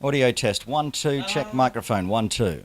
Audio test 1 2. Check microphone 1 2.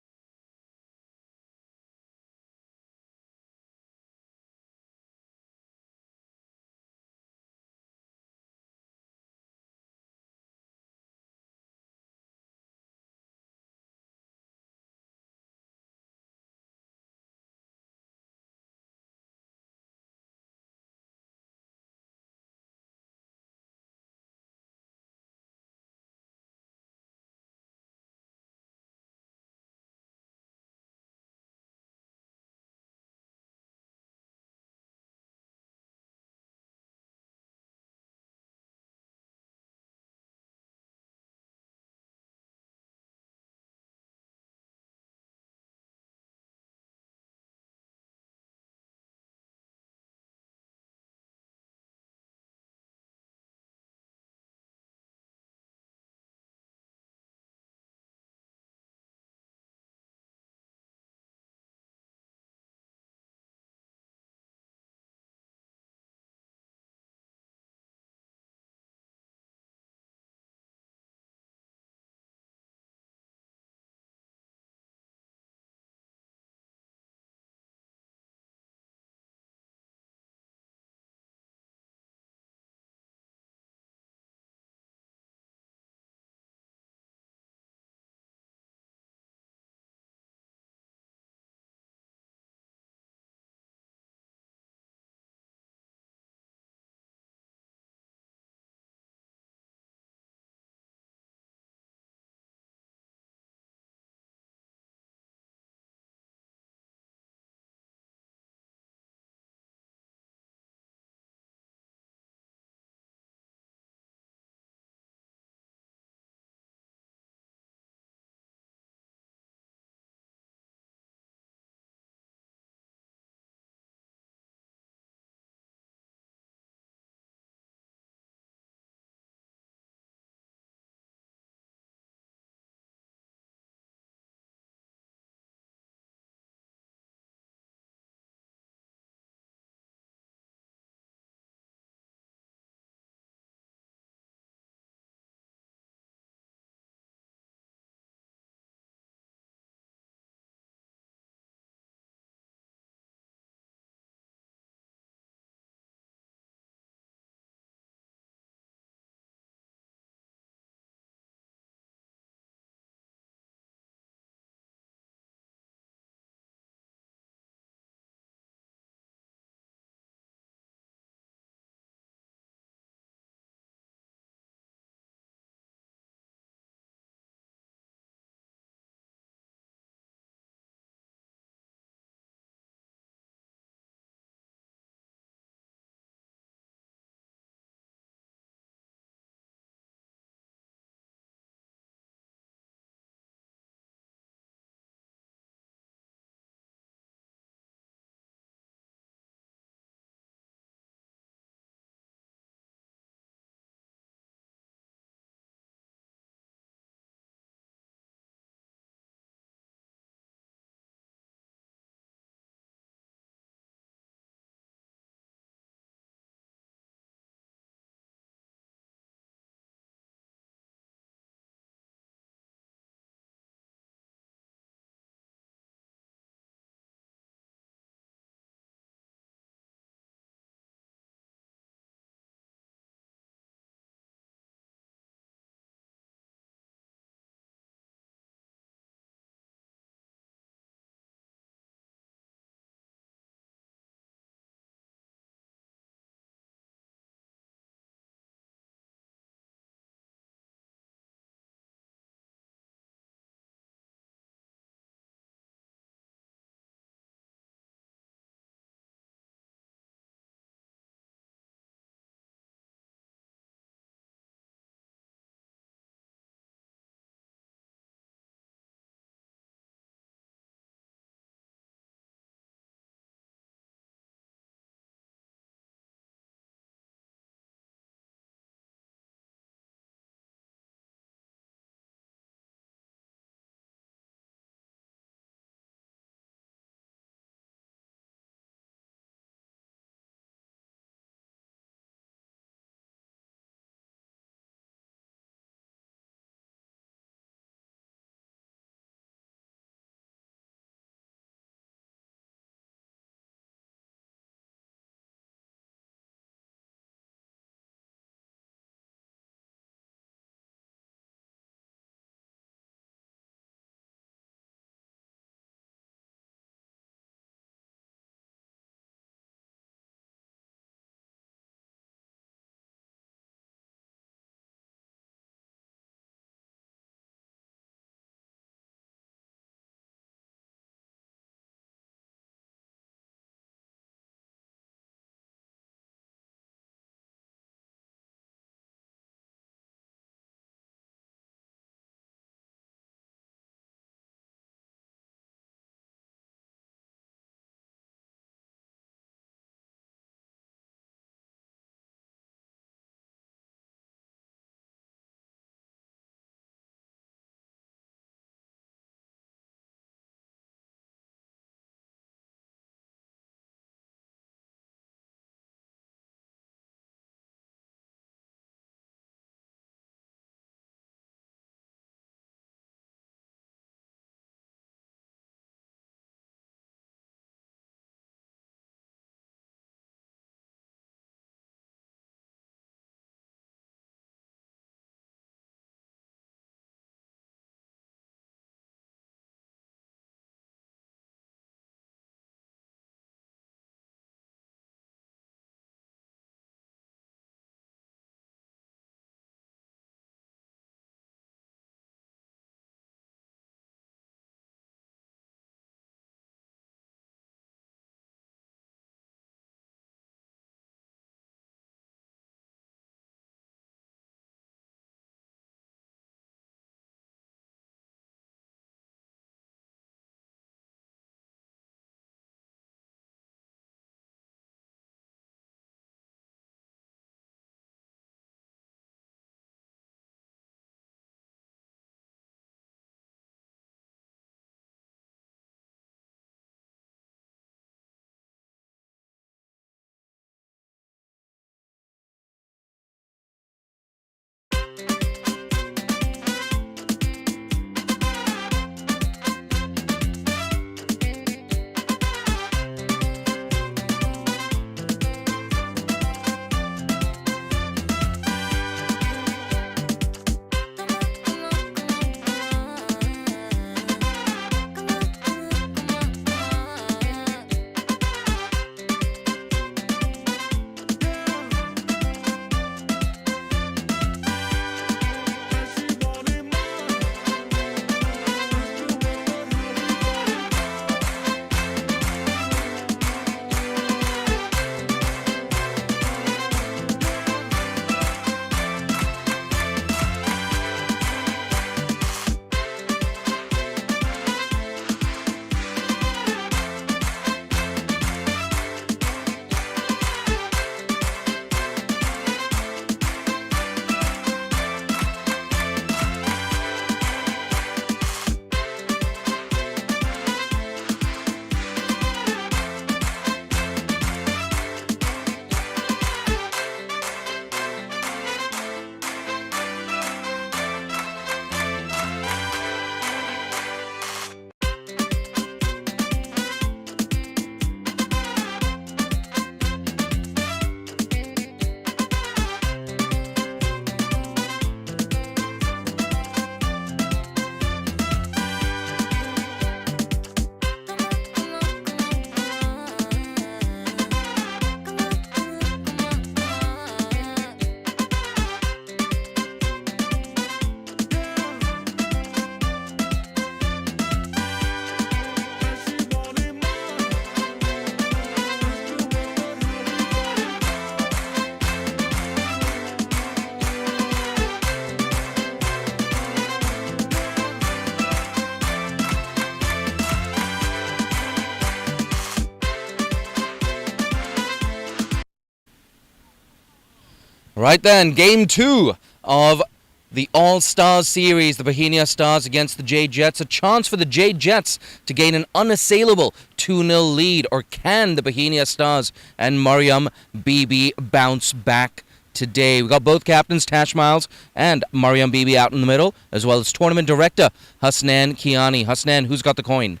Right then, game 2 of the All-Stars series, the Bauhinia Stars against the Jade Jets. A chance for the Jade Jets to gain an unassailable 2-0 lead. Or can the Bauhinia Stars and Mariam Bibi bounce back today? We got both captains, Tash Miles and Mariam Bibi, out in the middle, as well as tournament director Hasnan Kiani. Hasnan, who's got the coin?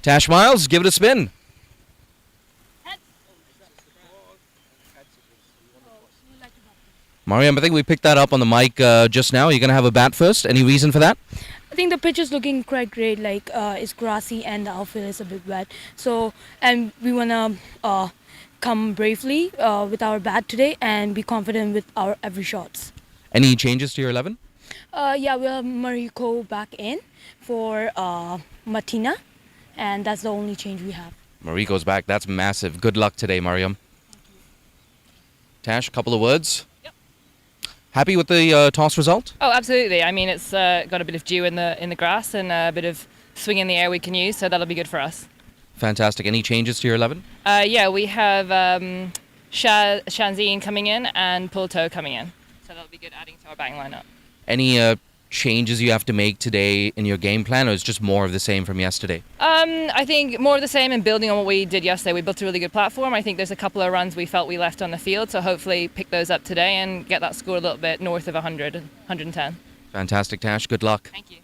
Tash Miles, give it a spin. Mariam, I think we picked that up on the mic just now. You're going to have a bat first. Any reason for that? I think the pitch is looking quite great. Like it's grassy and the outfield is a bit wet. So, and we wanna come bravely with our bat today and be confident with our every shots. Any changes to your 11? Yeah, we'll have Mariko back in for Martina, and that's the only change we have. Mariko's back. That's massive. Good luck today, Mariam. Tash, a couple of words. Happy with the toss result? Oh, absolutely. I mean, it's got a bit of dew in the grass and a bit of swing in the air we can use, so that'll be good for us. Fantastic. Any changes to your 11? Yeah, we have Shanzine coming in and Pulto coming in, so that'll be good adding to our batting lineup. Any changes you have to make today in your game plan, or is it just more of the same from yesterday? I think more of the same and building on what we did yesterday. We built a really good platform. I think there's a couple of runs we felt we left on the field, so hopefully pick those up today and get that score a little bit north of 100, 110. Fantastic, Tash. Good luck. Thank you.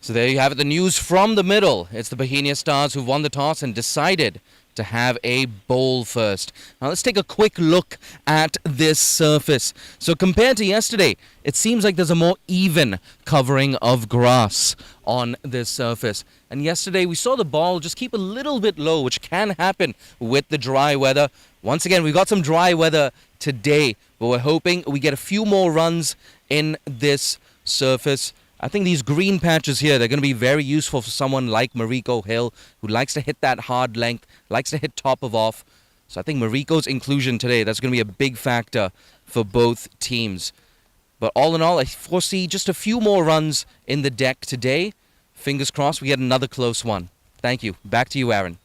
So there you have it, the news from the middle. It's the Bauhinia Stars who won the toss and decided to have a bowl first. Now let's take a quick look at this surface. So compared to yesterday, it seems like there's a more even covering of grass on this surface. And yesterday we saw the ball just keep a little bit low, which can happen with the dry weather. Once again, we got some dry weather today, but we're hoping we get a few more runs in this surface. I think these green patches here, they're going to be very useful for someone like Mariko Hill, who likes to hit that hard length, likes to hit top of off. So I think Mariko's inclusion today, that's going to be a big factor for both teams. But all in all, I foresee just a few more runs in the deck today. Fingers crossed we get another close one. Thank you. Back to you, Aaron.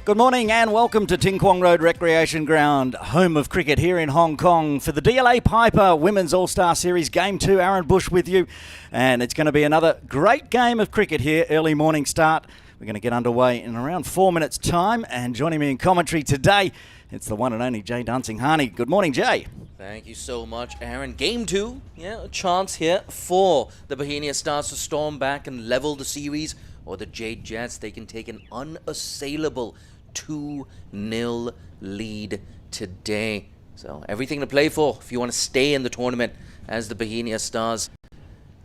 Good morning and welcome to Ting Kwong Road Recreation Ground, home of cricket here in Hong Kong for the DLA Piper Women's All-Star Series Game 2. Aaron Bush with you, and it's going to be another great game of cricket here, early morning start. We're going to get underway in around 4 minutes' time, and joining me in commentary today, it's the one and only Jay Dunsing-Harney. Good morning, Jay. Thank you so much, Aaron. Game 2, a chance here for the Bauhinia Stars to storm back and level the series, or the Jade Jets, they can take an unassailable 2-0 lead today. So everything to play for if you want to stay in the tournament as the Bauhinia Stars.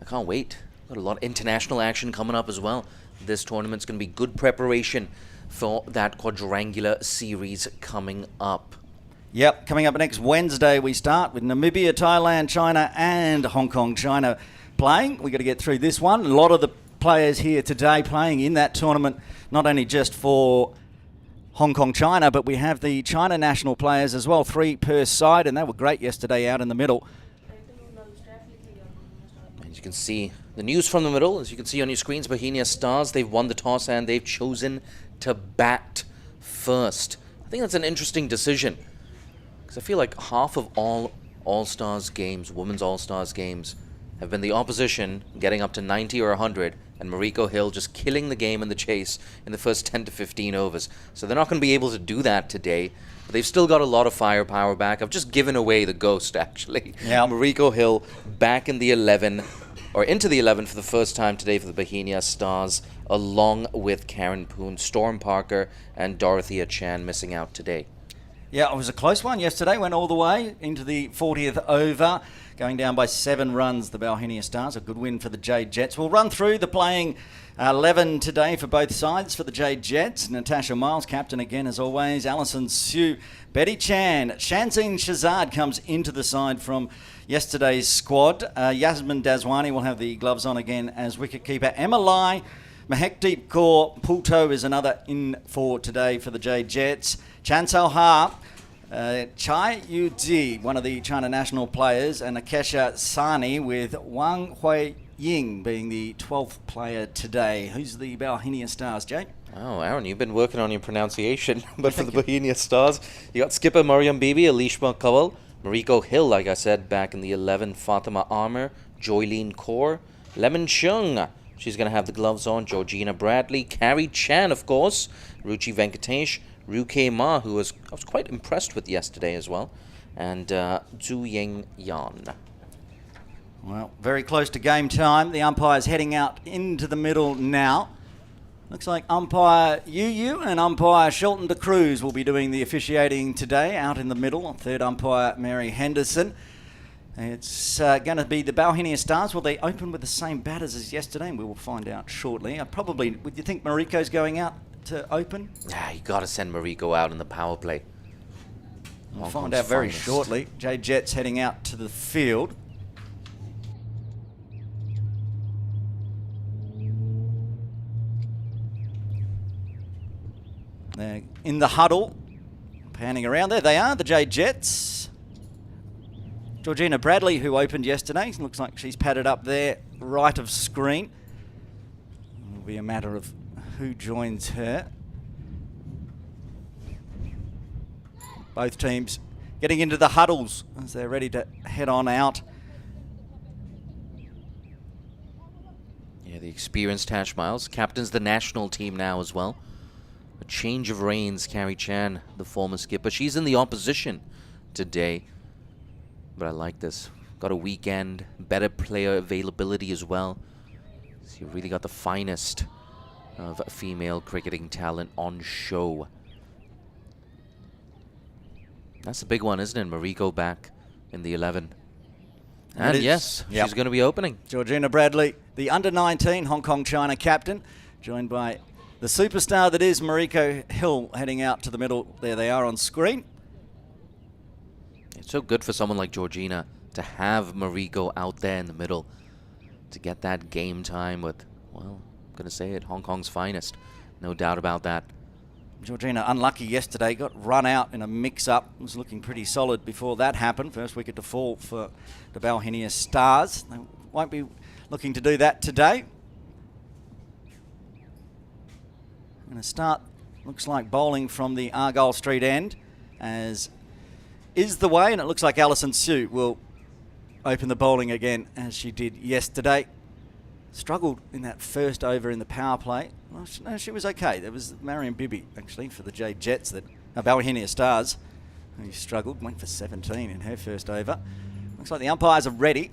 I can't wait. Got a lot of international action coming up as well. This tournament's going to be good preparation for that quadrangular series coming up. Yep, coming up next Wednesday we start with Namibia, Thailand, China and Hong Kong, China playing. We've got to get through this one. A lot of the players here today playing in that tournament, not only just for Hong Kong, China, but we have the China national players as well, 3 per side, and they were great yesterday out in the middle. As you can see, the news from the middle, as you can see on your screens, Bauhinia Stars, they've won the toss and they've chosen to bat first. I think that's an interesting decision, because I feel like half of all All-Stars games, Women's All-Stars games, have been the opposition getting up to 90 or 100, and Mariko Hill just killing the game in the chase in the first 10 to 15 overs. So they're not going to be able to do that today, but they've still got a lot of firepower back. I've just given away the ghost, actually. Yeah. Mariko Hill back in the 11, or into the 11 for the first time today for the Bauhinia Stars, along with Karen Poon, Storm Parker, and Dorothea Chan missing out today. Yeah, it was a close one yesterday, went all the way into the 40th over, going down by 7 runs, the Bauhinia Stars. A good win for the Jade Jets. We'll run through the playing 11 today for both sides. For the Jade Jets, Natasha Miles, captain again as always, Alison Sue, Betty Chan, Shanzine Shazad comes into the side from yesterday's squad. Yasmin Daswani will have the gloves on again as wicketkeeper. Emma Lai, Mahekdeep Kaur Pulto is another in for today for the Jade Jets. Chansal Ha, Chai Yu-ji, one of the China national players, and Akesha Sani, with Wang Hui Ying being the 12th player today. Who's the Bauhinia Stars, Jay? Oh, Aaron, you've been working on your pronunciation. But for the Bauhinia Stars, you got skipper Mariam Bibi, Alishma Kawal, Mariko Hill, like I said, back in the 11, Fatima Armour, Joylene Kaur, Lemon Chung, she's going to have the gloves on, Georgina Bradley, Carrie Chan, of course, Ruchi Venkatesh, Ruke Ma, who I was quite impressed with yesterday as well, and Zhu Ying Yan. Well, very close to game time. The umpire's heading out into the middle now. Looks like umpire Yu and umpire Shelton de Cruz will be doing the officiating today out in the middle. Third umpire Mary Henderson. It's going to be the Bauhinia Stars. Will they open with the same batters as yesterday? And we will find out shortly. Probably, would you think Mariko's going out to open? Yeah, you got to send Mariko out in the power play. We'll find out very shortly. Jade Jets heading out to the field. They're in the huddle, panning around. There they are, the Jade Jets. Georgina Bradley, who opened yesterday, looks like she's padded up there, right of screen. It'll be a matter of who joins her. Both teams getting into the huddles as they're ready to head on out. Yeah, the experienced Tash Miles captains the national team now as well. A change of reins, Carrie Chan, the former skipper. She's in the opposition today. But I like this. Got a weekend, better player availability as well. So you really got the finest of female cricketing talent on show. That's a big one, isn't it? Mariko back in the 11. And yes, she's going to be opening. Georgina Bradley, the under-19 Hong Kong China captain, joined by the superstar that is Mariko Hill, heading out to the middle. There they are on screen. It's so good for someone like Georgina to have Mariko out there in the middle to get that game time with, well, I'm going to say it, Hong Kong's finest. No doubt about that. Georgina unlucky yesterday, got run out in a mix-up. Was looking pretty solid before that happened. First wicket to fall for the Bauhinia Stars. They won't be looking to do that today. Going to start Looks like bowling from the Argyle Street end, as is the way, and it looks like Alison Sue will open the bowling again, as she did yesterday. Struggled in that first over in the power play. Well, no, she was okay. There was Marion Bibby, actually, for the Jade Jets, that Bauhinia Stars, who struggled, went for 17 in her first over. Looks like the umpires are ready.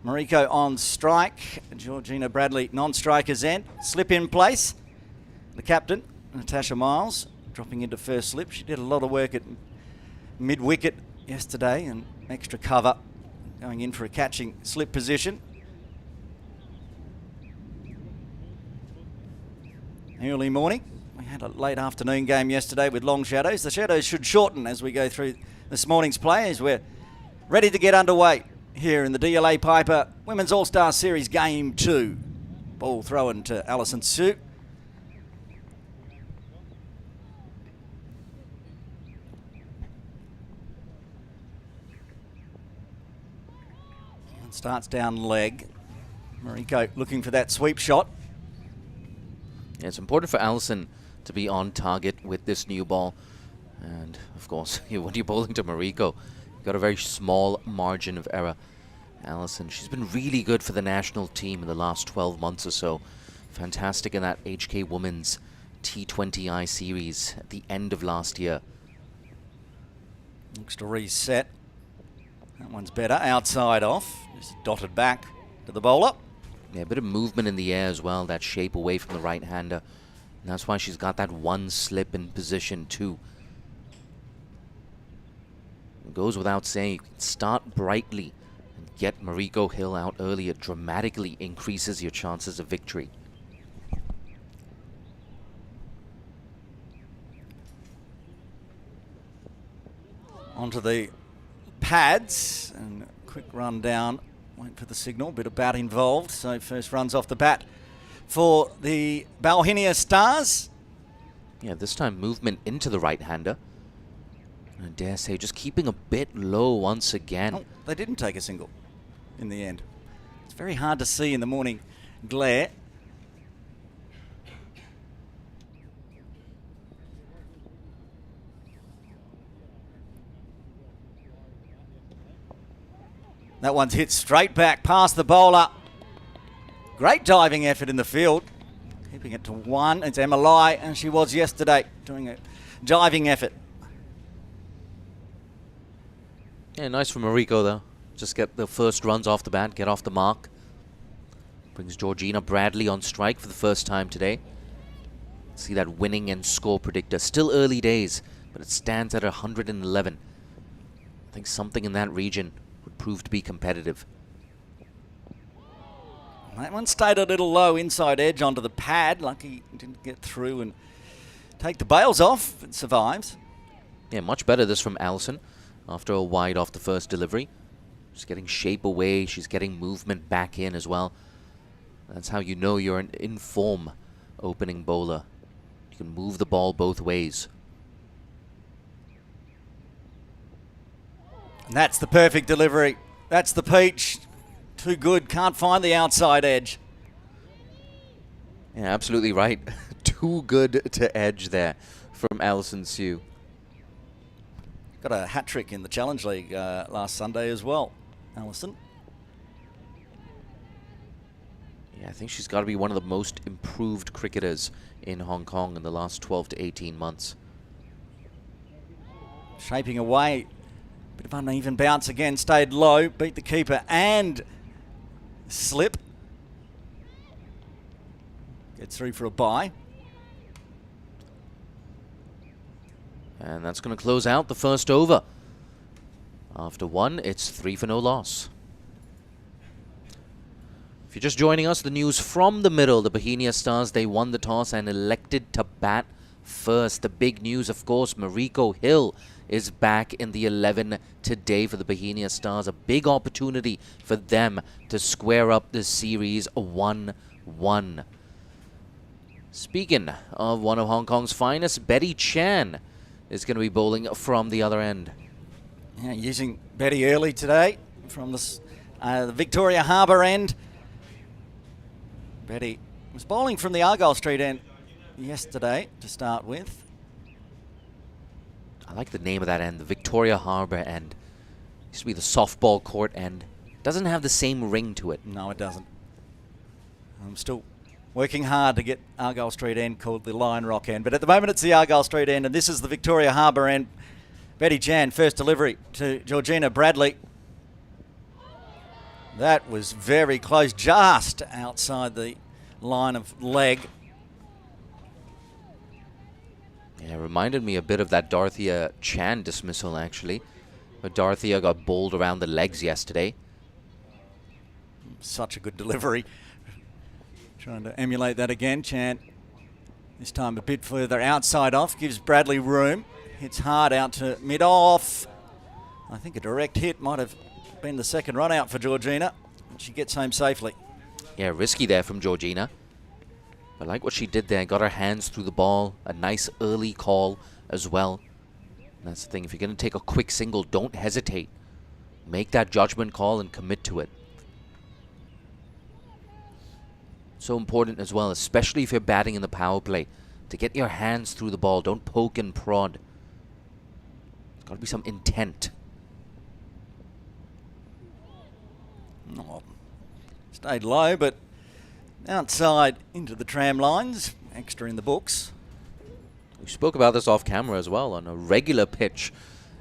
Mariko on strike. Georgina Bradley non-strikers end. Slip in place. The captain, Natasha Miles, dropping into first slip. She did a lot of work at mid-wicket yesterday and extra cover, going in for a catching slip position. Early morning. We had a late afternoon game yesterday with long shadows. The shadows should shorten as we go through this morning's play, as we're ready to get underway here in the DLA Piper Women's All-Star Series Game 2. Ball thrown to Alison Sue. And starts down leg. Mariko looking for that sweep shot. Yeah, it's important for Alison to be on target with this new ball. And, of course, when you're bowling to Mariko, you've got a very small margin of error. Alison, she's been really good for the national team in the last 12 months or so. Fantastic in that HK Women's T20I series at the end of last year. Looks to reset. That one's better. Outside off. Just dotted back to the bowler. Yeah, a bit of movement in the air as well, that shape away from the right-hander. And that's why she's got that one slip in position too. It goes without saying, you can start brightly and get Mariko Hill out early. It dramatically increases your chances of victory. Onto the pads, and a quick run down. Wait for the signal, bit of bat involved. So first runs off the bat for the Bauhinia Stars. Yeah, this time movement into the right-hander. I dare say just keeping a bit low once again. Oh, they didn't take a single in the end. It's very hard to see in the morning glare. That one's hit straight back past the bowler. Great diving effort in the field. Keeping it to one. It's Emma Lai, and she was yesterday doing a diving effort. Yeah, nice for Mariko though. Just get the first runs off the bat, get off the mark. Brings Georgina Bradley on strike for the first time today. See that winning and score predictor. Still early days, but it stands at 111. I think something in that region would prove to be competitive. That one stayed a little low inside edge onto the pad. Lucky didn't get through and take the bails off. It survives. Yeah, much better this from Alison after a wide off the first delivery. She's getting shape away. She's getting movement back in as well. That's how you know you're an in-form opening bowler. You can move the ball both ways. And that's the perfect delivery. That's the peach. Too good. Can't find the outside edge. Yeah, absolutely right. Too good to edge there from Alison Sue. Got a hat-trick in the Challenge League last Sunday as well, Alison. Yeah, I think she's got to be one of the most improved cricketers in Hong Kong in the last 12 to 18 months. Shaping away. Bit of uneven bounce again. Stayed low. Beat the keeper and slip. Gets through for a bye. And that's going to close out the first over. After one, it's 3 for no loss. If you're just joining us, the news from the middle. The Bauhinia Stars, they won the toss and elected to bat first. The big news, of course, Mariko Hill is back in the 11 today for the Bauhinia Stars. A big opportunity for them to square up this series 1-1. Speaking of one of Hong Kong's finest, Betty Chan is going to be bowling from the other end. Yeah, using Betty early today from the Victoria Harbour end. Betty Was bowling from the Argyle Street end yesterday to start with. I like the name of that end, the Victoria Harbour end. Used to be the softball court end. Doesn't have the same ring to it. No, it doesn't. I'm still working hard to get Argyle Street end called the Lion Rock end, but at the moment it's the Argyle Street end, and this is the Victoria Harbour end. Betty Chan, first delivery to Georgina Bradley. That was very close, just outside the line of leg. Yeah, it reminded me a bit of that Dorothea Chan dismissal, actually. But Dorothea got bowled around the legs yesterday. Such a good delivery. Trying to emulate that again. Chan, this time a bit further outside off, gives Bradley room. Hits hard out to mid-off. I think a direct hit might have been the second run out for Georgina. She gets home safely. Yeah, risky there from Georgina. I like what she did there. Got her hands through the ball. A nice early call as well. And that's the thing. If you're going to take a quick single, don't hesitate. Make that judgment call and commit to it. So important as well, especially if you're batting in the power play, to get your hands through the ball. Don't poke and prod. There's got to be some intent. Oh, stayed low, but outside into the tram lines. Extra in the books. We spoke about this off camera as well. On a regular pitch,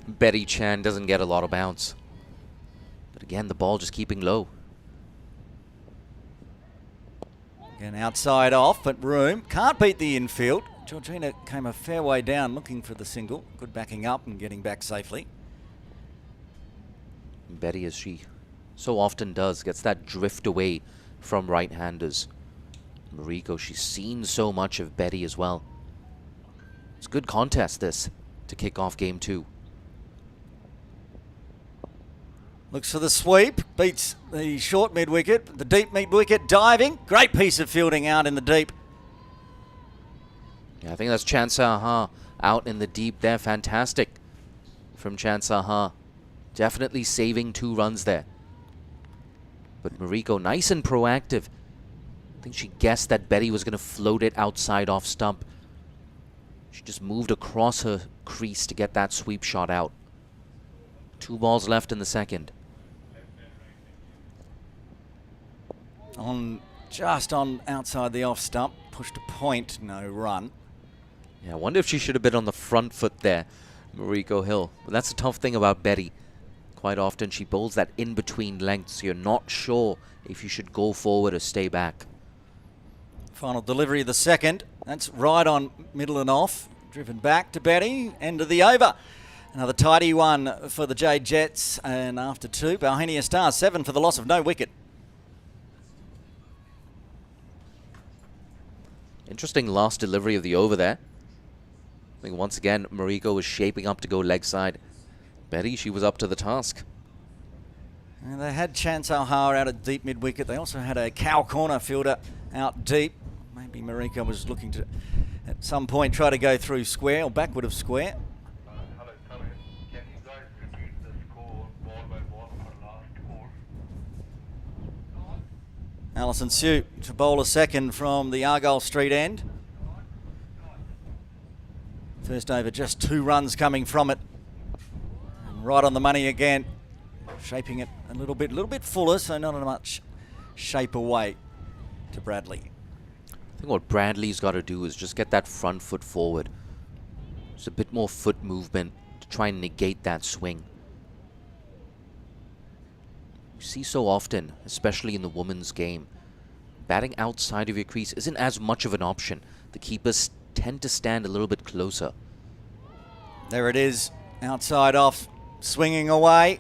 Betty Chan doesn't get a lot of bounce. But again, the ball just keeping low. Again, outside off, but room. Can't beat the infield. Georgina came a fair way down looking for the single. Good backing up and getting back safely. Betty, as she so often does, gets that drift away from right-handers. Mariko, she's seen so much of Betty as well. It's a good contest, this, to kick off game 2. Looks for the sweep, beats the short mid-wicket, the deep mid-wicket, diving. Great piece of fielding out in the deep. Yeah, I think that's Chan Saha out in the deep there. Fantastic from Chan Saha. Definitely saving 2 runs there. But Mariko, nice and proactive. I think she guessed that Betty was going to float it outside off stump. She just moved across her crease to get that sweep shot out. 2 balls left in the second. Just on outside the off stump, pushed a point, no run. Yeah, I wonder if she should have been on the front foot there, Mariko Hill. But that's the tough thing about Betty. Quite often she bowls that in-between length, so you're not sure if you should go forward or stay back. Final delivery of the second. That's right on middle and off. Driven back to Betty. End of the over. Another tidy one for the Jade Jets. And after 2, Bauhinia Stars 7 for the loss of no wicket. Interesting last delivery of the over there. I think once again Mariko was shaping up to go leg side. Betty, she was up to the task. And they had Chan Saha out at deep mid-wicket. They also had a cow corner fielder out deep. Maybe Mariko was looking to, at some point, try to go through square or backward of square. Hello, Thomas. Can you guys repeat the score ball by ball for last over? Alison Sue to bowl a second from the Argyle Street end. First over, just 2 runs coming from it. And right on the money again. Shaping it a little bit fuller, so not much shape away to Bradley. I think what Bradley's got to do is just get that front foot forward. Just a bit more foot movement to try and negate that swing. You see so often, especially in the women's game, batting outside of your crease isn't as much of an option. The keepers tend to stand a little bit closer. There it is, outside off, swinging away.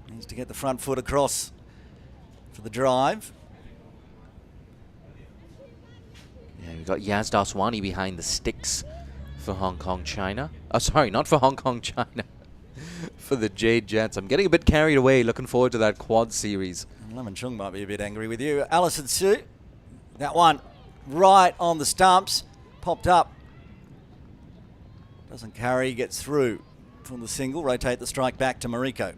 Needs to get the front foot across for the drive. Yeah, we've got Yaz Daswani behind the sticks for Hong Kong, China. Oh, sorry, not for Hong Kong, China. For the Jade Jets. I'm getting a bit carried away, looking forward to that quad series. Lemon Chung might be a bit angry with you. Alison Sue, that one right on the stumps, popped up. Doesn't carry, gets through from the single, rotate the strike back to Mariko.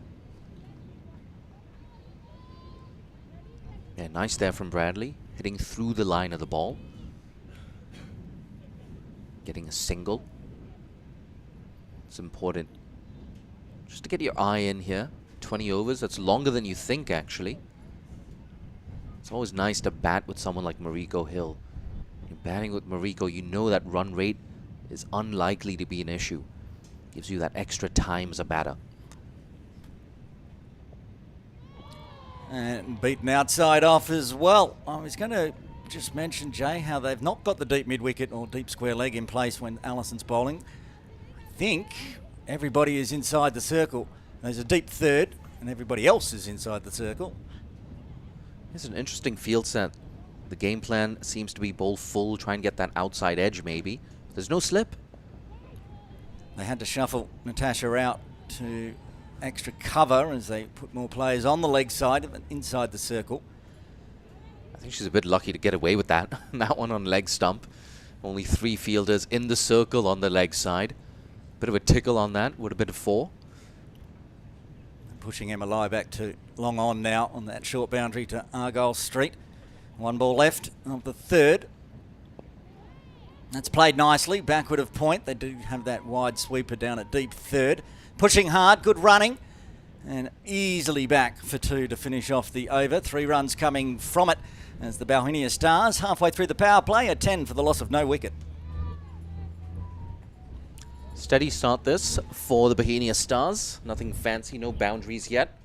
Yeah, nice there from Bradley. hitting through the line of the ball. Getting a single. It's important. Just to get your eye in here. 20 overs, that's longer than you think actually. It's always nice to bat with someone like Mariko Hill. You're batting with Mariko, you know that run rate is unlikely to be an issue. Gives you that extra time as a batter. And beaten outside off as well. I was going to just mention, Jay, how they've not got the deep mid-wicket or deep square leg in place when Allison's bowling. I think everybody is inside the circle. There's a deep third and everybody else is inside the circle. It's an interesting field set. The game plan seems to be bowl full, try and get that outside edge maybe. There's no slip. They had to shuffle Natasha out to extra cover as they put more players on the leg side and inside the circle. I think she's a bit lucky to get away with that. That one on leg stump. Only 3 fielders in the circle on the leg side. Bit of a tickle on that. Would have been a 4. Pushing Emma Lai back to long on now on that short boundary to Argyle Street. 1 ball left of the third. That's played nicely. Backward of point. They do have that wide sweeper down at deep third. Pushing hard, good running, and easily back for 2 to finish off the over. 3 runs coming from it as the Bauhinia Stars halfway through the power play at 10 for the loss of no wicket. Steady start this for the Bauhinia Stars. Nothing fancy, no boundaries yet.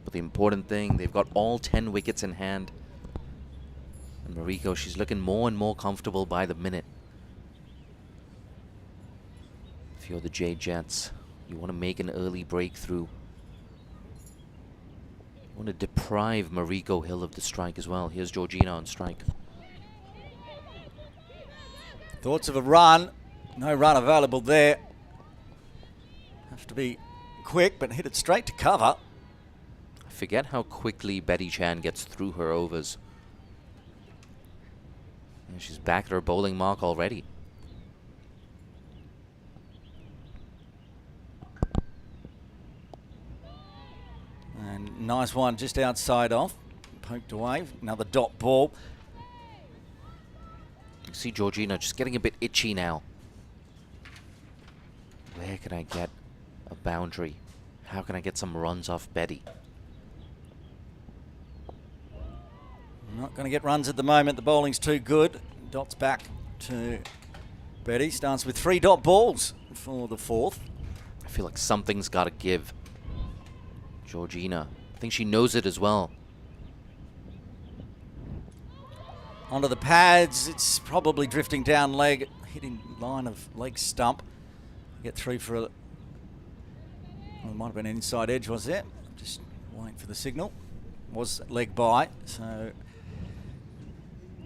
But the important thing, they've got all 10 wickets in hand. And Mariko, she's looking more and more comfortable by the minute. If you're the Jade Jets, you want to make an early breakthrough. You want to deprive Mariko Hill of the strike as well. Here's Georgina on strike. Thoughts of a run. No run available there. Have to be quick, but hit it straight to cover. I forget how quickly Betty Chan gets through her overs. And she's back at her bowling mark already. And nice one just outside off. Poked away. Another dot ball. You see Georgina just getting a bit itchy now. Where can I get a boundary? How can I get some runs off Betty? Not going to get runs at the moment. The bowling's too good. Dot's back to Betty. Starts with 3 dot balls for the 4th. I feel like something's got to give. Georgina, I think she knows it as well. Onto the pads. It's probably drifting down leg, hitting line of leg stump. Get through for a... Well, it might have been an inside edge, was there? Just waiting for the signal. Was leg by, so...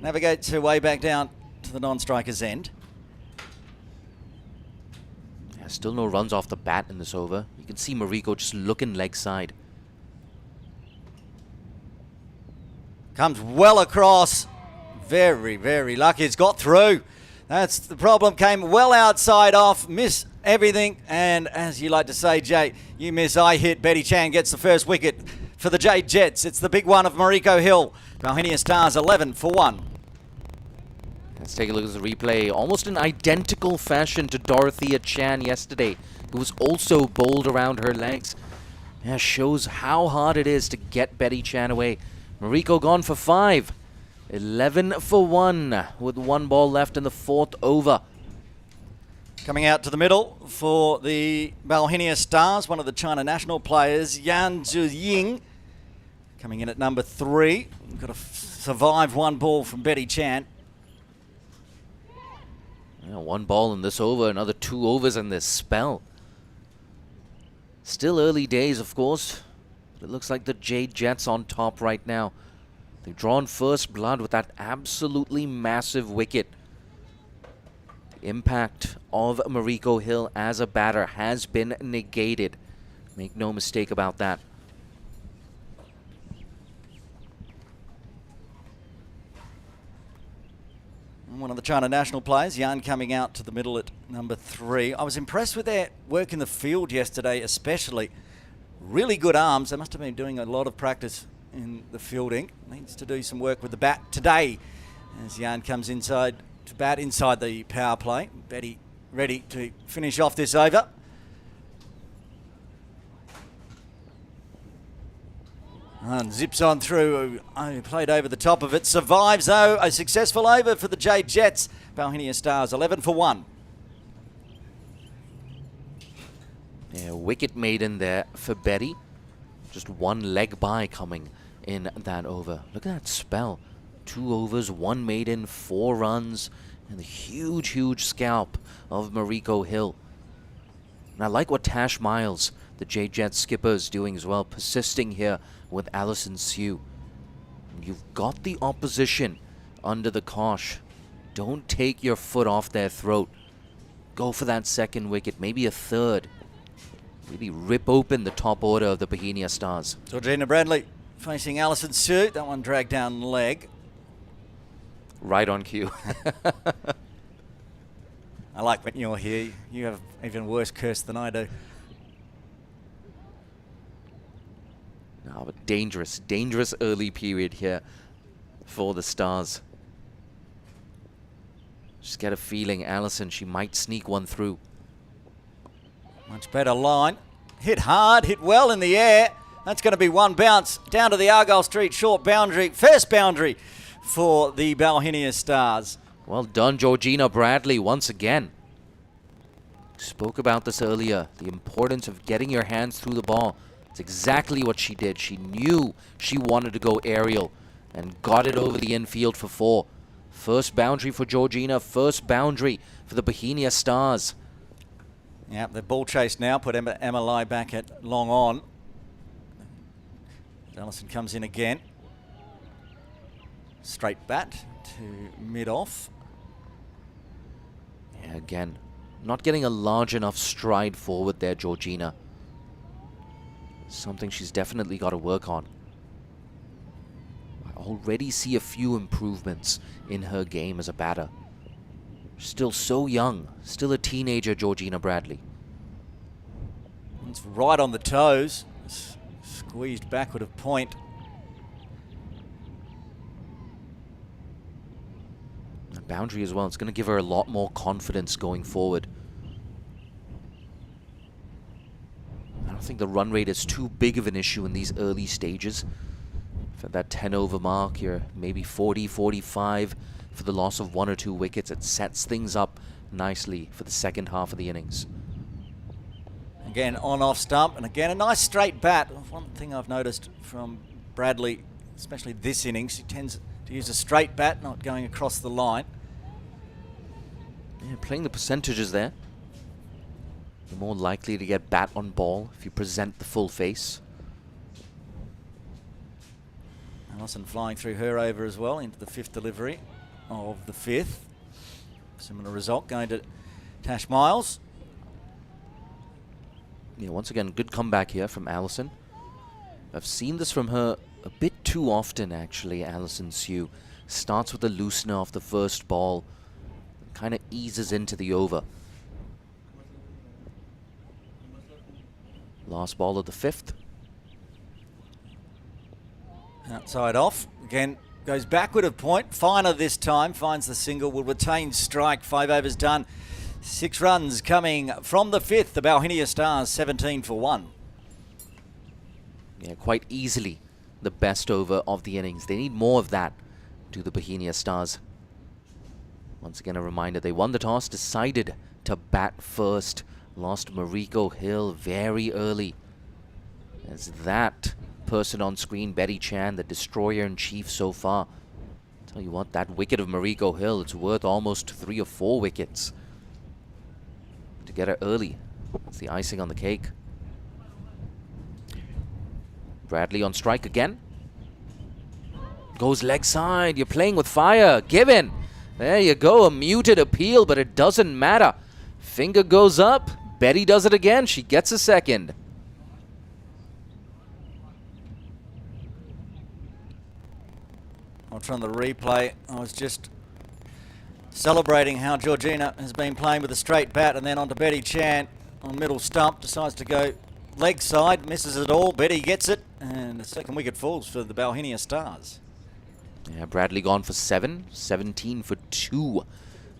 Navigate to way back down to the non-striker's end. Yeah, still no runs off the bat in this over. You can see Mariko just looking leg side. Comes well across. Very, very lucky. It's got through. That's the problem. Came well outside off. Miss everything. And as you like to say, Jay, you miss, I hit. Betty Chan gets the first wicket for the Jade Jets. It's the big one of Mariko Hill. Bauhinia Stars 11 for 1. Let's take a look at the replay. Almost in identical fashion to Dorothea Chan yesterday, who was also bowled around her legs. Yeah, shows how hard it is to get Betty Chan away. Mariko gone for 5. 11 for 1 with 1 ball left in the 4th over. Coming out to the middle for the Bauhinia Stars, one of the China national players, Yan Zhuying, coming in at number 3. Got to survive 1 ball from Betty Chan. Yeah, 1 ball in this over, another 2 overs in this spell. Still early days, of course. But it looks like the Jade Jets on top right now. They've drawn first blood with that absolutely massive wicket. The impact of Mariko Hill as a batter has been negated. Make no mistake about that. One of the China national players, Yan, coming out to the middle at number 3. I was impressed with their work in the field yesterday, especially. really good arms. They must have been doing a lot of practice in the fielding. Needs to do some work with the bat today as Yarn comes inside to bat inside the power play. Betty ready to finish off this over. And zips on through, played over the top of it. Survives though, a successful over for the Jade Jets. Bauhinia Stars 11 for 1. Yeah, wicket maiden there for Betty. Just one leg by coming in that over. Look at that spell. 2 overs, 1 maiden, 4 runs, and the huge scalp of Mariko Hill. And I like what Tash Miles, the Jade Jets skipper, is doing as well, persisting here with Alison Sue. You've got the opposition under the cosh. Don't take your foot off their throat. Go for that second wicket, maybe a third. Really rip open the top order of the Bauhinia Stars. Georgina Bradley facing Alison Sue. That one dragged down leg. Right on cue. I like when you're here. You have even worse curse than I do. No, but dangerous early period here for the Stars. Just get a feeling Alison, she might sneak one through. Much better line. Hit hard, hit well in the air. That's going to be one bounce down to the Argyle Street short boundary. First boundary for the Bauhinia Stars. Well done, Georgina Bradley, once again. Spoke about this earlier, the importance of getting your hands through the ball. It's exactly what she did. She knew she wanted to go aerial and got it over the infield for 4. First boundary for Georgina, first boundary for the Bauhinia Stars. Yeah, the ball chase now put Emma Lai back at long on. Allison comes in again. Straight bat to mid-off. Yeah, again, not getting a large enough stride forward there, Georgina. Something she's definitely got to work on. I already see a few improvements in her game as a batter. Still so young, still a teenager, Georgina Bradley. It's right on the toes, squeezed backward of point. A boundary as well, it's going to give her a lot more confidence going forward. I don't think the run rate is too big of an issue in these early stages. For that 10 over mark, you're maybe 40, 45 for the loss of 1 or 2 wickets. It sets things up nicely for the second half of the innings. Again, on-off stump, and again, a nice straight bat. One thing I've noticed from Bradley, especially this innings, he tends to use a straight bat, not going across the line. Yeah, playing the percentages there. You're more likely to get bat on ball if you present the full face. Allison flying through her over as well into the 5th delivery of the 5th. Similar result going to Tash Miles. Yeah, once again, good comeback here from Allison. I've seen this from her a bit too often, actually, Alison Sue. Starts with a loosener off the first ball, kind of eases into the over. Last ball of the 5th. Outside off. Again, goes backward of point. Finer this time. Finds the single. Will retain strike. 5 overs done. 6 runs coming from the 5th. The Bauhinia Stars 17 for 1. Yeah, quite easily the best over of the innings. They need more of that, do the Bauhinia Stars. Once again, a reminder, they won the toss, decided to bat first. Lost Mariko Hill very early. As that person on screen, Betty Chan, the destroyer-in-chief so far. Tell you what, that wicket of Mariko Hill, it's worth almost 3 or 4 wickets. To get her early, it's the icing on the cake. Bradley on strike again. Goes leg side, you're playing with fire, Given. There you go, a muted appeal, but it doesn't matter. Finger goes up, Betty does it again, she gets a second. Watch on the replay. I was just celebrating how Georgina has been playing with a straight bat, and then on to Betty Chan on middle stump. Decides to go leg side, misses it all. Betty gets it, and the second wicket falls for the Bauhinia Stars. Yeah, Bradley gone for 7, 17 for 2.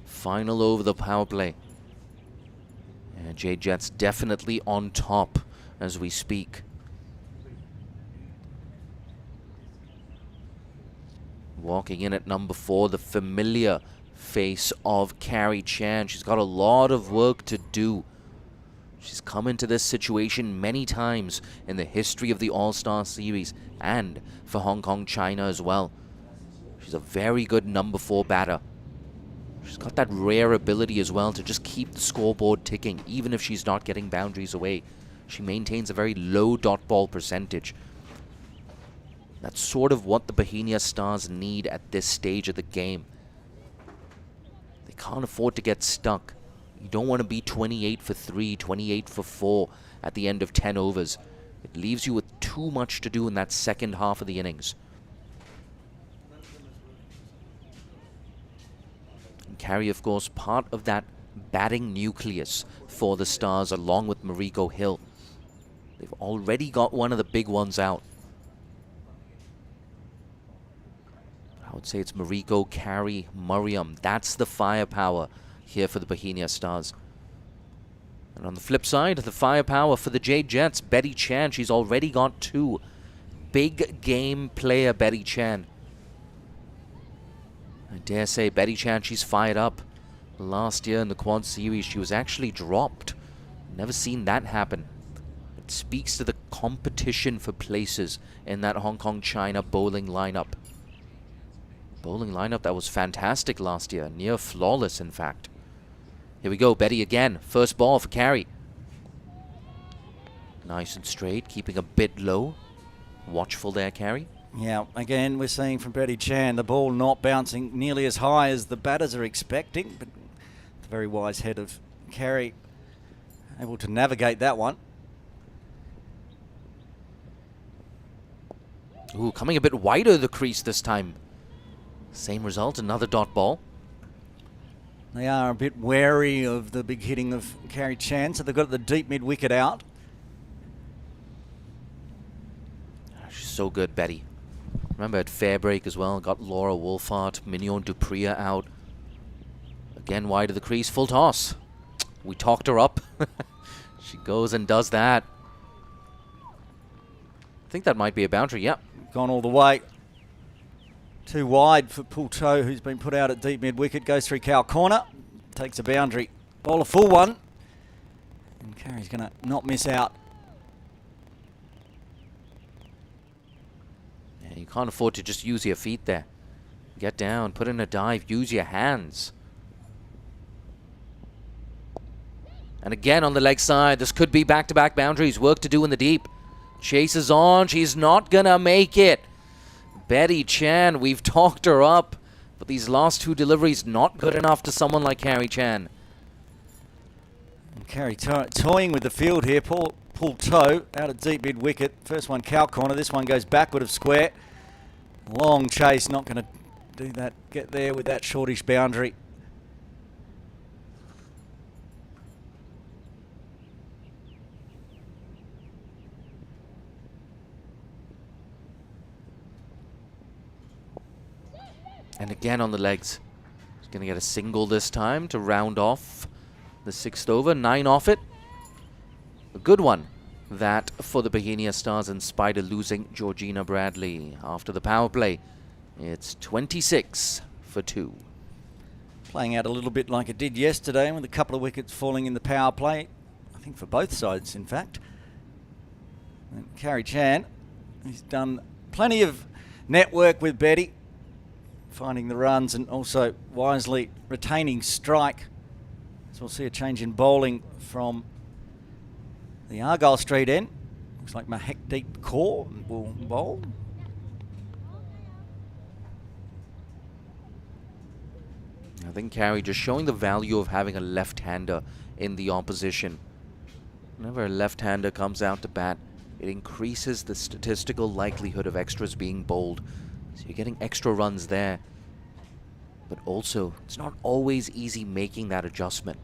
Final over the power play. Yeah, Jade Jets definitely on top as we speak. Walking in at number 4, the familiar face of Carrie Chan. She's got a lot of work to do. She's come into this situation many times in the history of the All-Star Series and for Hong Kong, China as well. She's a very good number 4 batter. She's got that rare ability as well to just keep the scoreboard ticking, even if she's not getting boundaries away. She maintains a very low dot ball percentage. That's sort of what the Bauhinia Stars need at this stage of the game. They can't afford to get stuck. You don't want to be 28 for 3, 28 for 4 at the end of 10 overs. It leaves you with too much to do in that second half of the innings. And Carrie, of course, part of that batting nucleus for the Stars along with Mariko Hill. They've already got one of the big ones out. I would say it's Mariko, Carrie, Mariam. That's the firepower here for the Bauhinia Stars. And on the flip side, the firepower for the Jade Jets, Betty Chan. She's already got 2. Big game player, Betty Chan. I dare say Betty Chan, she's fired up. Last year in the Quad Series, she was actually dropped. Never seen that happen. It speaks to the competition for places in that Hong Kong, China bowling lineup. Bowling lineup that was fantastic last year. Near flawless, in fact. Here we go. Betty again. First ball for Carrie. Nice and straight. Keeping a bit low. Watchful there, Carrie. Yeah, again, we're seeing from Betty Chan, the ball not bouncing nearly as high as the batters are expecting. But the very wise head of Carrie able to navigate that one. Ooh, coming a bit wider the crease this time. Same result, another dot ball. They are a bit wary of the big hitting of Carrie Chan, so they've got the deep mid-wicket out. She's so good, Betty. Remember at fair break as well, got Laura Wolfart, Mignon Dupria out. Again, wide of the crease, full toss. We talked her up. She goes and does that. I think that might be a boundary, yep. Gone all the way. Too wide for Pulto, who's been put out at deep mid-wicket. Goes through cow corner. Takes a boundary. Bowl a full one. And Carrie's going to not miss out. Yeah, you can't afford to just use your feet there. Get down, put in a dive, use your hands. And again on the leg side, this could be back-to-back boundaries. Work to do in the deep. Chases on. She's not going to make it. Betty Chan, we've talked her up, but these last 2 deliveries not good enough to someone like Carrie Chan. And Carrie toying with the field here. Pull toe out at deep mid-wicket. First one cow corner. This one goes backward of square. Long chase, not going to do that. Get there with that shortish boundary. And again on the legs. He's going to get a single this time to round off the 6th over. 9 off it. A good one. That for the Bauhinia Stars in spite of losing Georgina Bradley. After the power play, it's 26 for 2. Playing out a little bit like it did yesterday with a couple of wickets falling in the power play. I think for both sides, in fact. And Carrie Chan, he's done plenty of network with Betty, finding the runs and also wisely retaining strike. So we'll see a change in bowling from the Argyle Street end. Looks like Mahekdeep Kaur will bowl. I think Carrie just showing the value of having a left-hander in the opposition. Whenever a left-hander comes out to bat, it increases the statistical likelihood of extras being bowled. So you're getting extra runs there. But also, it's not always easy making that adjustment.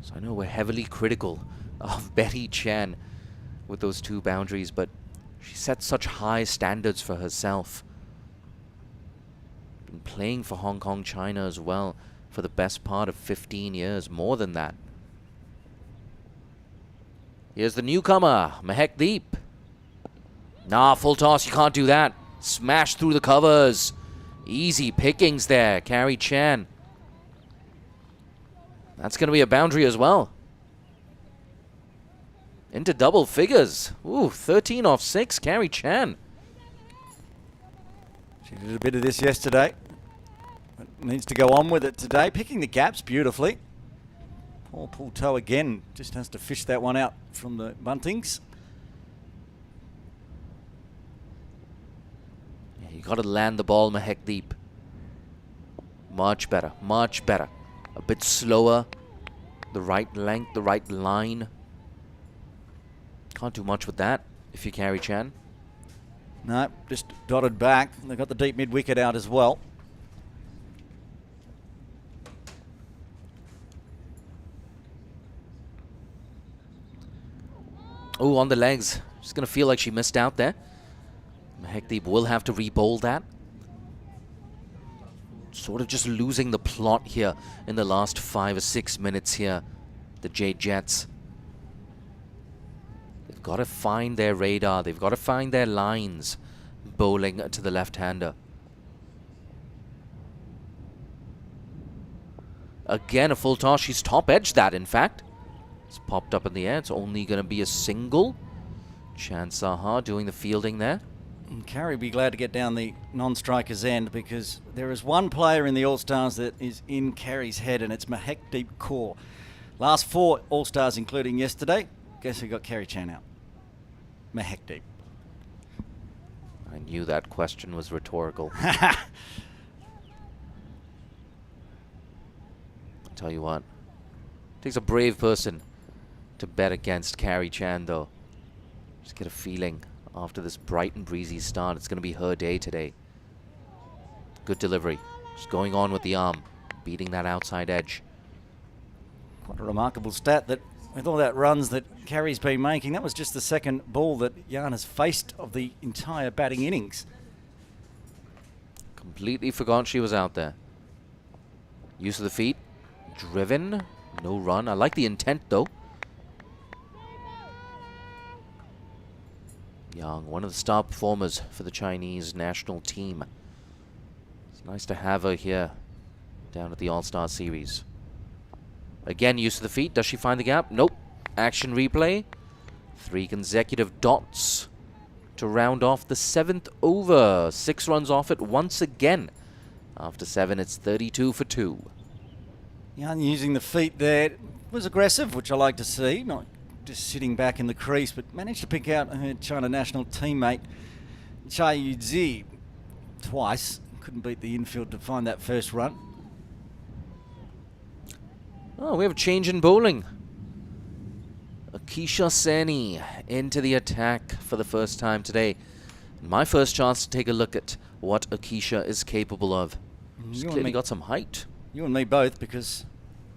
So I know we're heavily critical of Betty Chen with those 2 boundaries, but she set such high standards for herself. Been playing for Hong Kong, China as well for the best part of 15 years, more than that. Here's the newcomer, Mahek Deep. Nah, full toss, you can't do that. Smash through the covers. Easy pickings there, Carrie Chan. That's going to be a boundary as well. Into double figures. Ooh, 13 off 6, Carrie Chan. She did a bit of this yesterday. But needs to go on with it today. Picking the gaps beautifully. Poor pull toe again. Just has to fish that one out from the buntings. Yeah, you got to land the ball, Mahek Deep. Much better, much better. A bit slower. The right length, the right line. Can't do much with that if you carry Chan. No, just dotted back. They've got the deep mid wicket out as well. Oh, on the legs. She's going to feel like she missed out there. Mahek Deep will have to re-bowl that. Sort of just losing the plot here in the last 5 or 6 minutes here. The Jade Jets. They've got to find their radar. They've got to find their lines bowling to the left-hander. Again, a full toss. She's top-edged that, in fact. It's popped up in the air. It's only going to be a single. Chan Saha doing the fielding there. And Carrie be glad to get down the non-striker's end, because there is one player in the All-Stars that is in Carrie's head, and it's Mahek Deep Kaur. Last 4 All-Stars, including yesterday. Guess who got Carrie Chan out? Mahek Deep. I knew that question was rhetorical. I'll tell you what. Takes a brave person to bet against Carrie Chan, though. Just get a feeling after this bright and breezy start, it's going to be her day today. Good delivery. Just going on with the arm, beating that outside edge. Quite a remarkable stat that with all that runs that Carrie's been making, that was just the second ball that Yarn has faced of the entire batting innings. Completely forgot she was out there. Use of the feet. Driven. No run. I like the intent, though. Yang, one of the star performers for the Chinese national team. It's nice to have her here down at the All-Star Series. Again, use of the feet. Does she find the gap? Nope. Action replay. 3 consecutive dots to round off the 7th over. 6 runs off it once again. After 7, it's 32 for 2. Yarn using the feet there was aggressive, which I like to see. Not just sitting back in the crease, but managed to pick out her China national teammate Chai Yuzi twice. Couldn't beat the infield to find that first run. Oh, we have a change in bowling. Akisha Seni into the attack for the first time today. My first chance to take a look at what Akisha is capable of. She's clearly got some height. You and me both, because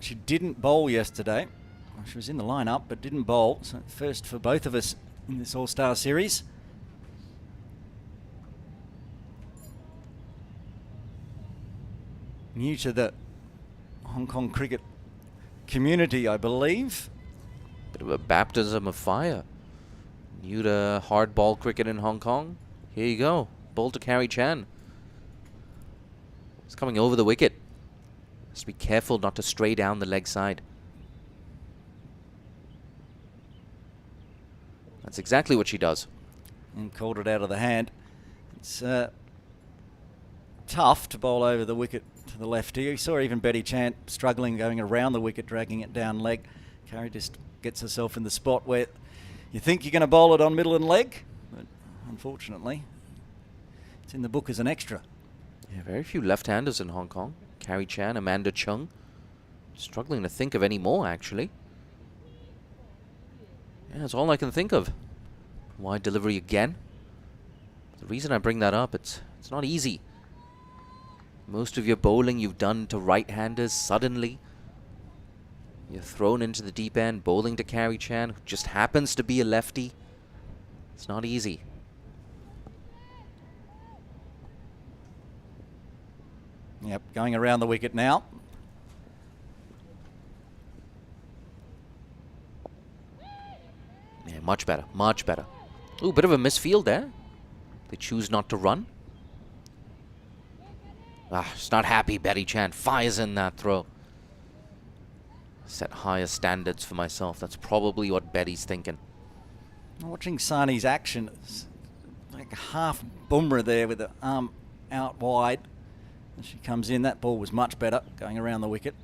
she didn't bowl yesterday. She was in the lineup, but didn't bowl. So first for both of us in this All-Star Series. New to the Hong Kong cricket community, I believe. Bit of a baptism of fire. New to hardball cricket in Hong Kong. Here you go. Bowl to Carrie Chan. It's coming over the wicket. Has to be careful not to stray down the leg side. That's exactly what she does. And called it out of the hand. It's tough to bowl over the wicket to the lefty. You saw even Betty Chan struggling going around the wicket, dragging it down leg. Carrie just gets herself in the spot where you think you're going to bowl it on middle and leg, but unfortunately it's in the book as an extra. Yeah, very few left-handers in Hong Kong. Carrie Chan, Amanda Chung. Struggling to think of any more, actually. Yeah, that's all I can think of. Wide delivery again. The reason I bring that up, it's not easy. Most of your bowling you've done to right-handers suddenly. You're thrown into the deep end, bowling to Carrie Chan, who just happens to be a lefty. It's not easy. Yep, going around the wicket now. Yeah, much better, much better. Ooh, bit of a misfield there. They choose not to run. She's not happy, Betty Chan. Fires in that throw. Set higher standards for myself. That's probably what Betty's thinking. Watching Sani's action, it's like a half boomerang there with the arm out wide. As she comes in, that ball was much better going around the wicket.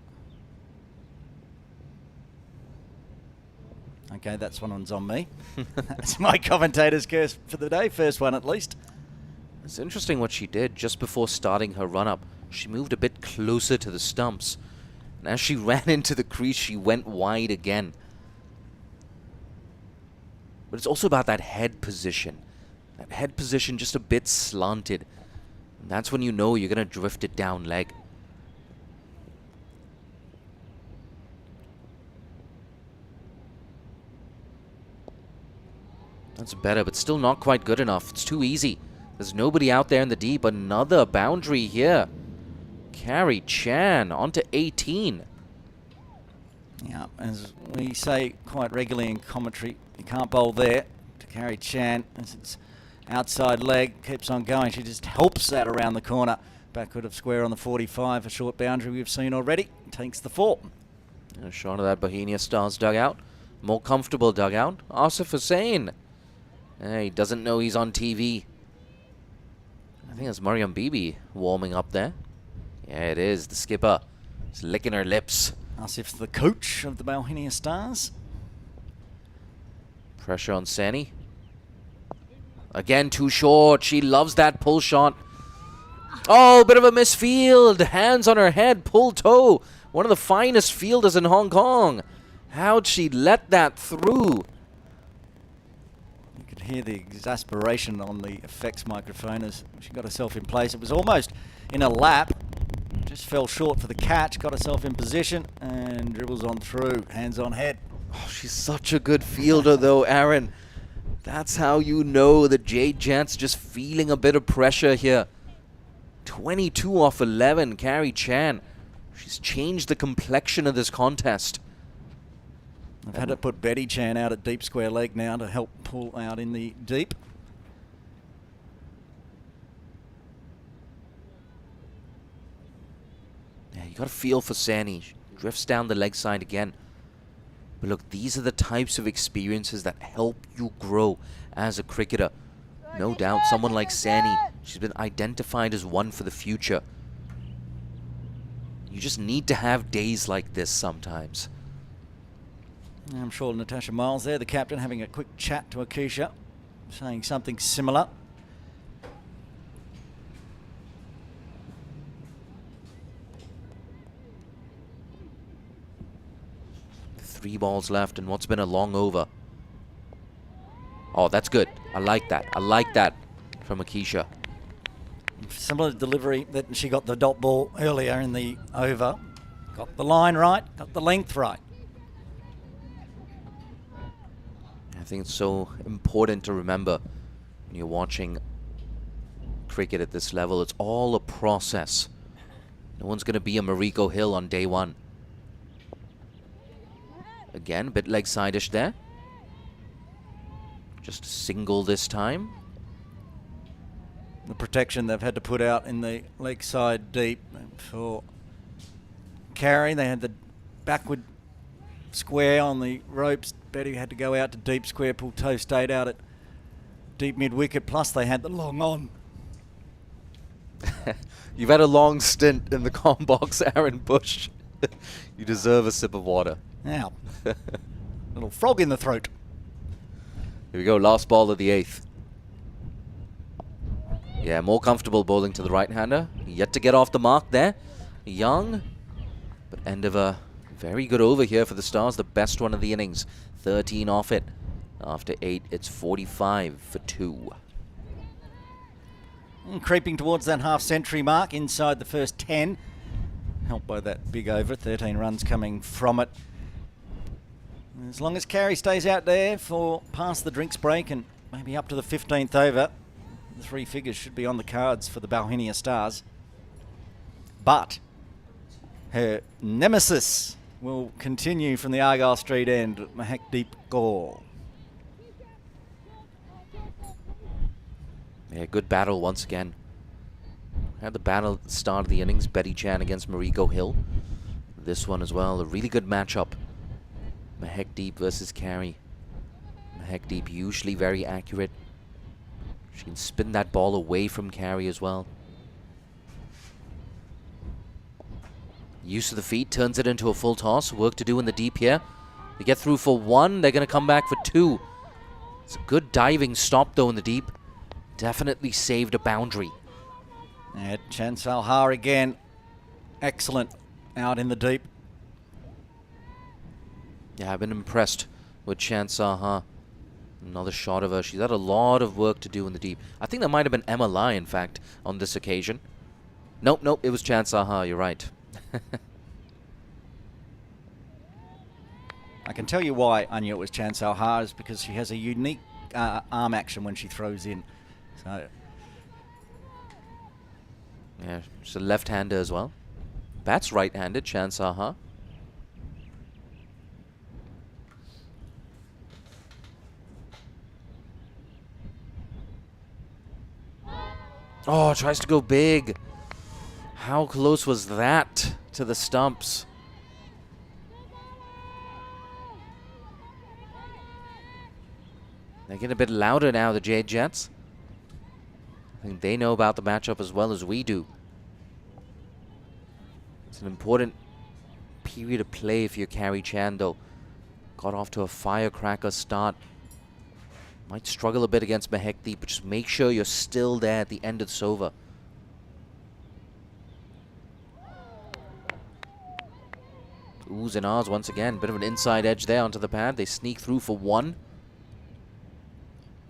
Okay, that's one's on me. That's my commentator's curse for the day. First one at least. It's interesting what she did just before starting her run-up. She moved a bit closer to the stumps. And as she ran into the crease, she went wide again. But it's also about that head position. That head position just a bit slanted. And that's when you know you're going to drift it down leg. That's better, but still not quite good enough. It's too easy. There's nobody out there in the deep. Another boundary here. Carrie Chan onto 18. Yeah, as we say quite regularly in commentary, you can't bowl there to Carrie Chan as it's outside leg, keeps on going. She just helps that around the corner. Backward of square on the 45, a short boundary we've seen already. Takes the 4. A shot of that Bauhinia Stars dugout. More comfortable dugout. Asif Hussain. He doesn't know he's on TV. I think that's Mariam Bibi warming up there. Yeah, it is. The skipper is licking her lips. Asif's the coach of the Bauhinia Stars. Pressure on Sani. Again, too short. She loves that pull shot. Oh, bit of a misfield. Hands on her head, pull toe. One of the finest fielders in Hong Kong. How'd she let that through? You could hear the exasperation on the effects microphone as she got herself in place. It was almost in a lap. Just fell short for the catch, got herself in position and dribbles on through. Hands on head. Oh, she's such a good fielder though, Aaron. That's how you know the Jade Jets just feeling a bit of pressure here. 22 off 11, Carrie Chan. She's changed the complexion of this contest. I've had to put Betty Chan out at deep square leg now to help pull out in the deep. Yeah, you got to feel for Sani. She drifts down the leg side again. But look, these are the types of experiences that help you grow as a cricketer. No doubt, someone like Sani, she's been identified as one for the future. You just need to have days like this sometimes. I'm sure Natasha Miles there, the captain, having a quick chat to Akisha, saying something similar. Three balls left and what's been a long over. Oh, that's good. I like that. I like that from Akisha. Similar delivery that she got the dot ball earlier in the over. Got the line right, got the length right. I think it's so important to remember when you're watching cricket at this level. It's all a process. No one's going to be a Mariko Hill on day one. Again, a bit leg side-ish there. Just a single this time. The protection they've had to put out in the leg side deep for Carrie. They had the backward square on the ropes. Betty had to go out to deep square. Pull toe stayed out at deep mid-wicket. Plus they had the long on. You've had a long stint in the comm box, Aaron Bush. You deserve a sip of water. Now, little frog in the throat. Here we go, last ball of the 8th. Yeah, more comfortable bowling to the right-hander. Yet to get off the mark there. Young, but end of a very good over here for the Stars. The best one of the innings. 13 off it. After 8, it's 45 for 2. Creeping towards that half-century mark inside the first 10. Helped by that big over, 13 runs coming from it. As long as Carey stays out there for past the drinks break and maybe up to the 15th over, the 3 figures should be on the cards for the Bauhinia Stars. But her nemesis will continue from the Argyle Street end, Mahekdeep Kaur. Yeah, good battle once again. Had the battle at the start of the innings, Betty Chan against Marigo Hill. This one as well, a really good matchup. Mahekdeep versus Carey. Mahekdeep usually very accurate. She can spin that ball away from Carey as well. Use of the feet turns it into a full toss. Work to do in the deep here. They get through for 1. They're going to come back for 2. It's a good diving stop though in the deep. Definitely saved a boundary. Yeah, Chan Salhar again. Excellent out in the deep. Yeah, I've been impressed with Chan Saha. Another shot of her. She's had a lot of work to do in the deep. I think that might have been Emma Lai, in fact, on this occasion. Nope, it was Chan Saha. You're right. I can tell you why I knew it was Chan Salhar, is because she has a unique arm action when she throws in. So yeah, she's a left-hander as well. Bats right-handed, Chan Saha. Oh, tries to go big. How close was that to the stumps? They're getting a bit louder now, the Jade Jets. I think they know about the matchup as well as we do. It's an important period of play if you're Carey Chan, though. Got off to a firecracker start. Might struggle a bit against Mahekdeep, but just make sure you're still there at the end of this over. Oohs and ahs once again. Bit of an inside edge there onto the pad. They sneak through for 1.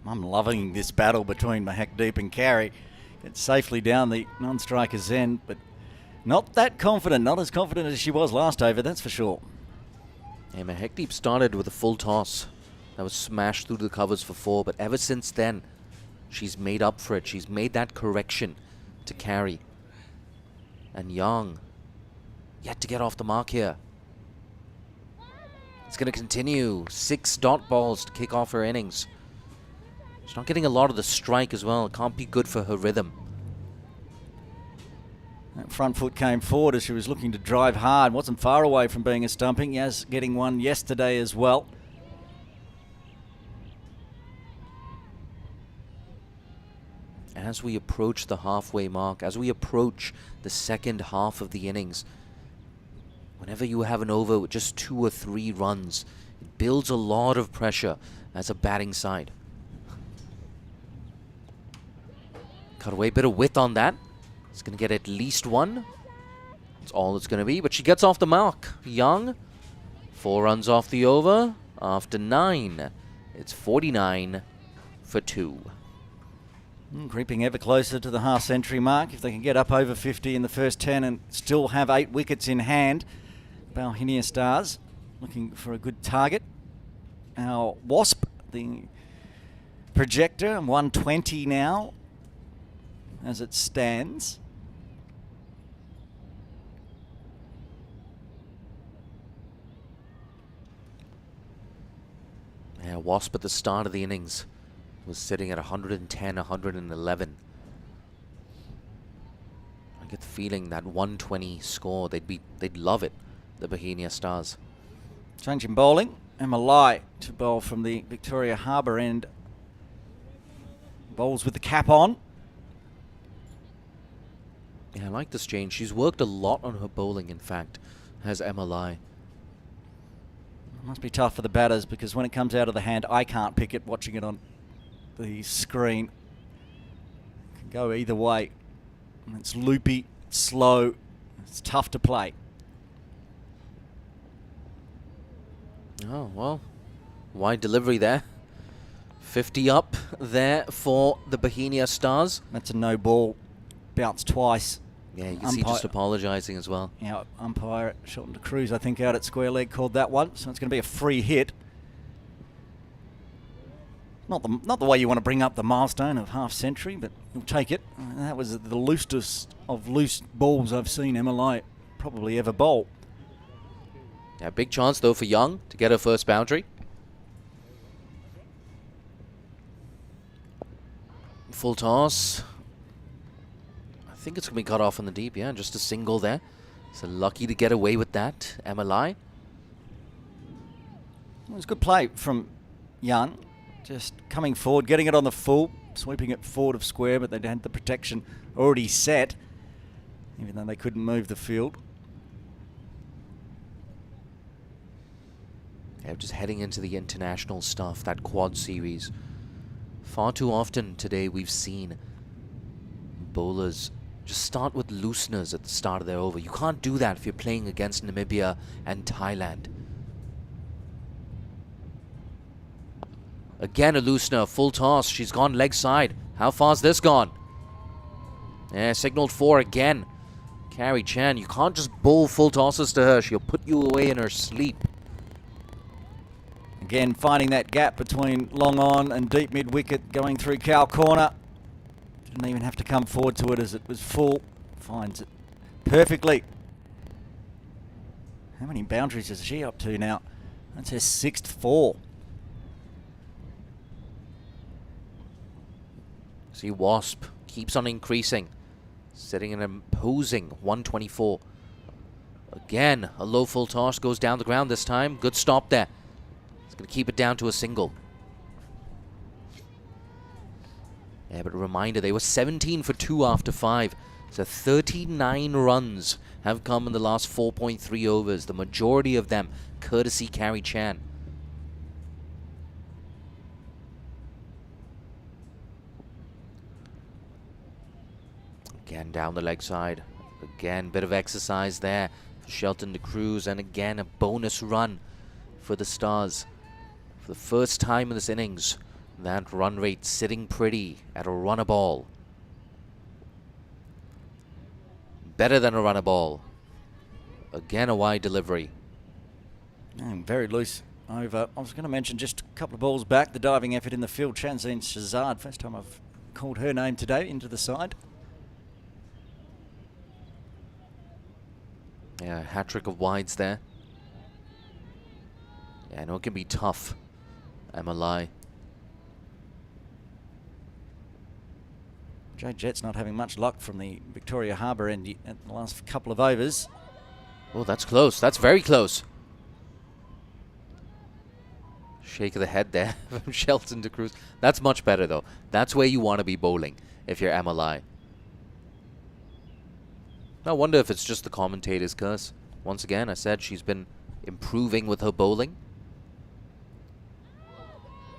I'm loving this battle between Mahekdeep and Carey. It's safely down the non-striker's end, but not that confident. Not as confident as she was last over, that's for sure. Yeah, Mahekdeep started with a full toss. That was smashed through the covers for 4, but ever since then, she's made up for it. She's made that correction to Carey. And Young, yet to get off the mark here. It's going to continue. 6 dot balls to kick off her innings. She's not getting a lot of the strike as well. It can't be good for her rhythm. That front foot came forward as she was looking to drive hard. Wasn't far away from being a stumping. Yaz getting one yesterday as well. As we approach the halfway mark, as we approach the second half of the innings, whenever you have an over with just 2 or 3 runs, it builds a lot of pressure as a batting side. Cut away, bit of width on that. It's going to get at least 1. That's all it's going to be, but she gets off the mark. Young, 4 runs off the over. After 9, it's 49 for 2. Creeping ever closer to the half-century mark. If they can get up over 50 in the first 10 and still have 8 wickets in hand. Bauhinia Stars looking for a good target. Our Wasp, the projector, 120 now as it stands. Yeah, Wasp at the start of the innings was sitting at 110, 111. I get the feeling that 120 score, they'd love it, the Bauhinia Stars. Changing bowling. Emma Lai to bowl from the Victoria Harbour end. Bowls with the cap on. Yeah, I like this change. She's worked a lot on her bowling, in fact, has Emma Lai. It must be tough for the batters because when it comes out of the hand, I can't pick it watching it on the screen. It can go either way. And it's loopy, it's slow, it's tough to play. Oh, well, wide delivery there. 50 up there for the Bauhinia Stars. That's a no ball. Bounced twice. Yeah, you can see just apologising as well. Yeah, umpire Shelton de Cruz, I think, out at square leg called that one. So it's going to be a free hit. Not the way you want to bring up the milestone of half century, but you'll take it. That was the loosest of loose balls I've seen MLI probably ever bowl. Yeah, big chance though for Young to get her first boundary. Full toss. I think it's going to be cut off in the deep, yeah, just a single there. So lucky to get away with that, MLI. It was good play from Young. Just coming forward, getting it on the full, sweeping it forward of square, but they had the protection already set, even though they couldn't move the field. Yeah, just heading into the international stuff, that quad series. Far too often today we've seen bowlers just start with looseners at the start of their over. You can't do that if you're playing against Namibia and Thailand. Again, a loosener, full toss. She's gone leg side. How far's this gone? Yeah, signaled 4 again. Carrie Chan, you can't just bowl full tosses to her. She'll put you away in her sleep. Again, finding that gap between long on and deep mid wicket, going through cow corner. Didn't even have to come forward to it as it was full. Finds it perfectly. How many boundaries is she up to now? That's her 6th 4. See, Wasp keeps on increasing, sitting an imposing 124. Again, a low full toss goes down the ground this time. Good stop there. It's going to keep it down to a single. Yeah, but a reminder, they were 17 for 2 after 5. So 39 runs have come in the last 4.3 overs. The majority of them courtesy Carrie Chan. Again, down the leg side. Again, bit of exercise there for Shelton de Cruz. And again, a bonus run for the Stars. For the first time in this innings, that run rate sitting pretty at a runner ball. Better than a runner ball. Again, a wide delivery. And very loose over. I was going to mention just a couple of balls back, the diving effort in the field. Chanzine Shazad, first time I've called her name today, into the side. Yeah, hat-trick of wides there. Yeah, I know it can be tough. MLI. Jade Jets not having much luck from the Victoria Harbour end at the last couple of overs. Oh, that's close. That's very close. Shake of the head there from Shelton de Cruz. That's much better, though. That's where you want to be bowling if you're MLI. I wonder if it's just the commentator's curse. Once again, I said she's been improving with her bowling.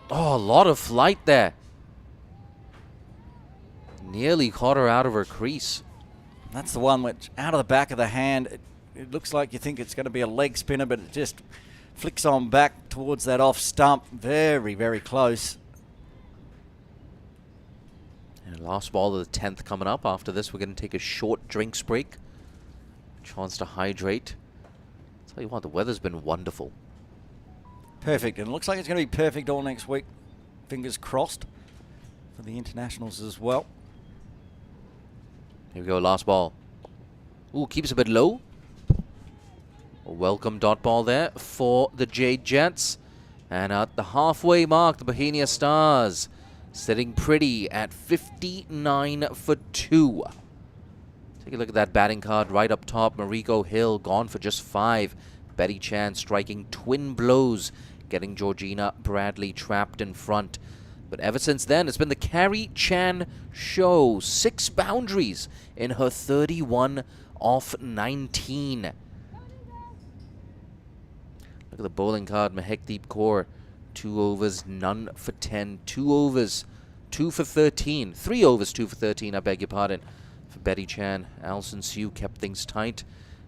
Oh, a lot of flight there. Nearly caught her out of her crease. That's the one which, out of the back of the hand, it looks like you think it's going to be a leg spinner, but it just flicks on back towards that off stump. Very, very close. And last ball of the 10th coming up. After this, we're going to take a short drinks break. Chance to hydrate. Tell you what, the weather's been wonderful. Perfect. And it looks like it's going to be perfect all next week. Fingers crossed for the internationals as well. Here we go, last ball. Ooh, keeps a bit low. A welcome dot ball there for the Jade Jets. And at the halfway mark, the Bauhinia Stars sitting pretty at 59 for 2. Take a look at that batting card right up top. Mariko Hill gone for just 5. Betty Chan striking twin blows, getting Georgina Bradley trapped in front. But ever since then, it's been the Carrie Chan show. 6 boundaries in her 31 off 19. Look at the bowling card, Mahekdeep Kaur. 2 overs, none for 10. 2 overs, 2 for 13. 3 overs, 2 for 13, I beg your pardon, for Betty Chan. Alison Sue kept things tight.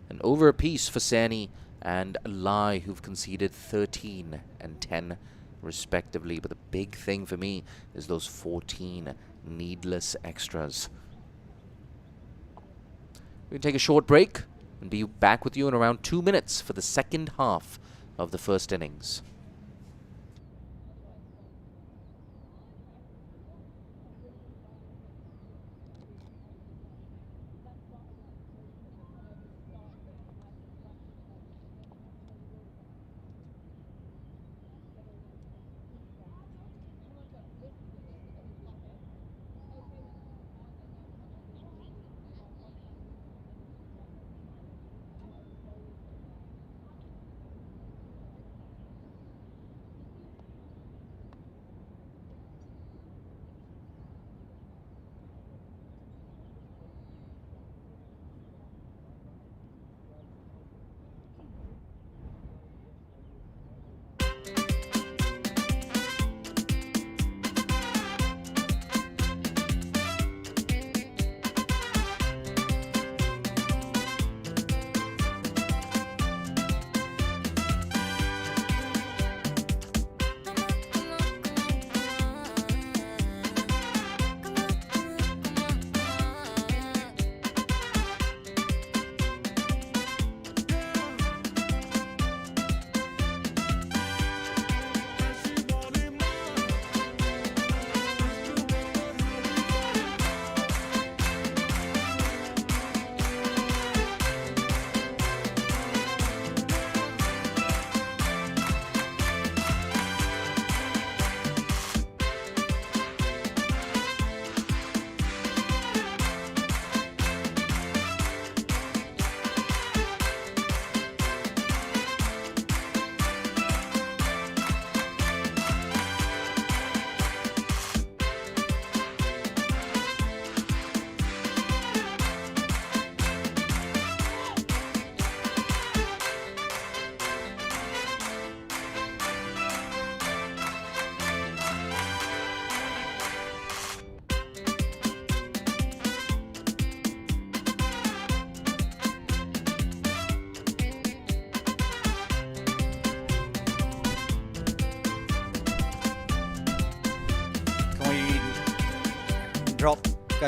And over a piece for Sani and Lai, who've conceded 13 and 10 respectively. But the big thing for me is those 14 needless extras. We're going to take a short break and be back with you in around 2 minutes for the second half of the first innings.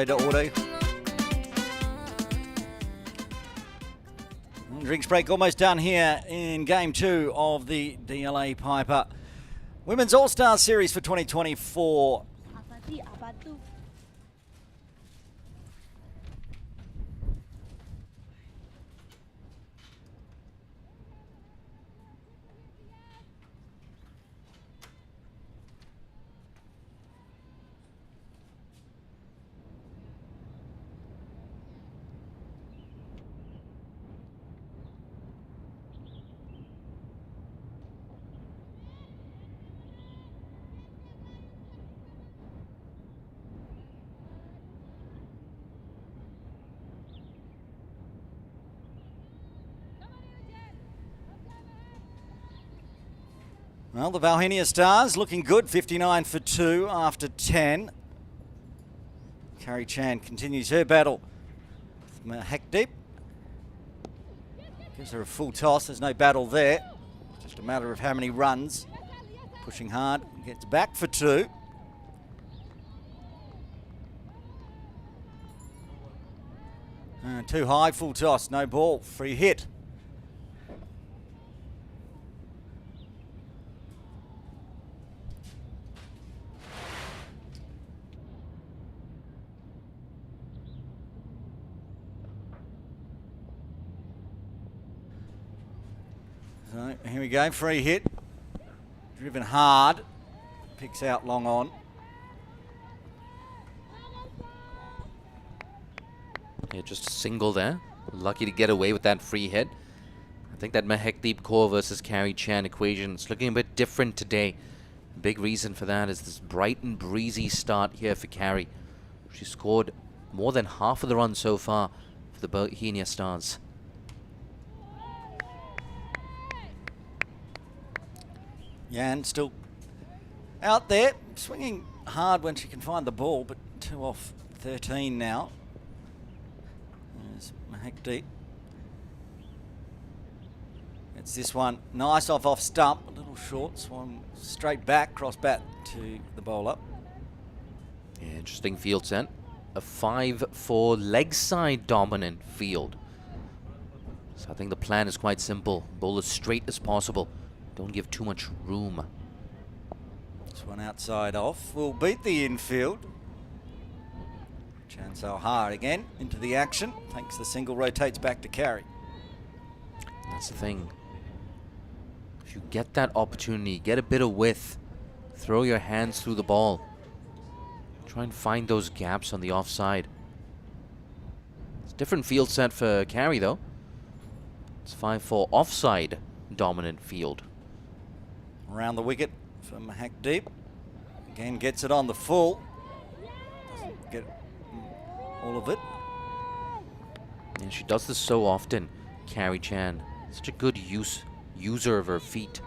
go to auto. Drinks break almost done here in game 2 of the DLA Piper Women's All-Star Series for 2024. Well, the Bauhinia Stars looking good, 59 for 2 after 10. Carrie Chan continues her battle. Heck deep. Gives her a full toss, there's no battle there. It's just a matter of how many runs. Pushing hard, gets back for 2. Too high, full toss, no ball, free hit. So here we go, free hit. Driven hard. Picks out long on. Yeah, just a single there. Lucky to get away with that free hit. I think that Mahekdeep Kaur versus Carrie Chan equation is looking a bit different today. Big reason for that is this bright and breezy start here for Carrie. She scored more than half of the runs so far for the Bauhinia Stars. Yan still out there, swinging hard when she can find the ball, but 2 off 13 now. There's Mahekdeep. It's this one, nice off stump, a little short, swung straight back, cross bat to the bowler. Yeah, interesting field set. A 5-4 leg side dominant field. So I think the plan is quite simple. Bowl as straight as possible. Don't give too much room. This one outside off will beat the infield. Chansel hard again into the action. Takes the single, rotates back to Carrie. That's the thing. If you get that opportunity, get a bit of width, throw your hands through the ball. Try and find those gaps on the offside. It's a different field set for Carrie though. It's 5-4 offside dominant field. Around the wicket for Mahekdeep. Again gets it on the full. Doesn't get all of it. And she does this so often, Carrie Chan. Such a good user of her feet.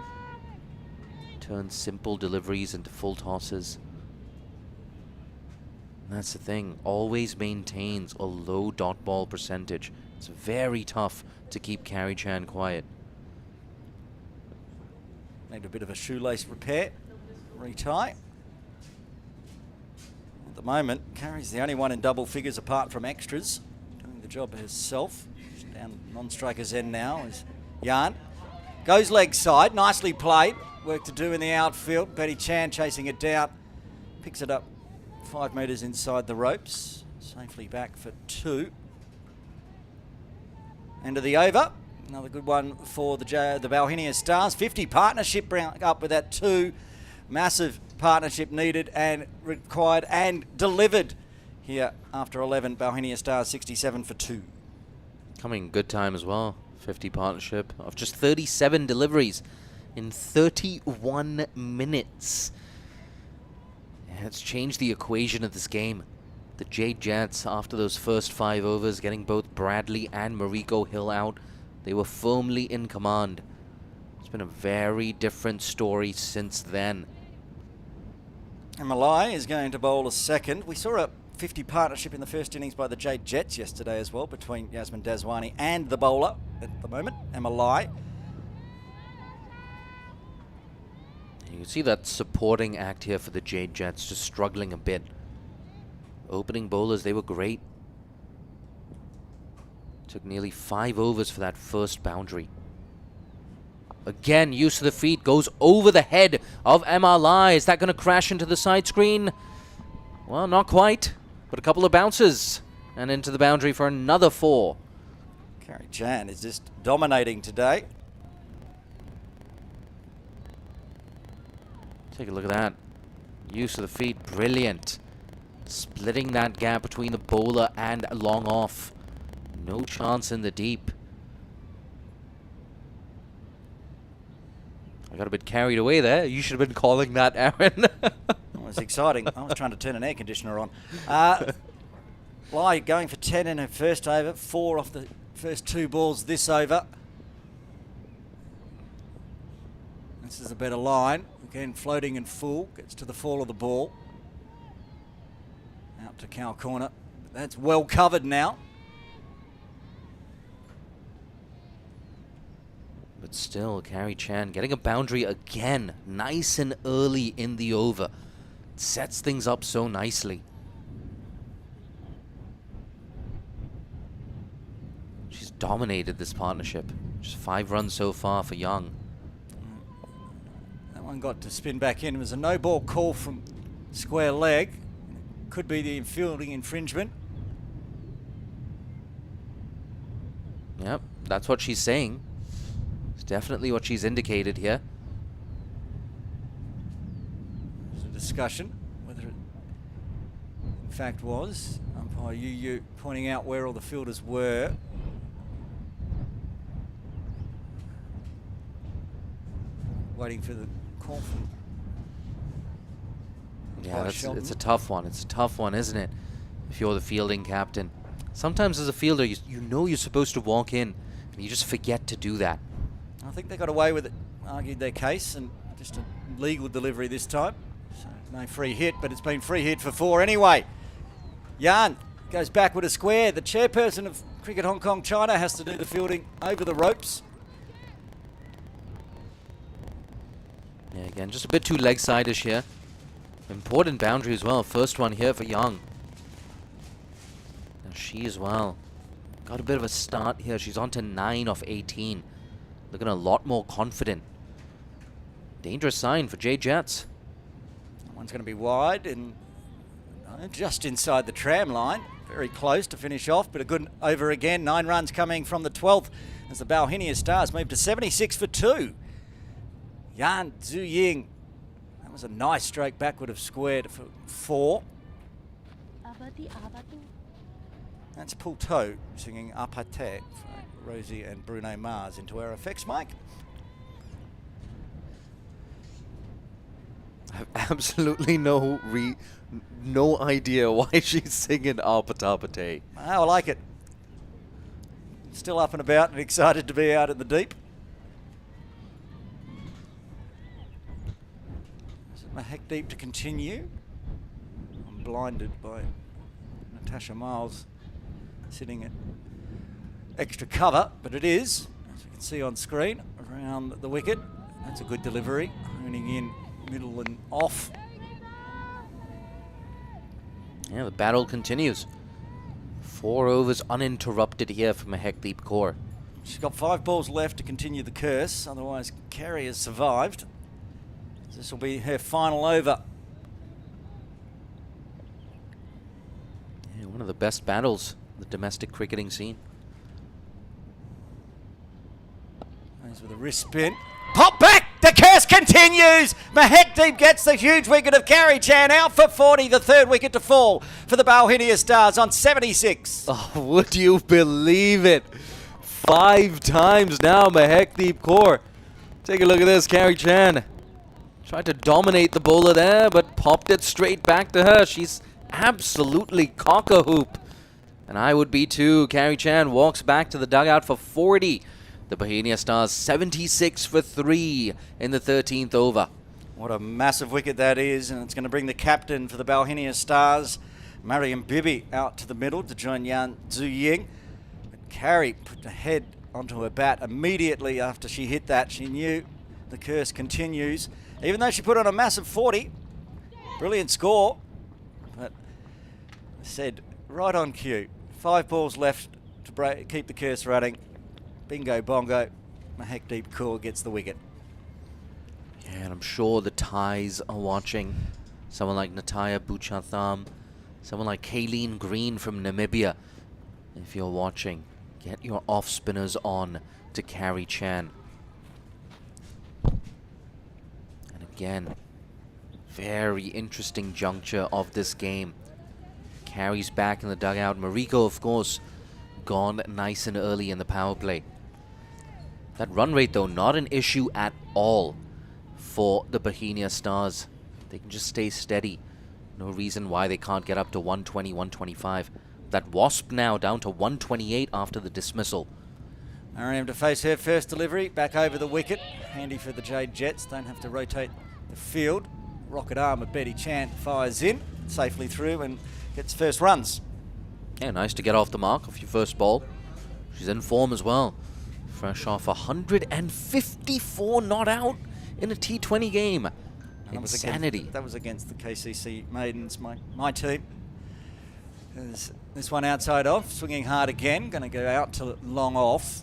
Turns simple deliveries into full tosses. And that's the thing, always maintains a low dot ball percentage. It's very tough to keep Carrie Chan quiet. Need a bit of a shoelace repair, retie. At the moment, Carrie's the only one in double figures apart from extras. Doing the job herself. She's down non-striker's end now is Yan. Goes leg side, nicely played. Work to do in the outfield. Betty Chan chasing it down. Picks it up 5 metres inside the ropes. Safely back for 2. End of the over. Another good one for the Bauhinia Stars. 50 partnership up with that 2. Massive partnership needed and required and delivered here after 11. Bauhinia Stars 67 for 2. Coming good time as well. 50 partnership of just 37 deliveries in 31 minutes. Yeah, it's changed the equation of this game. The Jade Jets, after those first 5 overs, getting both Bradley and Mariko Hill out, they were firmly in command. It's been a very different story since then. And Malai is going to bowl a second. We saw a 50 partnership in the first innings by the Jade Jets yesterday as well, between Yasmin Daswani and the bowler at the moment, Malai. You can see that supporting act here for the Jade Jets just struggling a bit. Opening bowlers, they were great. Took nearly 5 overs for that first boundary. Again, use of the feet, goes over the head of MRLI. Is that going to crash into the side screen? Well, not quite, but a couple of bounces. And into the boundary for another 4. Carrie Chan is just dominating today. Take a look at that. Use of the feet, brilliant. Splitting that gap between the bowler and long off. No chance in the deep. I got a bit carried away there. You should have been calling that, Aaron. It was exciting. I was trying to turn an air conditioner on. Lai going for 10 in her first over, 4 off the first 2 balls this over. This is a better line. Again, floating and full. Gets to the fall of the ball. Out to cow corner. That's well covered now. But still, Carrie Chan getting a boundary again. Nice and early in the over. Sets things up so nicely. She's dominated this partnership. Just 5 runs so far for Young. That one got to spin back in. It was a no ball call from square leg. Could be the fielding infringement. Yep, that's what she's saying. It's definitely what she's indicated here. There's a discussion whether it in fact was. Umpire Yu pointing out where all the fielders were. Waiting for the call from Yeah, it's a tough one. It's a tough one, isn't it? If you're the fielding captain. Sometimes as a fielder, you know you're supposed to walk in, and you just forget to do that. I think they got away with it, argued their case, and just a legal delivery this time. So no free hit, but it's been free hit for 4 anyway. Yan goes back with a square. The chairperson of Cricket Hong Kong China has to do the fielding over the ropes. Yeah, again, just a bit too leg-side-ish here. Important boundary as well. First one here for Young. Now she as well. Got a bit of a start here. She's on to 9 off 18. Looking a lot more confident. Dangerous sign for Jade Jets. That one's going to be wide and just inside the tram line. Very close to finish off, but a good over again. 9 runs coming from the 12th as the Bauhinia Stars move to 76 for 2. Yan Zhu-Ying. That was a nice stroke backward of square for 4. That's Paul Toe singing Apate for Rosie and Bruno Mars into our effects mic. I have absolutely no idea why she's singing Apate. I like it. Still up and about and excited to be out in the deep. Mahek deep to continue. I'm blinded by Natasha Miles sitting at extra cover, but it is, as you can see on screen, around the wicket. That's a good delivery, honing in middle and off. Yeah, the battle continues. 4 overs uninterrupted here for Mahekdeep Kaur. She's got 5 balls left to continue the curse, otherwise Carey has survived. This will be her final over. Yeah, one of the best battles in the domestic cricketing scene. Goes with a wrist spin. Pop back! The curse continues! Mahekdeep gets the huge wicket of Carrie Chan out for 40, the 3rd wicket to fall for the Bauhinia Stars on 76. Oh, would you believe it? 5 times now, Mahekdeep Kaur. Take a look at this, Carrie Chan. Tried to dominate the bowler there, but popped it straight back to her. She's absolutely cock-a-hoop. And I would be too. Carrie Chan walks back to the dugout for 40. The Bauhinia Stars 76 for 3 in the 13th over. What a massive wicket that is, and it's going to bring the captain for the Bauhinia Stars, Mariam Bibi, out to the middle to join Yan Zhu-Ying. But Carrie put the head onto her bat immediately after she hit that. She knew the curse continues. Even though she put on a massive 40, brilliant score, but said right on cue. 5 balls left to keep the curse running. Bingo bongo. Mahekdeep Kaur gets the wicket. Yeah, and I'm sure the Thais are watching. Someone like Nataya Buchatham, someone like Kayleen Green from Namibia. If you're watching, get your off spinners on to carry Chan. And again, very interesting juncture of this game. Carries back in the dugout. Mariko, of course, gone nice and early in the power play. That run rate, though, not an issue at all for the Bauhinia Stars. They can just stay steady. No reason why they can't get up to 120, 125. That Wasp now down to 128 after the dismissal. Mariam to face her first delivery, back over the wicket. Handy for the Jade Jets, don't have to rotate the field. Rocket arm of Betty Chan fires in, safely through and gets first runs. Yeah, nice to get off the mark off your first ball. She's in form as well. Fresh off 154 not out in a T20 game. Insanity. That was against the KCC Maidens, my team. This one outside off, swinging hard again, going to go out to long off.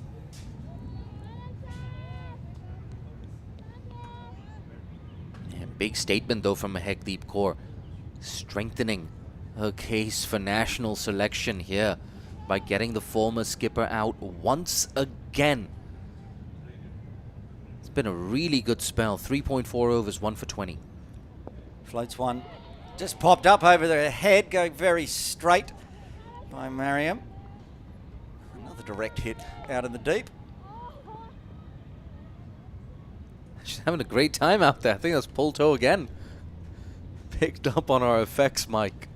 Yeah, big statement though from Mahekdeep Kaur, strengthening her case for national selection here by getting the former skipper out once again. It's been a really good spell. 3.4 overs, 1 for 20. Floats one. Just popped up over their head, going very straight by Mariam. Another direct hit out in the deep. She's having a great time out there. I think that's pull toe again. Picked up on our effects mic.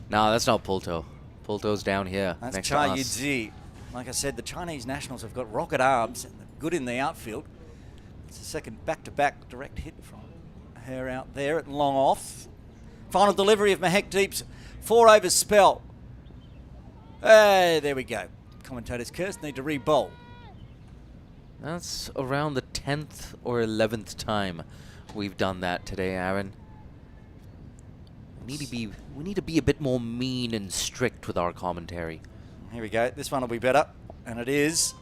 No, that's not pull toe. Pull toe's down here. That's next Cha to us. Yudzi. Like I said, the Chinese nationals have got rocket arms, and they're good in the outfield. It's the second back-to-back direct hit from her out there at long off. Final delivery of Mahekdeep's 4 overs spell. Hey, there we go. Commentators curse, need to re-bowl. That's around the 10th or 11th time we've done that today, Aaron. We need to be a bit more mean and strict with our commentary. Here we go. This one will be better, and it is.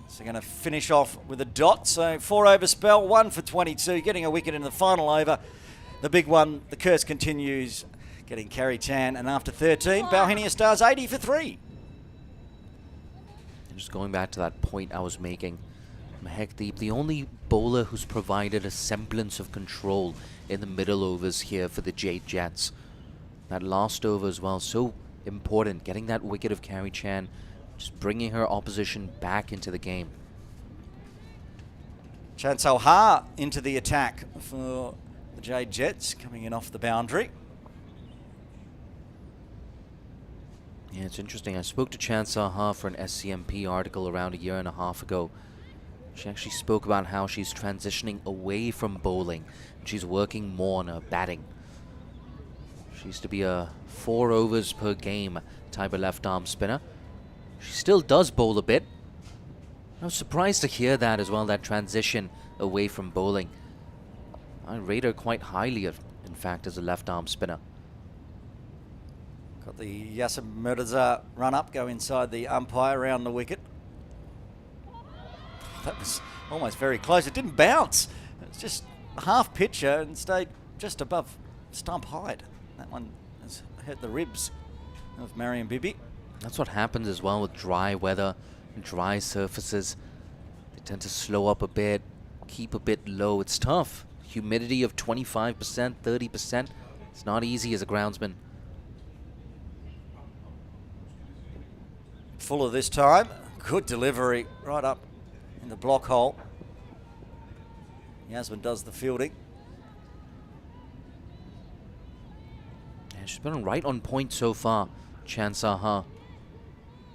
So going to finish off with a dot. So 4 over spell, 1 for 22, getting a wicket in the final over. The big one, the curse continues, getting Carrie Chan, and after 13, Bauhinia Stars 80 for 3. And just going back to that point I was making, Mahekdeep, the only bowler who's provided a semblance of control in the middle overs here for the Jade Jets. That last over as well, so important, getting that wicket of Carrie Chan, just bringing her opposition back into the game. Chan Ha into the attack for the Jade Jets, coming in off the boundary. Yeah, it's interesting. I spoke to Chan Saha for an SCMP article around a year and a half ago. She actually spoke about how she's transitioning away from bowling. And she's working more on her batting. She used to be a 4 overs per game type of left arm spinner. She still does bowl a bit. I was surprised to hear that as well, that transition away from bowling. I rate her quite highly, in fact, as a left arm spinner. Got the Yasser Mirza run up, go inside the umpire around the wicket. That was almost very close. It didn't bounce. It was just half pitcher and stayed just above stump height. That one has hit the ribs of Mariam Bibi. That's what happens as well with dry weather and dry surfaces. They tend to slow up a bit, keep a bit low. It's tough. Humidity of 25%, 30%. It's not easy as a groundsman. Fuller this time. Good delivery right up in the block hole. Yasmin does the fielding. Yeah, she's been right on point so far, Chan Saha.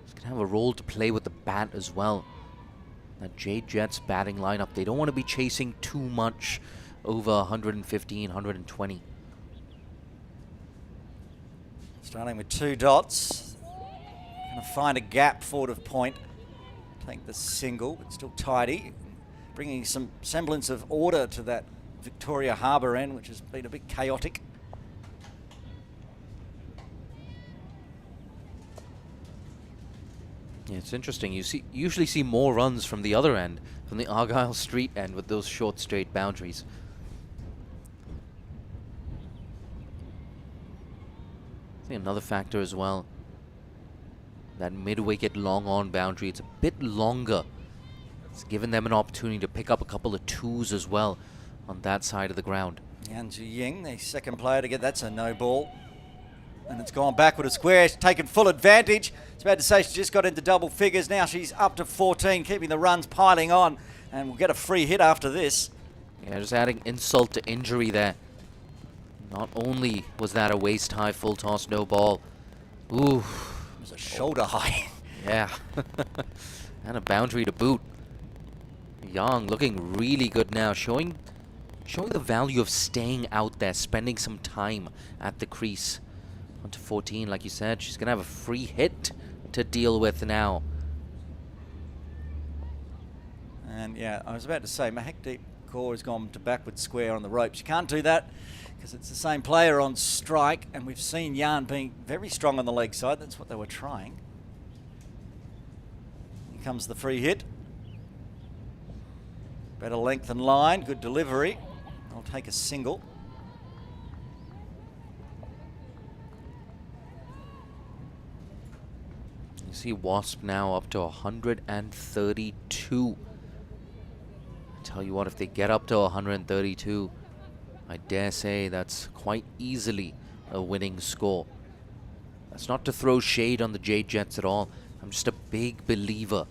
She's going to have a role to play with the bat as well. That Jade Jets batting lineup, they don't want to be chasing too much over 115, 120. Starting with 2 dots. Going to find a gap forward of point. Take the single, but still tidy. Bringing some semblance of order to that Victoria Harbour end, which has been a bit chaotic. Yeah, it's interesting. You usually see more runs from the other end, from the Argyle Street end, with those short straight boundaries. I think another factor as well, that mid-wicket long on boundary, it's a bit longer. It's given them an opportunity to pick up a couple of twos as well on that side of the ground. Yan Ying, the second player to get, that's a no ball. And it's gone back with a square. She's taken full advantage. It's about to say she just got into double figures. Now she's up to 14, keeping the runs piling on. And we'll get a free hit after this. Yeah, just adding insult to injury there. Not only was that a waist high full toss, no ball. Ooh. It was a shoulder high. Yeah. And a boundary to boot. Young looking really good now, showing the value of staying out there, spending some time at the crease. On to 14, like you said, she's going to have a free hit to deal with now. And yeah, I was about to say, Mahekdeep Kaur has gone to backward square on the ropes. You can't do that because it's the same player on strike, and we've seen Yan being very strong on the leg side. That's what they were trying. Here comes the free hit. Better length and line, good delivery. I'll take a single. You see Wasp now up to 132. I tell you what, if they get up to 132, I dare say that's quite easily a winning score. That's not to throw shade on the Jade Jets at all. I'm just a big believer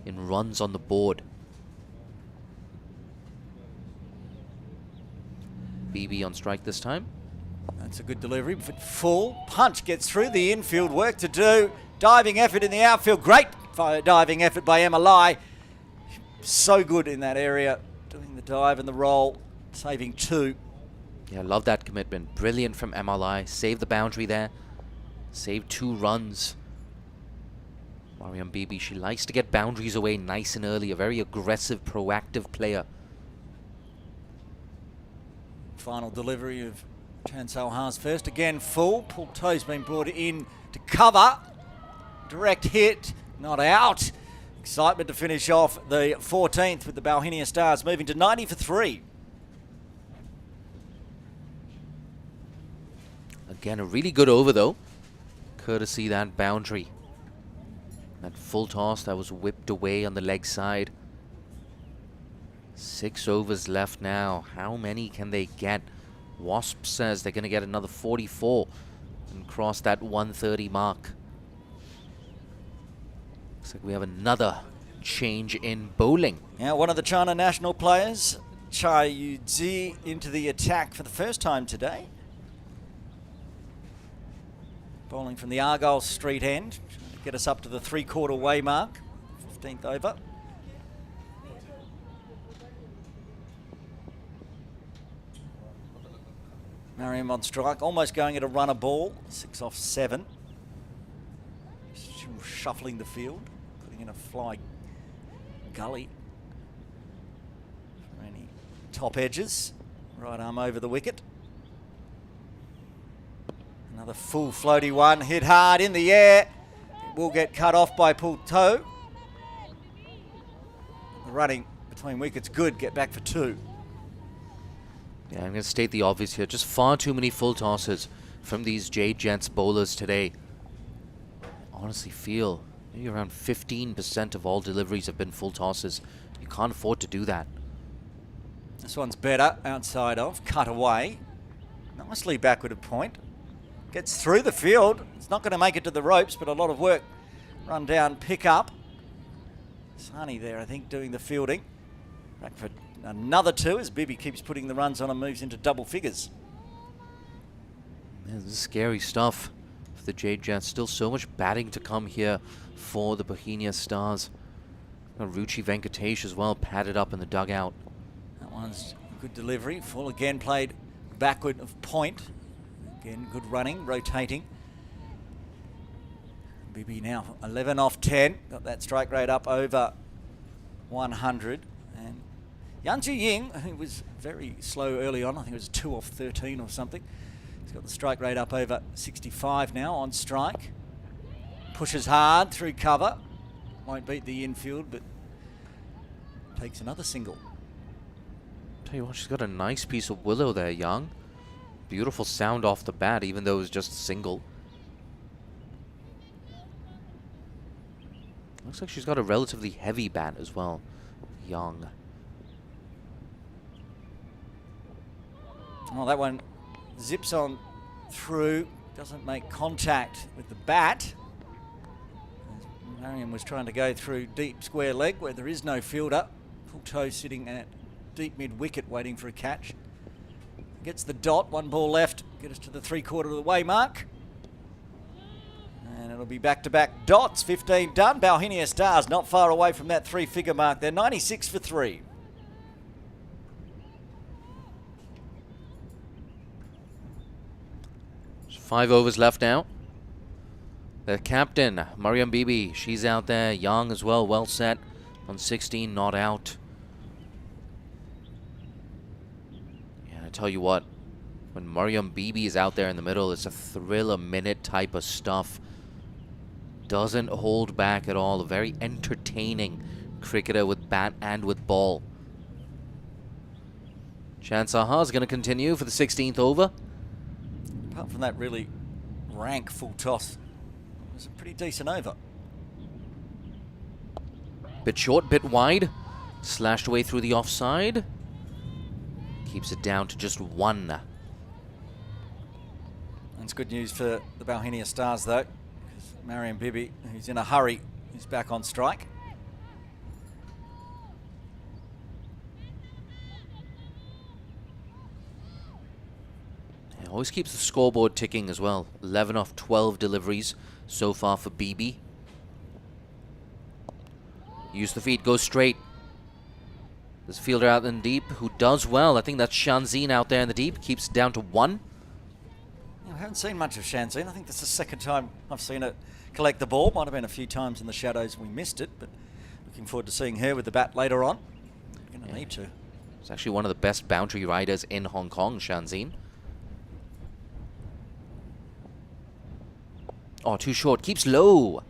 in runs on the board. BB on strike this time. That's a good delivery. Full punch gets through the infield. Work to do. Diving effort in the outfield. Great diving effort by Emma Lai. So good in that area. Doing the dive and the roll. Saving two. Yeah, I love that commitment. Brilliant from Emma Lai. Saved the boundary there. Saved 2 runs. Mariam Bibi, she likes to get boundaries away nice and early. A very aggressive, proactive player. Final delivery of Chan Soha's first. Again, full. Pull toe's been brought in to cover. Direct hit. Not out. Excitement to finish off the 14th with the Bauhinia Stars moving to 90 for 3. Again, a really good over though. Courtesy that boundary. That full toss that was whipped away on the leg side. 6 overs left now. How many can they get? Wasp says they're going to get another 44 and cross that 130 mark. Looks like we have another change in bowling. Now, one of the China national players, Chai Yuzi, into the attack for the first time today. Bowling from the Argyle Street end. Trying to get us up to the 3/4 way mark. 15th over. Mariam on strike, almost going at a runner ball. 6 off 7. Shuffling the field, putting in a fly gully for any top edges. Right arm over the wicket. Another full floaty one, hit hard in the air. It will get cut off by pull toe. The running between wickets good, get back for 2. Yeah, I'm going to state the obvious here. Just far too many full tosses from these Jade Jets bowlers today. I honestly feel maybe around 15% of all deliveries have been full tosses. You can't afford to do that. This one's better, outside of, cut away. Nicely backward at point. Gets through the field. It's not going to make it to the ropes, but a lot of work. Run down, pick up. Sani there, I think, doing the fielding. Back for another 2 as Bibi keeps putting the runs on and moves into double figures. Man, this is scary stuff for the Jade Jets. Still so much batting to come here for the Bauhinia Stars. Ruchi Venkatesh as well, padded up in the dugout. That one's a good delivery. Full again, played backward of point. Again, good running, rotating. Bibi now 11 off 10. Got that strike rate up over 100. And Yanji Ying, who was very slow early on, I think it was 2 off 13 or something. He's got the strike rate up over 65 now on strike. Pushes hard through cover. Won't beat the infield, but takes another single. Tell you what, she's got a nice piece of willow there, Young. Beautiful sound off the bat, even though it was just a single. Looks like she's got a relatively heavy bat as well, Young. Oh, that one zips on through, doesn't make contact with the bat. Mariam was trying to go through deep square leg where there is no fielder. Full toe sitting at deep mid wicket waiting for a catch. Gets the dot, one ball left, get us to the 3/4 of the way mark. And it'll be back-to-back dots, 15 done. Bauhinia Stars not far away from that 3-figure mark. They're 96 for 3. There's 5 overs left now. The captain, Mariam Bibi, she's out there. Young as well, well set on 16, not out. Yeah, I tell you what, when Mariam Bibi is out there in the middle, it's a thrill-a-minute type of stuff. Doesn't hold back at all. A very entertaining cricketer with bat and with ball. Chan Saha is going to continue for the 16th over. Apart from that really rank full toss, it was a pretty decent over. Bit short, bit wide. Slashed away through the offside. Keeps it down to just 1. That's good news for the Bauhinia Stars, though. Because Mariam Bibi, who's in a hurry, is back on strike. It always keeps the scoreboard ticking as well. 11 off 12 deliveries so far for Bibi. Use the feet, goes straight. There's a fielder out in the deep who does well. I think that's Shanzine out there in the deep. Keeps it down to 1. I haven't seen much of Shanzine. I think that's the second time I've seen her collect the ball. Might have been a few times in the shadows we missed it, but looking forward to seeing her with the bat later on. Going to need to. It's actually one of the best boundary riders in Hong Kong, Shanzine. Oh, too short. Keeps low.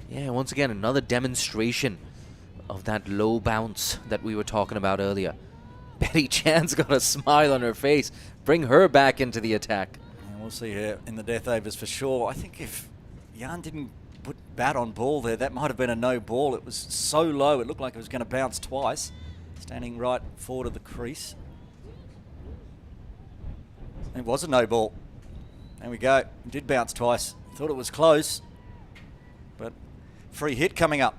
Yeah, once again, another demonstration of that low bounce that we were talking about earlier. Betty Chan's got a smile on her face. Bring her back into the attack. And we'll see her in the death overs for sure. I think if Yan didn't put bat on ball there, that might have been a no ball. It was so low, it looked like it was going to bounce twice. Standing right forward of the crease. It was a no ball. There we go. It did bounce twice. Thought it was close. But free hit coming up.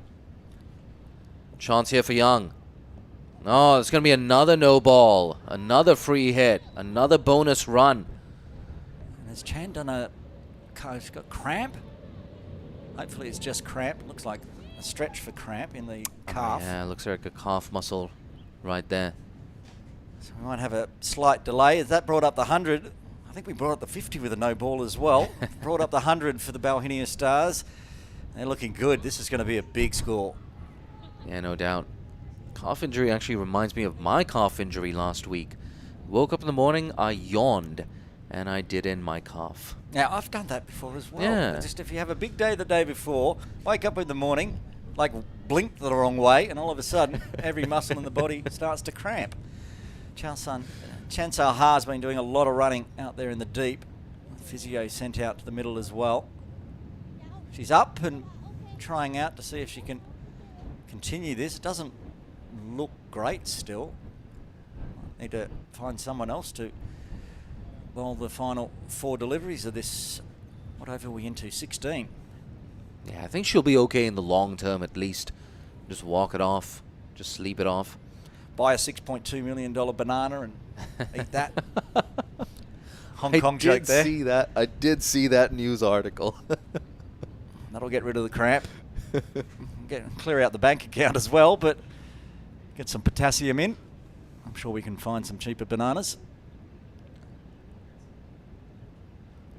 Chance here for Young. Oh, it's going to be another no ball. Another free hit. Another bonus run. And has Chan done a... She's got cramp? Hopefully it's just cramp. Looks like a stretch for cramp in the calf. Yeah, looks like a calf muscle right there. So we might have a slight delay. Has that brought up the 100? I think we brought up the 50 with a no ball as well. Brought up the 100 for the Bauhinia Stars. They're looking good. This is going to be a big score. Yeah, no doubt. Calf injury actually reminds me of my calf injury last week. Woke up in the morning, I yawned, and I did in my calf. Now, I've done that before as well. Yeah. Just if you have a big day the day before, wake up in the morning, like blink the wrong way, and all of a sudden, every muscle in the body starts to cramp. Chan Saha has been doing a lot of running out there in the deep. Physio sent out to the middle as well. She's up and trying out to see if she can continue this. It doesn't look great still. Need to find someone else to bowl the final 4 deliveries of this. What over are we into? 16. Yeah, I think she'll be okay in the long term at least. Just walk it off. Just sleep it off. Buy a $6.2 million banana and eat that. Hong Kong joke there. I did see that news article. That'll get rid of the cramp. Clear out the bank account as well, but get some potassium in. I'm sure we can find some cheaper bananas.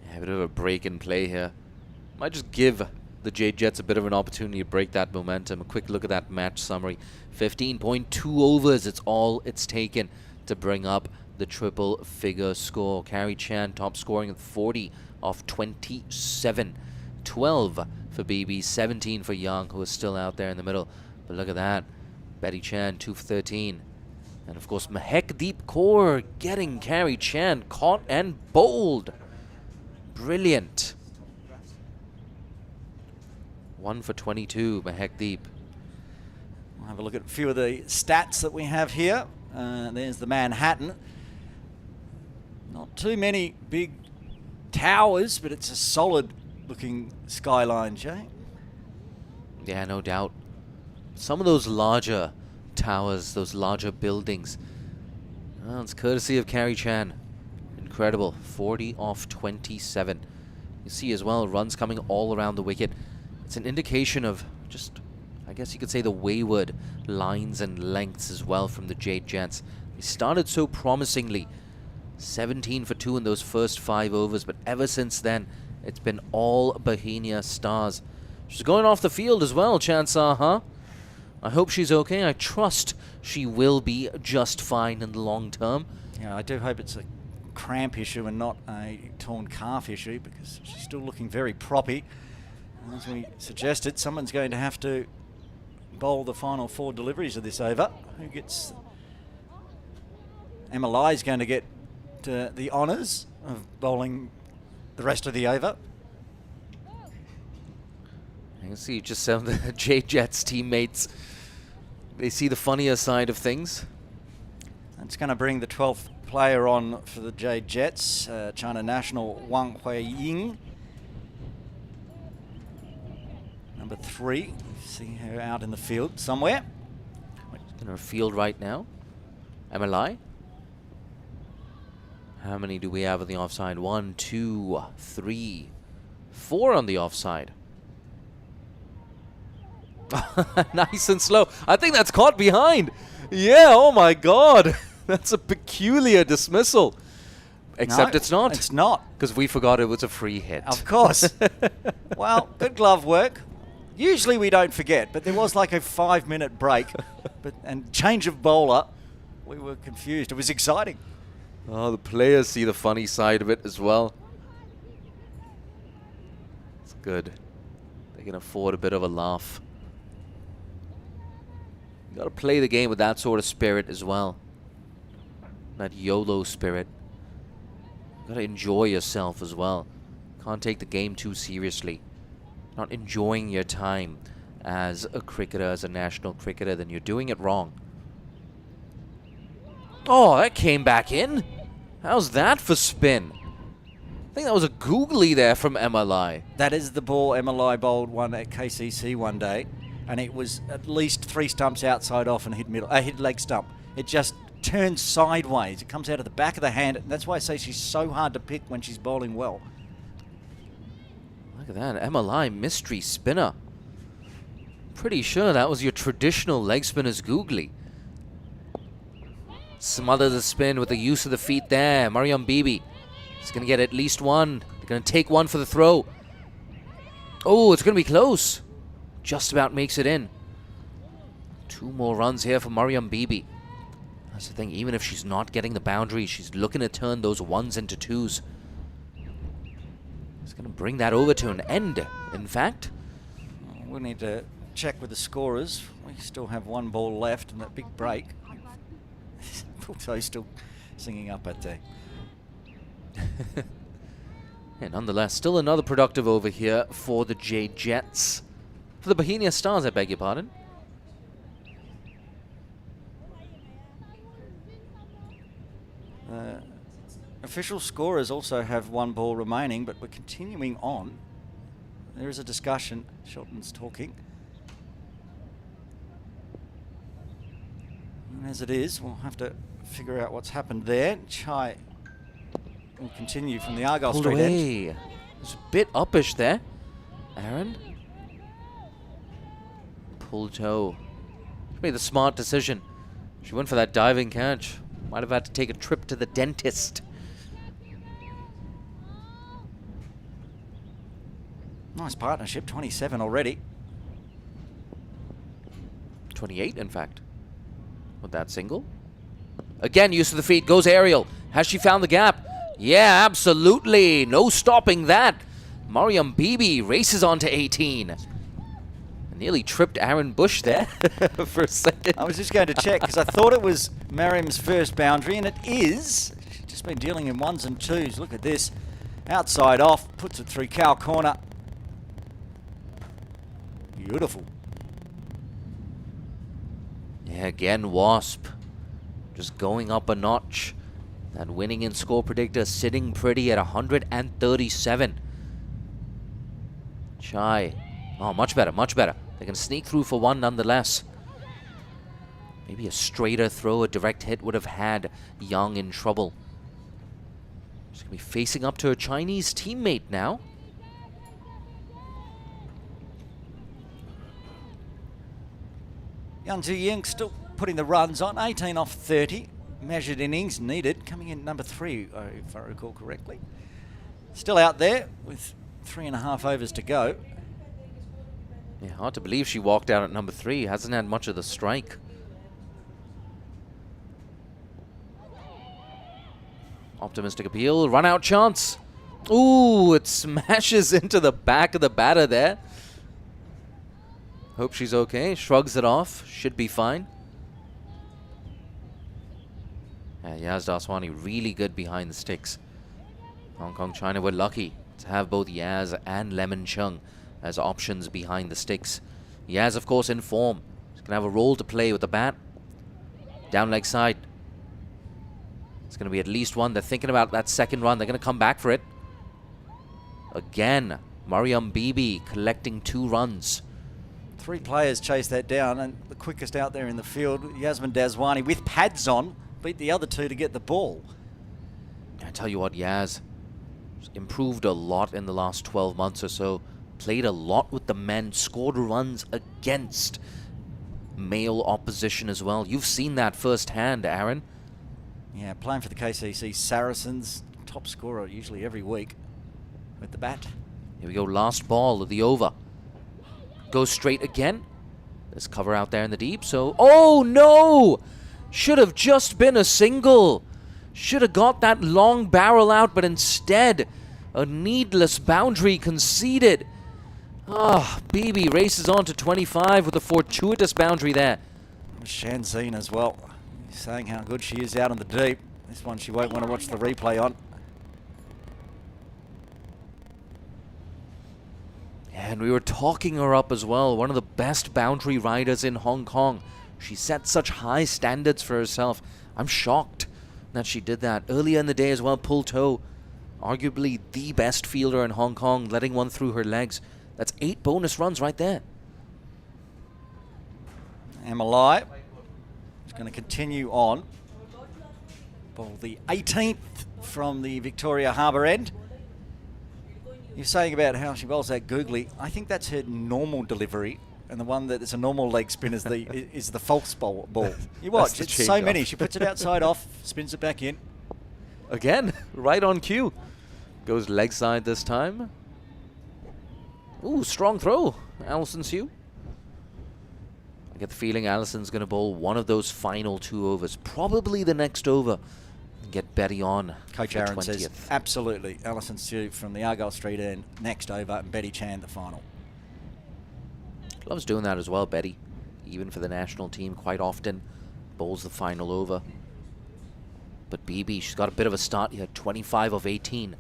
Yeah, a bit of a break in play here. Might just give the Jade Jets a bit of an opportunity to break that momentum. A quick look at that match summary. 15.2 overs, it's all it's taken to bring up the triple figure score. Carrie Chan top scoring at 40 off 27 12 for BB, 17 for Young, who is still out there in the middle. But look at that. Betty Chan, 2 for 13. And of course, Mahek Deep Kaur getting Carrie Chan caught and bowled. Brilliant. 1 for 22, Mahek Deep. We'll have a look at a few of the stats that we have here. There's the Manhattan. Not too many big towers, but it's a solid looking skyline, Jay. Yeah, no doubt. Some of those larger towers, those larger buildings, well, it's courtesy of Carrie Chan. Incredible. 40 off 27. You see as well, runs coming all around the wicket. It's an indication of just, I guess you could say, the wayward lines and lengths as well from the Jade Jets. They started so promisingly. 17 for 2 in those first 5 overs, but ever since then, it's been all Bauhinia Stars. She's going off the field as well, Chansar, huh? I hope she's okay. I trust she will be just fine in the long term. Yeah, I do hope it's a cramp issue and not a torn calf issue, because she's still looking very proppy. As we suggested, someone's going to have to bowl the final 4 deliveries of this over. Who gets... Emma Ly's going to get the honours of bowling the rest of the over. You can see just some of the Jade Jets teammates. They see the funnier side of things. That's going to bring the 12th player on for the Jade Jets, China national Wang Huiying. Number 3. See her out in the field somewhere. In her field right now. MLI. How many do we have on the offside? 1, 2, 3, 4 on the offside. Nice and slow. I think that's caught behind. Yeah, oh my God. That's a peculiar dismissal. Except No, it's not. It's not. Because we forgot it was a free hit. Of course. Well, good glove work. Usually we don't forget, but there was like a 5-minute break and change of bowler. We were confused. It was exciting. Oh, the players see the funny side of it as well. It's good. They can afford a bit of a laugh. You gotta play the game with that sort of spirit as well. That YOLO spirit. You gotta enjoy yourself as well. Can't take the game too seriously. Not enjoying your time as a cricketer, as a national cricketer, then you're doing it wrong. Oh, that came back in. How's that for spin? I think that was a googly there from MLI. That is the ball MLI bowled one at KCC one day, and it was at least 3 stumps outside off and hit leg stump. It just turns sideways. It comes out of the back of the hand. That's why I say she's so hard to pick when she's bowling well. Look at that, MLI mystery spinner. Pretty sure that was your traditional leg spinner's googly. Smother the spin with the use of the feet there. Mariam Bibi is going to get at least one. They're going to take one for the throw. Oh, it's going to be close. Just about makes it in. 2 more runs here for Mariam Bibi. That's the thing, even if she's not getting the boundary, she's looking to turn those 1s into 2s. It's going to bring that over to an end, in fact. We need to check with the scorers. We still have 1 ball left and that big break. So he's still singing up at there. And nonetheless, still another productive over here for the Jade Jets. For the Bauhinia Stars, I beg your pardon. Official scorers also have 1 ball remaining, but we're continuing on. There is a discussion. Shelton's talking. And as it is, we'll have to figure out what's happened there. Chai will continue from the Argyle Pulled Street away. end. It's a bit uppish there. Aaron. Pull toe. She made the smart decision. She went for that diving catch. Might have had to take a trip to the dentist. Nice partnership, 27 already. 28, in fact. With that single. Again, use of the feet. Goes aerial. Has she found the gap? Yeah, absolutely. No stopping that. Mariam Bibi races on to 18. Nearly tripped Aaron Bush there for a second. I was just going to check because I thought it was Mariam's first boundary, and it is. She's just been dealing in ones and twos. Look at this. Outside off, puts it through cow corner. Beautiful. Yeah, again, Wasp just going up a notch. That winning in score predictor sitting pretty at 137. Chai. Oh, much better, much better. They can sneak through for one nonetheless. Maybe a straighter throw, a direct hit would have had Young in trouble. She's going to be facing up to her Chinese teammate now. Yang Ziying still putting the runs on. 18 off 30. Measured innings needed. Coming in number 3, if I recall correctly. Still out there with 3.5 overs to go. Yeah, hard to believe she walked out at number 3. Hasn't had much of the strike. Optimistic appeal. Run out chance. Ooh, it smashes into the back of the batter there. Hope she's okay. Shrugs it off. Should be fine. Yeah, Yaz Daswani really good behind the sticks. Hong Kong, China were lucky to have both Yaz and Lemon Chung as options behind the sticks. Yaz, of course, in form. He's going to have a role to play with the bat. Down leg side. It's going to be at least one. They're thinking about that second run. They're going to come back for it. Again, Mariam Bibi collecting 2 runs. 3 players chased that down, and the quickest out there in the field, Yasmin Daswani, with pads on, beat the other 2 to get the ball. I tell you what, Yaz improved a lot in the last 12 months or so. Played a lot with the men, scored runs against male opposition as well. You've seen that firsthand, Aaron. Yeah, playing for the KCC Saracens, top scorer usually every week with the bat. Here we go, last ball of the over. Goes straight again. There's cover out there in the deep, so... Oh, no! Should have just been a single. Should have got that long barrel out, but instead, a needless boundary conceded. Ah, Bibi races on to 25 with a fortuitous boundary there. Shanzine as well, saying how good she is out in the deep. This one she won't want to watch the replay on. And we were talking her up as well. One of the best boundary riders in Hong Kong. She set such high standards for herself. I'm shocked that she did that. Earlier in the day as well, pull toe. Arguably the best fielder in Hong Kong, letting one through her legs. That's 8 bonus runs right there. Amalai is going to continue on. Ball the 18th from the Victoria Harbour end. You're saying about how she bowls that googly. I think that's her normal delivery, and the one that is a normal leg spin is the false ball. You watch, it's so many. She puts it outside off, spins it back in. Again, right on cue. Goes leg side this time. Ooh, strong throw, Alison Sue. I get the feeling Alison's going to bowl one of those final 2 overs, probably the next over, and get Betty on. Coach Aaron says, absolutely. Alison Sue from the Argyle Street end, next over, and Betty Chan the final. Loves doing that as well, Betty. Even for the national team, quite often bowls the final over. But Bibi, she's got a bit of a start here, 25 of 18.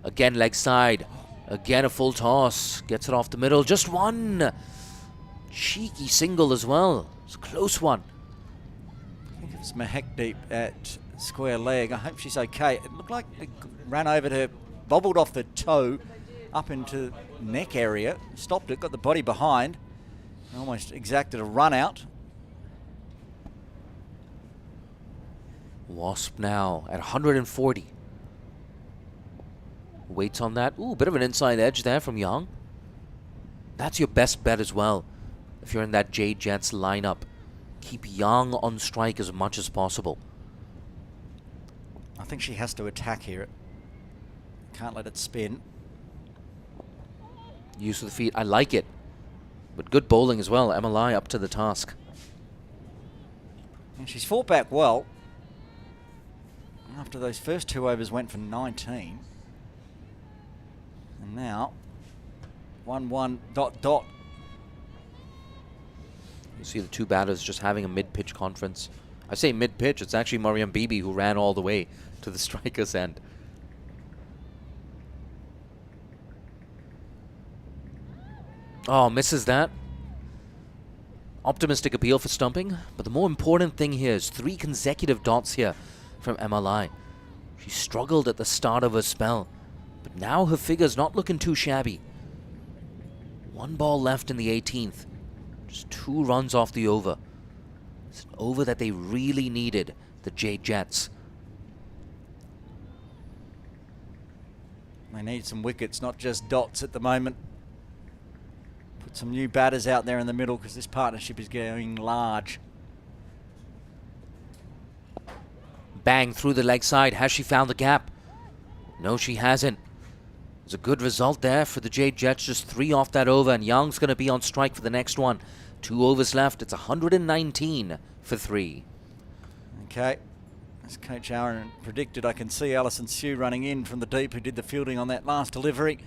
Again, leg side. Again, a full toss. Gets it off the middle. Just one. Cheeky single as well. It's a close one. I think it was Mahek deep at square leg. I hope she's okay. It looked like it ran over to her, bobbled off the toe, up into neck area. Stopped it, got the body behind. Almost exacted a run out. Wasp now at 140. Waits on that. Ooh, bit of an inside edge there from Young. That's your best bet as well. If you're in that Jade Jets lineup, keep Young on strike as much as possible. I think she has to attack here. Can't let it spin. Use of the feet. I like it. But good bowling as well. MLI up to the task. And she's fought back well. After those first 2 overs went for 19. And now, 1-1 dot dot. You see the two batters just having a mid-pitch conference. I say mid-pitch, it's actually Mariam Bibi who ran all the way to the striker's end. Oh, misses that. Optimistic appeal for stumping, but the more important thing here is 3 consecutive dots here from MLI. She struggled at the start of her spell, but now her figure's not looking too shabby. 1 ball left in the 18th. Just 2 runs off the over. It's an over that they really needed, the Jade Jets. They need some wickets, not just dots at the moment. Put some new batters out there in the middle because this partnership is going large. Bang through the leg side. Has she found the gap? No, she hasn't. It's a good result there for the Jade Jets. Just 3 off that over, and Young's going to be on strike for the next one. 2 overs left. It's 119 for 3. Okay. As Coach Aaron predicted, I can see Alison Sue running in from the deep, who did the fielding on that last delivery.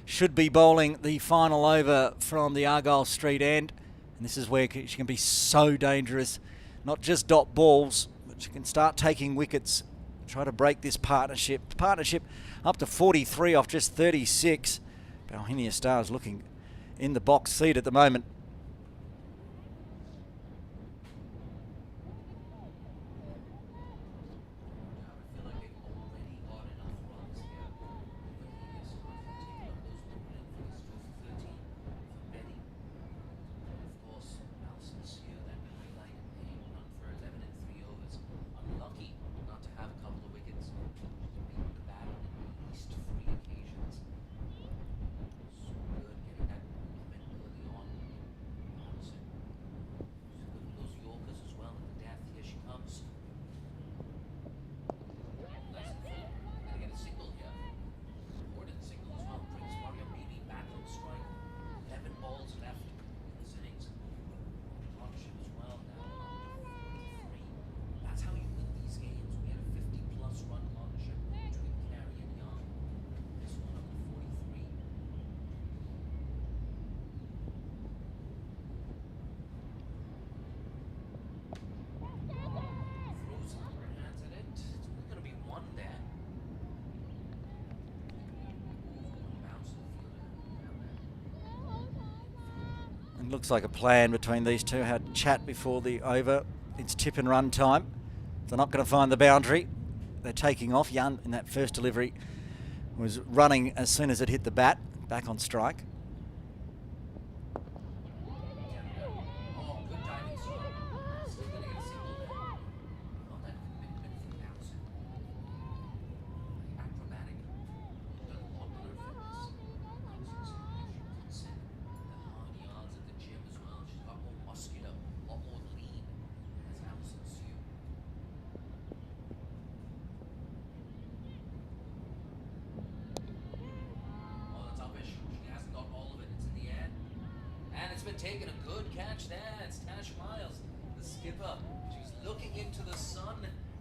Should be bowling the final over from the Argyle Street end. And this is where she can be so dangerous. Not just dot balls, but she can start taking wickets. Try to break this partnership. Partnership up to 43 off just 36. Bauhinia Stars looking in the box seat at the moment. Looks like a plan between these two. Had a chat before the over. It's tip and run time. They're not going to find the boundary. They're taking off. Yan in that first delivery was running as soon as it hit the bat. Back on strike. Taking a good catch there. It's Tash Miles, the skipper. She's looking into the sun,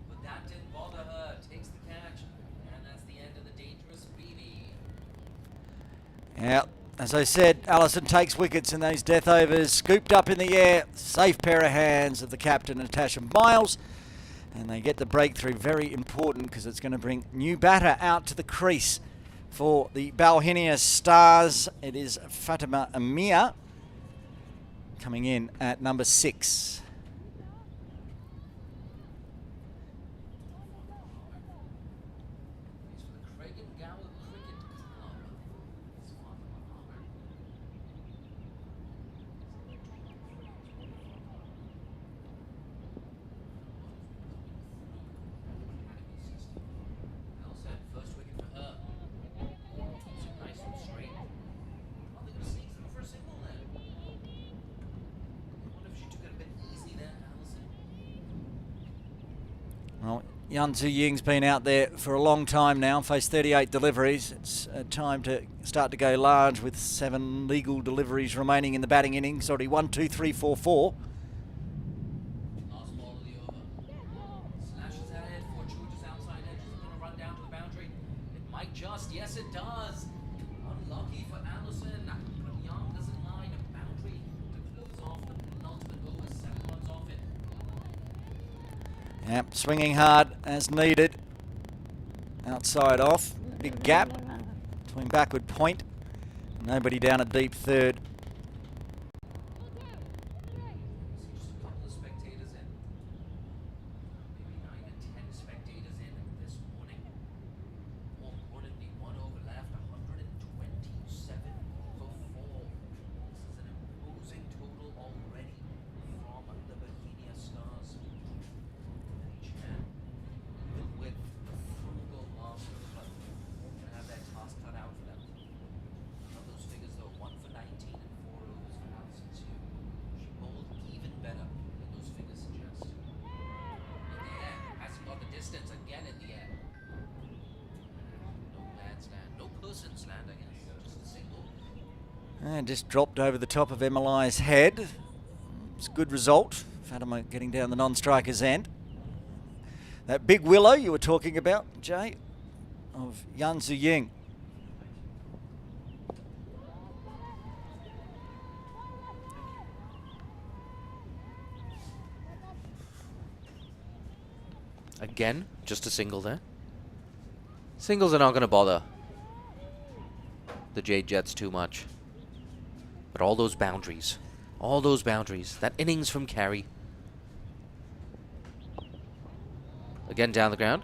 but that didn't bother her. Takes the catch, and that's the end of the dangerous Bibi. Yeah, as I said, Allison takes wickets in those death overs. Scooped up in the air. Safe pair of hands of the captain, Natasha Miles. And they get the breakthrough. Very important because it's going to bring new batter out to the crease for the Bauhinia Stars. It is Fatima Amir coming in at number 6. Well, Yan Tzu Ying's been out there for a long time now, faced 38 deliveries. It's time to start to go large with 7 legal deliveries remaining in the batting innings. Already 1, 2, 3, 4, 4. Last ball of the over. Slashes ahead. Fortuitous outside edge. Is it going to run down to the boundary? It might just. Yes, it does. Yep, swinging hard as needed. Outside off. Big gap between backward point. Nobody down a deep third. And just dropped over the top of Emily's head. It's a good result. Fatima getting down the non-striker's end. That big willow you were talking about, Jay, of Yan Ziying. Again, just a single there. Singles are not going to bother the Jade Jets too much. But all those boundaries, that innings from Carey. Again down the ground.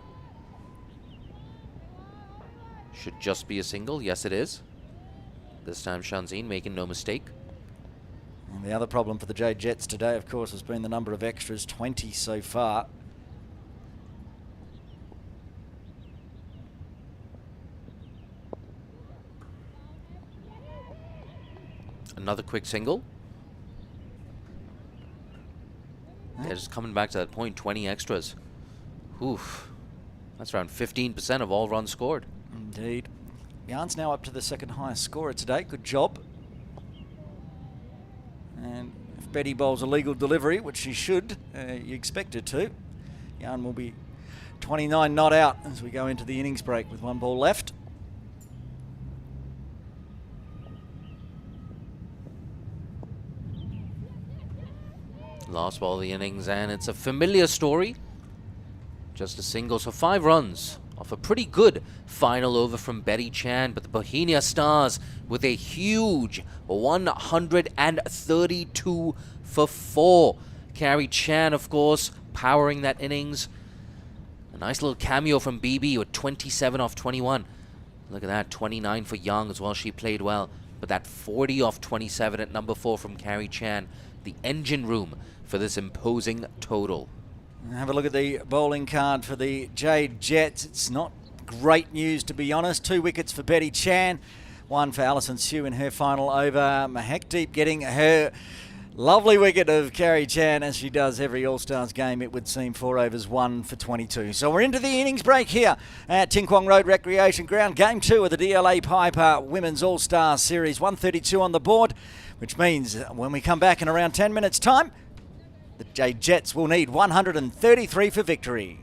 Should just be a single. Yes, it is. This time Shanzine making no mistake. And the other problem for the Jade Jets today, of course, has been the number of extras, 20 so far. Another quick single. They're just coming back to that point, 20 extras. Oof. That's around 15% of all runs scored. Indeed. Yarn's now up to the second highest scorer today. Good job. And if Betty bowls a legal delivery, which she should, you expect her to, Yarn will be 29 not out as we go into the innings break with one ball left. Last ball of the innings, and it's a familiar story. Just a single, so 5 runs off a pretty good final over from Betty Chan, but the Bauhinia Stars with a huge 132 for 4. Carey Chan, of course, powering that innings. A nice little cameo from BB with 27 off 21. Look at that, 29 for Young as well. She played well, but that 40 off 27 at number 4 from Carey Chan. The engine room for this imposing total. Have a look at the bowling card for the Jade Jets. It's not great news, to be honest. 2 wickets for Betty Chan, 1 for Alison Sue in her final over. Mahekdeep getting her lovely wicket of Carey Chan, as she does every All-Stars game, it would seem. 4 overs, 1 for 22. So we're into the innings break here at Ting Kwong Road Recreation Ground. Game 2 of the DLA Piper Women's All-Stars Series. 132 on the board, which means when we come back in around 10 minutes' time, the Jade Jets will need 133 for victory.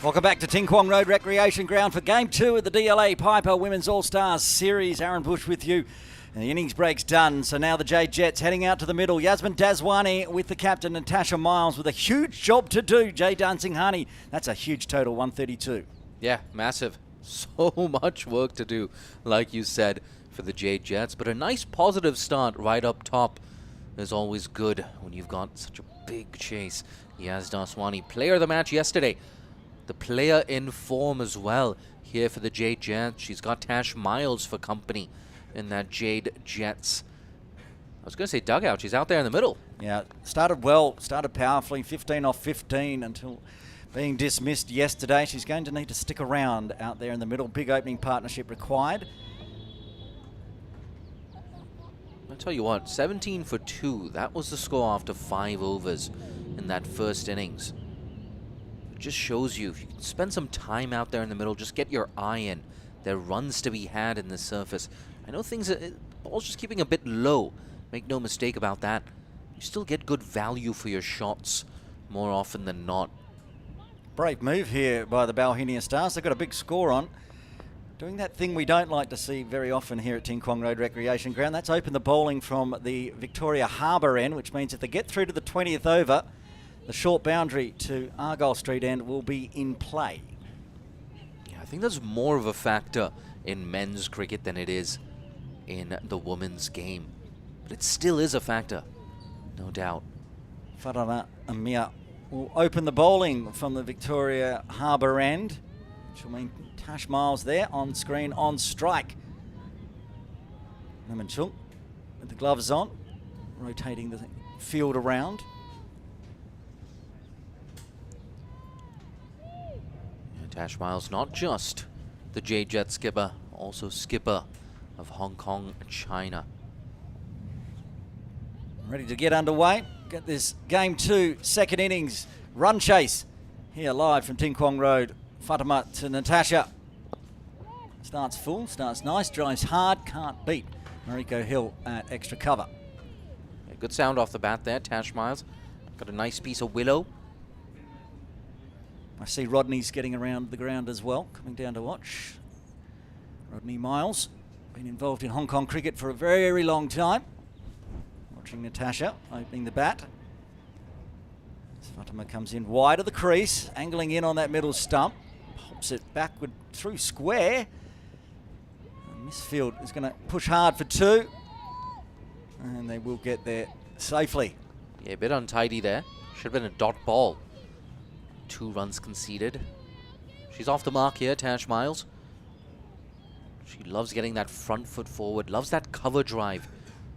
Welcome back to Ting Kwong Road Recreation Ground for Game 2 of the DLA Piper Women's All-Stars Series. Aaron Bush with you. And the innings break's done, so now the Jade Jets heading out to the middle. Yasmin Daswani with the captain Natasha Miles with a huge job to do. Jay Dancing-Honey, that's a huge total, 132. Yeah, massive. So much work to do, like you said, for the Jade Jets. But a nice positive start right up top is always good when you've got such a big chase. Yas Daswani, player of the match yesterday. The player in form as well here for the Jade Jets. She's got Tash Miles for company in that Jade Jets. I was going to say dugout. She's out there in the middle. Yeah, started well, started powerfully, 15 off 15 until being dismissed yesterday. She's going to need to stick around out there in the middle. Big opening partnership required. I'll tell you what, 17 for 2. That was the score after 5 overs in that first innings. It just shows you, if you can spend some time out there in the middle, just get your eye in. There are runs to be had in the surface. I know things, ball's just keeping a bit low. Make no mistake about that. You still get good value for your shots more often than not. Brave move here by the Bauhinia Stars. They've got a big score on. Doing that thing we don't like to see very often here at Ting Kwong Road Recreation Ground. That's open the bowling from the Victoria Harbour end, which means if they get through to the 20th over, the short boundary to Argyle Street end will be in play. Yeah, I think there's more of a factor in men's cricket than it is in the women's game. But it still is a factor, no doubt. Farana Amia will open the bowling from the Victoria Harbour end, which will mean Tash Miles there on screen, on strike. Naman Chung with the gloves on, rotating the field around. And Tash Miles, not just the Jade Jet skipper, also skipper of Hong Kong, China. Ready to get underway. Get this Game 2, second innings, run chase. Here live from Ting Kwong Road. Fatima to Natasha. Starts full, starts nice, drives hard, can't beat Mariko Hill at extra cover. Yeah, good sound off the bat there, Tash Miles. Got a nice piece of willow. I see Rodney's getting around the ground as well, coming down to watch. Rodney Miles, been involved in Hong Kong cricket for a very long time. Watching Natasha opening the bat. As Fatima comes in wide of the crease, angling in on that middle stump. Pops it backward through square. And Misfield is going to push hard for 2. And they will get there safely. Yeah, a bit untidy there. Should have been a dot ball. 2 runs conceded. She's off the mark here, Tash Miles. She loves getting that front foot forward, loves that cover drive.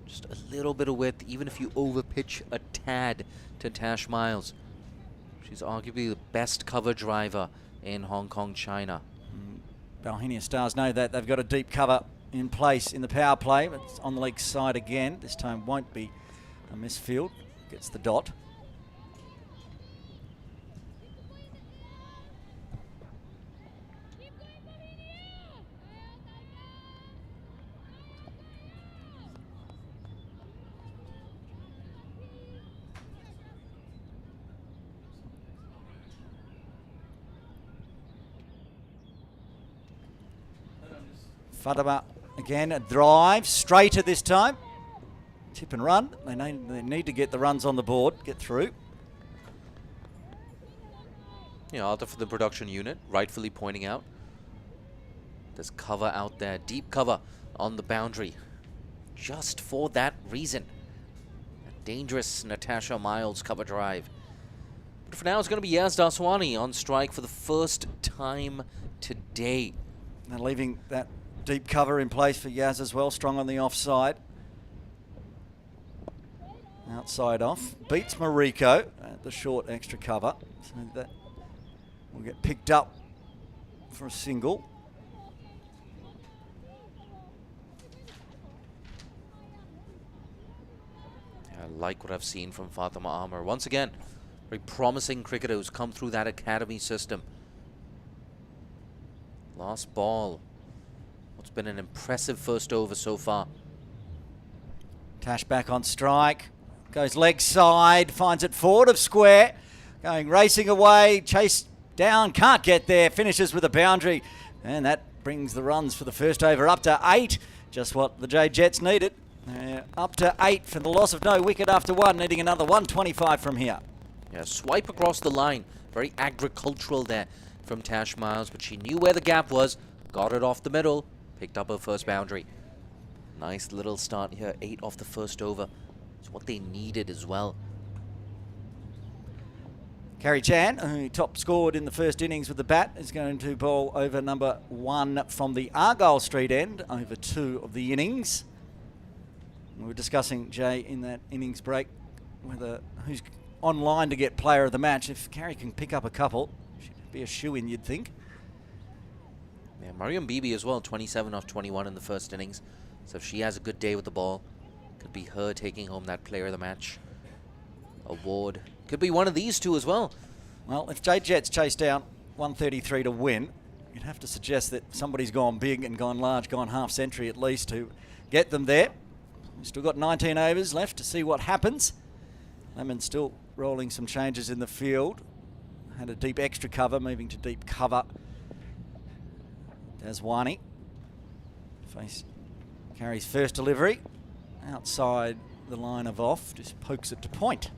Just a little bit of width, even if you overpitch a tad to Tash Miles. She's arguably the best cover driver in Hong Kong, China. Bauhinia Stars know that. They've got a deep cover in place in the power play, but it's on the leg side again. This time won't be a misfield. Gets the dot. Fatima again, a drive, straight at this time. Tip and run. They need to get the runs on the board, get through. Yeah, Arthur for the production unit, rightfully pointing out. There's cover out there, deep cover on the boundary. Just for that reason. A dangerous Natasha Miles cover drive. But for now, it's going to be Yas Daswani on strike for the first time today. They're leaving that deep cover in place for Yaz as well, strong on the offside. Outside off, beats Mariko at the short extra cover. So that will get picked up for a single. I like what I've seen from Fatima Amar. Once again, very promising cricketer who's come through that academy system. Last ball. What's been an impressive first over so far. Tash back on strike. Goes leg side, finds it forward of square. Going racing away, chased down, can't get there, finishes with a boundary, and that brings the runs for the first over up to 8, just what the Jade Jets needed. Up to 8 for the loss of no wicket after 1, needing another 125 from here. Yeah, swipe across the line. Very agricultural there from Tash Miles, but she knew where the gap was, got it off the middle, picked up her first boundary. Nice little start here, 8 off the first over. It's what they needed as well. Carrie Chan, who top scored in the first innings with the bat, is going to bowl over number 1 from the Argyle Street end, over 2 of the innings. We were discussing, Jay, in that innings break, whether who's online to get player of the match. If Carrie can pick up a couple, she'd be a shoo-in, you'd think. Yeah, Mariam Bibi as well, 27 off 21 in the first innings. So if she has a good day with the ball, could be her taking home that player of the match award. Could be one of these two as well. Well, if Jade Jets chase down 133 to win, you'd have to suggest that somebody's gone big and gone large, gone half century at least to get them there. We've still got 19 overs left to see what happens. Lemon still rolling some changes in the field. Had a deep extra cover, moving to deep cover. Daswani face carries first delivery outside the line of off, just pokes it to point.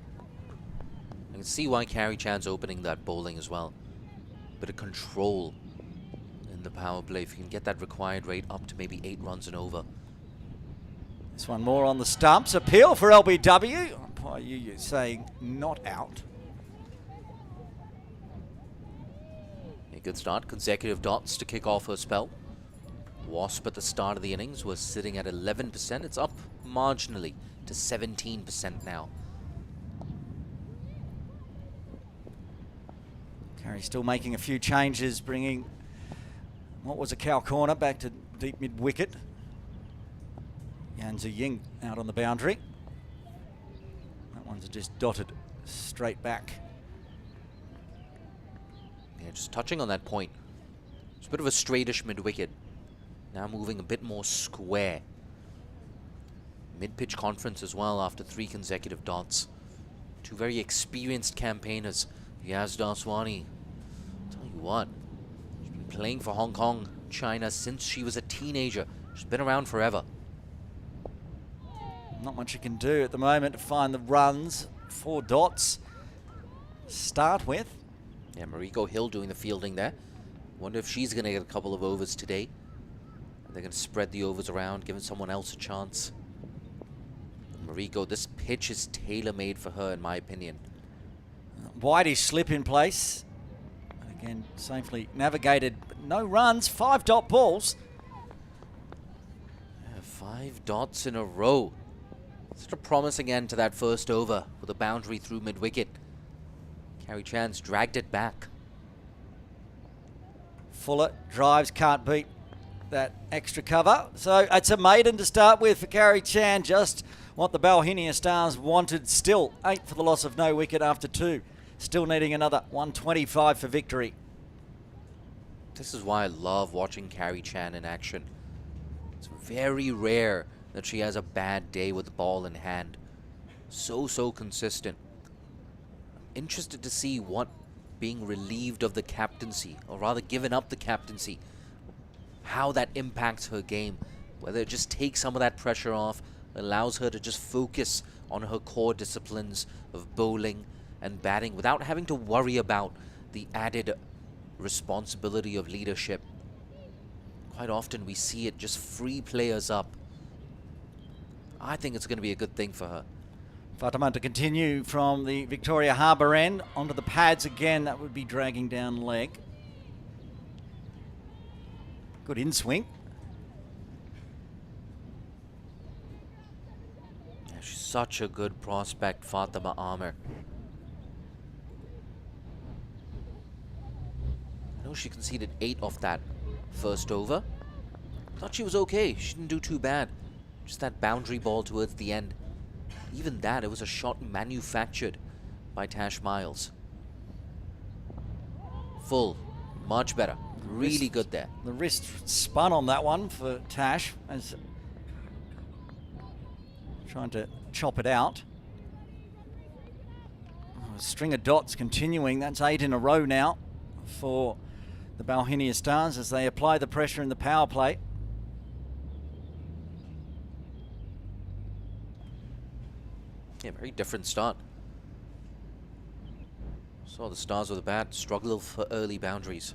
I can see why Carrie Chan's opening that bowling as well. Bit of control in the power play. If you can get that required rate up to maybe 8 runs and over. This one more on the stumps. Appeal for LBW. Umpire Yu saying not out. A good start. Consecutive dots to kick off her spell. Wasp at the start of the innings was sitting at 11%. It's up marginally to 17% now. Carrie still making a few changes, bringing what was a cow corner back to deep mid-wicket. Yanzi Ying out on the boundary. That one's just dotted straight back. Yeah, just touching on that point. It's a bit of a straightish mid-wicket. Now moving a bit more square. Mid-pitch conference as well after 3 consecutive dots. 2 very experienced campaigners. Yaz Daswani, tell you what, she's been playing for Hong Kong, China since she was a teenager. She's been around forever. Not much you can do at the moment to find the runs. 4 dots start with. Yeah, Mariko Hill doing the fielding there. Wonder if she's going to get a couple of overs today. They're going to spread the overs around, giving someone else a chance. Mariko, this pitch is tailor-made for her, in my opinion. Whitey slip in place. Again, safely navigated, but no runs. 5 dot balls. Yeah, 5 dots in a row. Such a promising end to that first over with a boundary through mid-wicket. Carrie Chan's dragged it back. Fuller drives, can't beat that extra cover. So it's a maiden to start with for Carrie Chan. Just what the Bauhinia Stars wanted. Still 8 for the loss of no wicket after 2. Still needing another 125 for victory. This is why I love watching Carrie Chan in action. It's very rare that she has a bad day with the ball in hand. So consistent. I'm interested to see what being relieved of the captaincy, or rather given up the captaincy, how that impacts her game. Whether it just takes some of that pressure off, allows her to just focus on her core disciplines of bowling and batting without having to worry about the added responsibility of leadership. Quite often we see it just free players up. I think it's going to be a good thing for her. Fataman to continue from the Victoria Harbour end onto the pads again. That would be dragging down leg. Good in swing. Yeah, she's such a good prospect, Fatima Amer. I know she conceded 8 off that first over. Thought she was okay. She didn't do too bad. Just that boundary ball towards the end. Even that, it was a shot manufactured by Tash Miles. Full. Much better. Really good there. The wrist spun on that one for Tash, as trying to chop it out. A string of dots continuing. That's 8 in a row now for the Bauhinia Stars as they apply the pressure in the power play. Yeah, very different start. Saw the Stars with a bat struggle for early boundaries.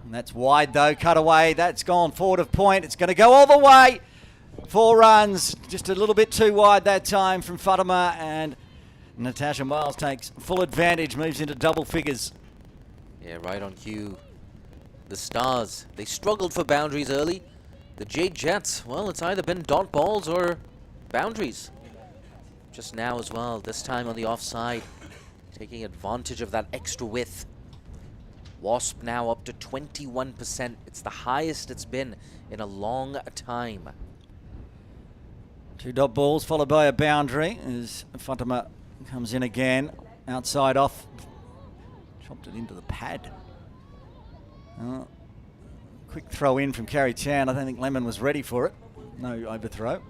And that's wide though, cut away. That's gone forward of point. It's going to go all the way. 4 runs, just a little bit too wide that time from Fatima, and Natasha Miles takes full advantage, moves into double figures. Yeah, right on cue. The Stars, they struggled for boundaries early. The Jade Jets, well, it's either been dot balls or boundaries. Just now as well, this time on the offside, taking advantage of that extra width. Wasp now up to 21%. It's the highest it's been in a long time. 2 dot balls followed by a boundary as Fatima comes in again. Outside off. Chopped it into the pad. Quick throw in from Carrie Chan. I don't think Lemon was ready for it. No overthrow.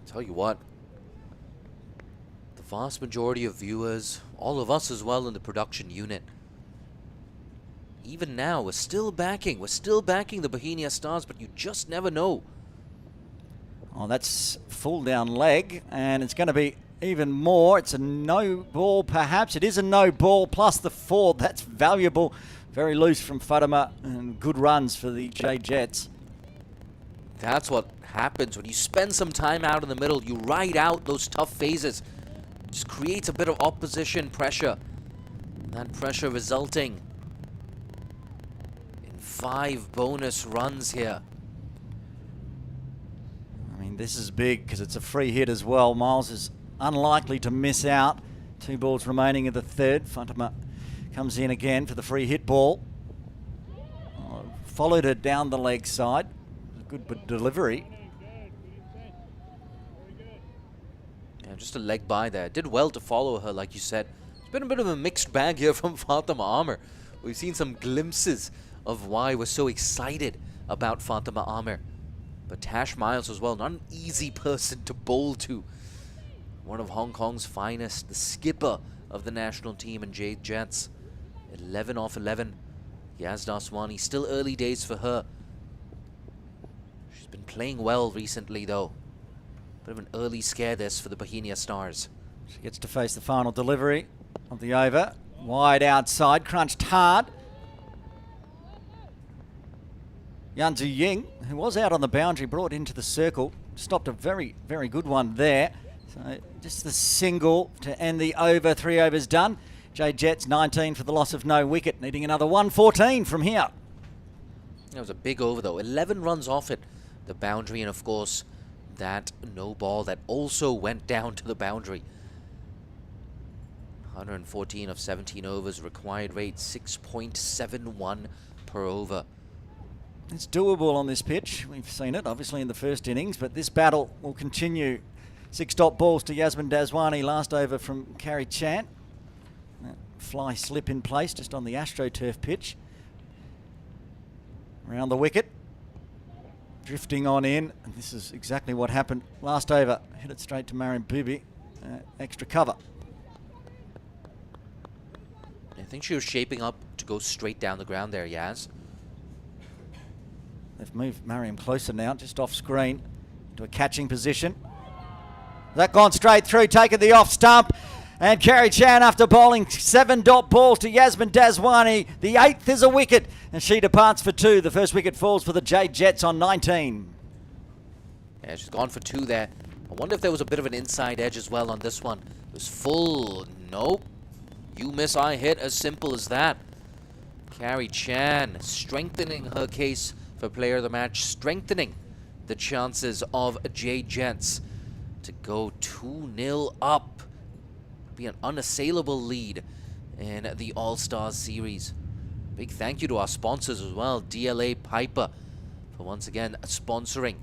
Tell you what, the vast majority of viewers, all of us as well in the production unit, even now, we're still backing the Bauhinia Stars, but you just never know. Oh, that's full down leg, and it's going to be even more. It's a no ball, perhaps. It is a no ball, plus the 4. That's valuable. Very loose from Fatima, and good runs for the Jade Jets. That's what happens when you spend some time out in the middle. You ride out those tough phases. Just creates a bit of opposition pressure. That pressure resulting in 5 bonus runs here. I mean, this is big because it's a free hit as well. Miles is unlikely to miss out. 2 balls remaining in the 3rd. Fatima comes in again for the free hit ball. Followed her down the leg side. Good delivery. Yeah, just a leg by there. Did well to follow her, like you said. It's been a bit of a mixed bag here from Fatima Amir. We've seen some glimpses of why we're so excited about Fatima Amir. But Tash Miles as well, not an easy person to bowl to. One of Hong Kong's finest, the skipper of the national team in Jade Jets. 11 off 11. Yazda Aswani, still early days for her. She's been playing well recently though. Bit of an early scare this for the Bauhinia Stars. She gets to face the final delivery of the over. Wide outside, crunched hard. Yanzu Ying, who was out on the boundary, brought into the circle. Stopped a very, very good one there. So just the single to end the over. 3 overs done. Jade Jets 19 for the loss of no wicket, needing another 114 from here. That was a big over though. 11 runs off it, the boundary, and of course that no ball that also went down to the boundary. 114 of 17 overs, required rate 6.71 per over. It's doable on this pitch. We've seen it obviously in the first innings, but this battle will continue. 6 dot balls to Yasmin Dazwani, last over from Carrie Chan. That fly slip in place just on the AstroTurf pitch. Around the wicket. Drifting on in, and this is exactly what happened last over. Hit it straight to Mariam Bibi. Extra cover. I think she was shaping up to go straight down the ground there, Yaz. They've moved Mariam closer now, just off screen, into a catching position. That gone straight through, taking the off stump. And Carrie Chan, after bowling 7 dot balls to Yasmin Dazwani, the 8th is a wicket, and she departs for 2. The first wicket falls for the Jade Jets on 19. Yeah, she's gone for 2 there. I wonder if there was a bit of an inside edge as well on this one. It was full. Nope. You miss, I hit. As simple as that. Carrie Chan strengthening her case for player of the match, strengthening the chances of Jade Jets to go 2-0 up. Be an unassailable lead in the All-Stars series. Big thank you to our sponsors as well, DLA Piper, for once again sponsoring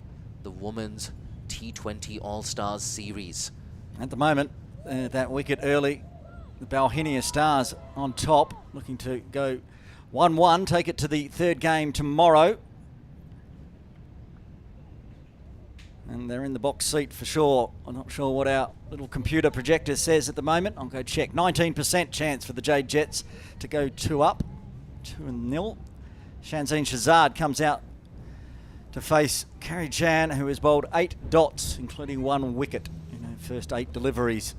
the Women's T20 All-Stars series. At the moment, that wicket early, the Bauhinia Stars on top, looking to go 1-1, take it to the 3rd game tomorrow. And they're in the box seat for sure. I'm not sure what our little computer projector says at the moment. I'll go check. 19% chance for the Jade Jets to go 2 up, 2-0. Shanzine Shazad comes out to face Carrie Chan, who has bowled 8 dots, including 1 wicket in her first 8 deliveries.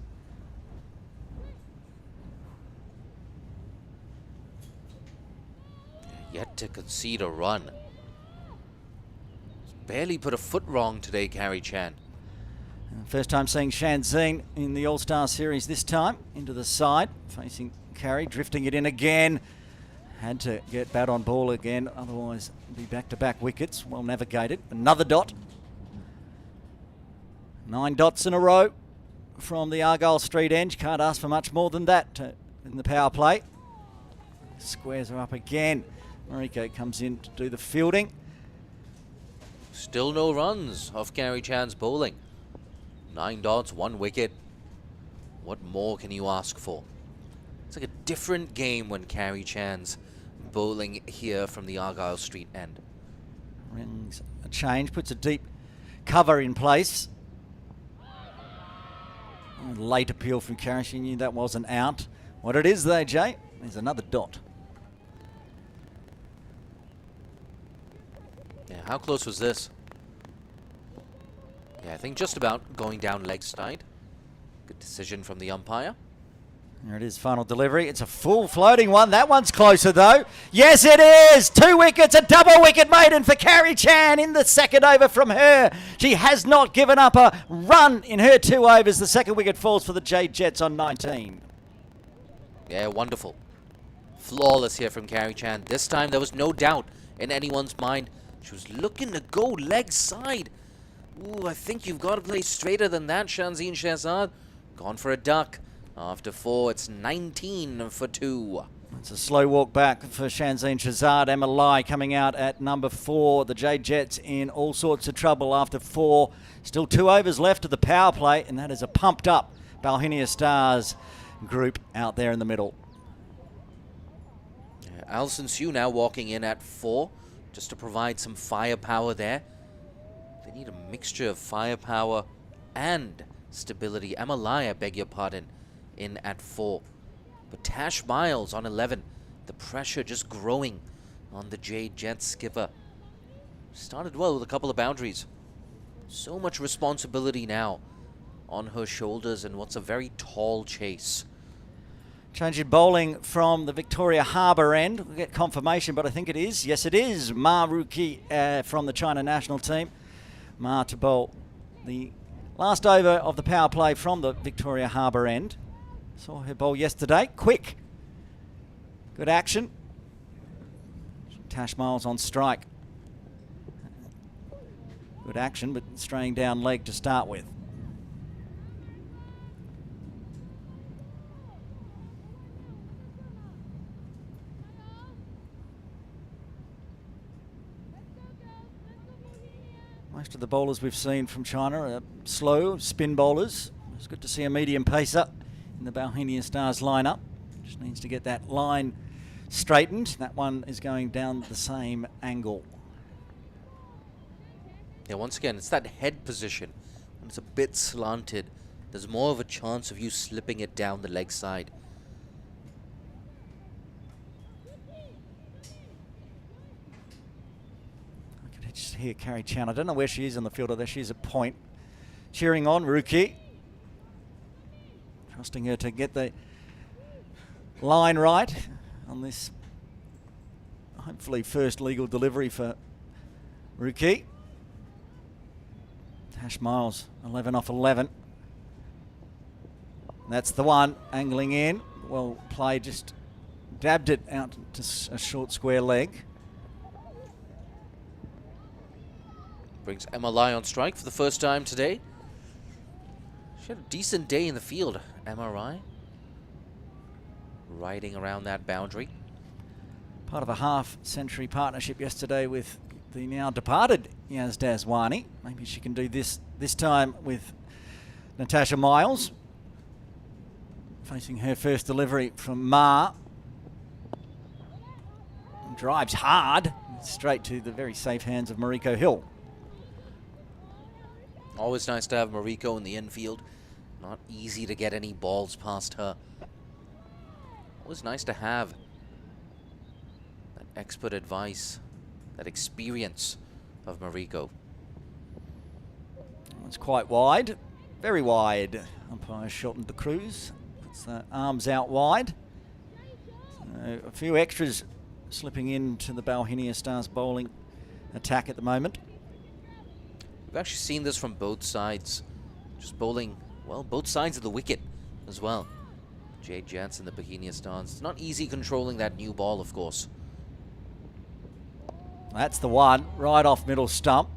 Yet to concede a run. Barely put a foot wrong today, Carrie Chan. First time seeing Shanzine in the All-Star Series this time. Into the side, facing Carrie, drifting it in again. Had to get bat on ball again, otherwise be back-to-back wickets. Well navigated. Another dot. 9 dots in a row from the Argyle Street end. Can't ask for much more than that in the power play. Squares are up again. Mariko comes in to do the fielding. Still no runs off Carrie Chan's bowling. 9 dots, 1 wicket. What more can you ask for? It's like a different game when Carrie Chan's bowling here from the Argyle Street end. Rings a change, puts a deep cover in place. Late appeal from Carrie. She knew that wasn't out. What it is though, Jay, there's another dot. Yeah, how close was this? Yeah, I think just about going down leg side. Good decision from the umpire. There it is, final delivery. It's a full floating one. That one's closer though. Yes, it is. 2 wickets, a double wicket maiden for Carrie Chan in the second over from her. She has not given up a run in her 2 overs. The second wicket falls for the Jade Jets on 19. Yeah, wonderful. Flawless here from Carrie Chan. This time there was no doubt in anyone's mind. She was looking to go leg side. Ooh, I think you've got to play straighter than that, Shanzine Shahzad. Gone for a duck. After 4, it's 19 for 2. It's a slow walk back for Shanzine Shahzad. Emma Lai coming out at number 4. The Jade Jets in all sorts of trouble after 4. Still 2 overs left of the power play, and that is a pumped up Bauhinia Stars group out there in the middle. Alison Sue now walking in at 4, just to provide some firepower there. They need a mixture of firepower and stability. Emma Lai, I beg your pardon, in at 4. But Tash Miles on 11. The pressure just growing on the Jade Jets skipper. Started well with a couple of boundaries. So much responsibility now on her shoulders and what's a very tall chase. Changing bowling from the Victoria Harbour end. We'll get confirmation, but I think it is. Yes, it is. Ma Ruki from the China national team. Ma to bowl the last over of the power play from the Victoria Harbour end. Saw her bowl yesterday. Quick. Good action. Tash Miles on strike. Good action, but straying down leg to start with. Most of the bowlers we've seen from China are slow spin bowlers. It's good to see a medium pacer in the Bauhinia Stars lineup. Just needs to get that line straightened. That one is going down the same angle. Yeah, once again, it's that head position. When it's a bit slanted, there's more of a chance of you slipping it down the leg side. I can just hear Carrie Chan. I don't know where she is on the field, although she's at point. Cheering on Ruki. Trusting her to get the line right on this hopefully first legal delivery for Ruki. Tash Miles, 11 off 11. That's the one, angling in. Well played, just dabbed it out to a short square leg. Brings Emma Lai on strike for the first time today. She had a decent day in the field, Emma Lai. Riding around that boundary. Part of a half-century partnership yesterday with the now departed Yaz Daswani. Maybe she can do this time with Natasha Miles. Facing her first delivery from Ma. Drives hard, straight to the very safe hands of Mariko Hill. Always nice to have Mariko in the infield. Not easy to get any balls past her. Always nice to have that expert advice, that experience of Mariko. It's quite wide, very wide. Umpire shortened the cruise, puts the arms out wide. So a few extras slipping into the Bauhinia Stars bowling attack at the moment. We've actually seen this from both sides. Just bowling, well, both sides of the wicket as well. Jade Jets and the Bauhinia Stars. It's not easy controlling that new ball, of course. That's the one, right off middle stump.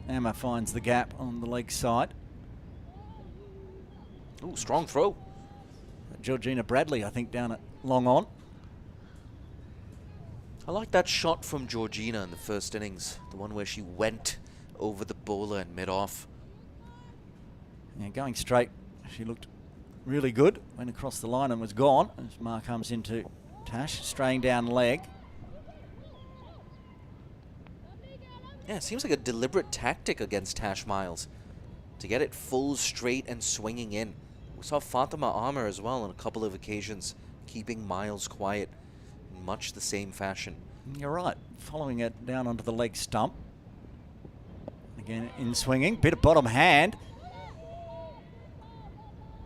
Emma finds the gap on the leg side. Ooh, strong throw. Georgina Bradley, I think, down at long on. I like that shot from Georgina in the first innings. The one where she went over the bowler and mid-off. Yeah, going straight, she looked really good. Went across the line and was gone. As Mark comes into Tash, straying down leg. Yeah, it seems like a deliberate tactic against Tash Miles to get it full, straight, and swinging in. We saw Fatima Armour as well on a couple of occasions, keeping Miles quiet in much the same fashion. You're right, following it down onto the leg stump. Again, in swinging, bit of bottom hand.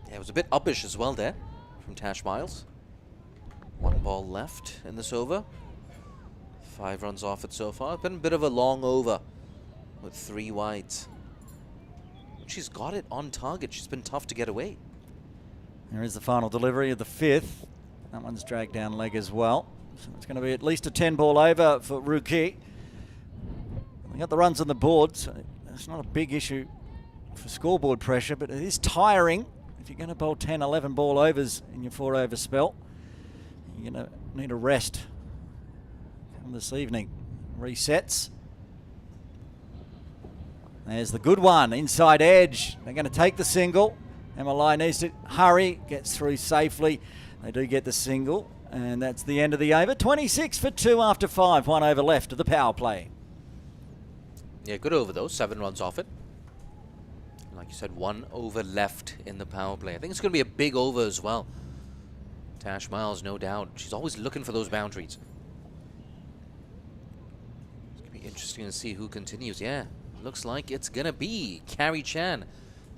Yeah, it was a bit uppish as well there from Tash Miles. 1 ball left in this over. 5 runs off it so far. Been a bit of a long over with 3 wides. But she's got it on target. She's been tough to get away. There is the final delivery of the 5th. That one's dragged down leg as well. So it's going to be at least a 10-ball over for Ruki. We got the runs on the board, so it's not a big issue for scoreboard pressure, but it is tiring. If you're going to bowl 10, 11 ball overs in your 4-over spell, you're going to need a rest come this evening. Resets. There's the good one, inside edge. They're going to take the single. Emma needs to hurry, gets through safely. They do get the single, and that's the end of the over. 26 for 2 after 5, 1 over left of the power play. Yeah, good over though, 7 runs off it. Like you said, 1 over left in the power play. I think it's going to be a big over as well. Tash Miles, no doubt. She's always looking for those boundaries. It's going to be interesting to see who continues. Yeah, looks like it's going to be Carrie Chan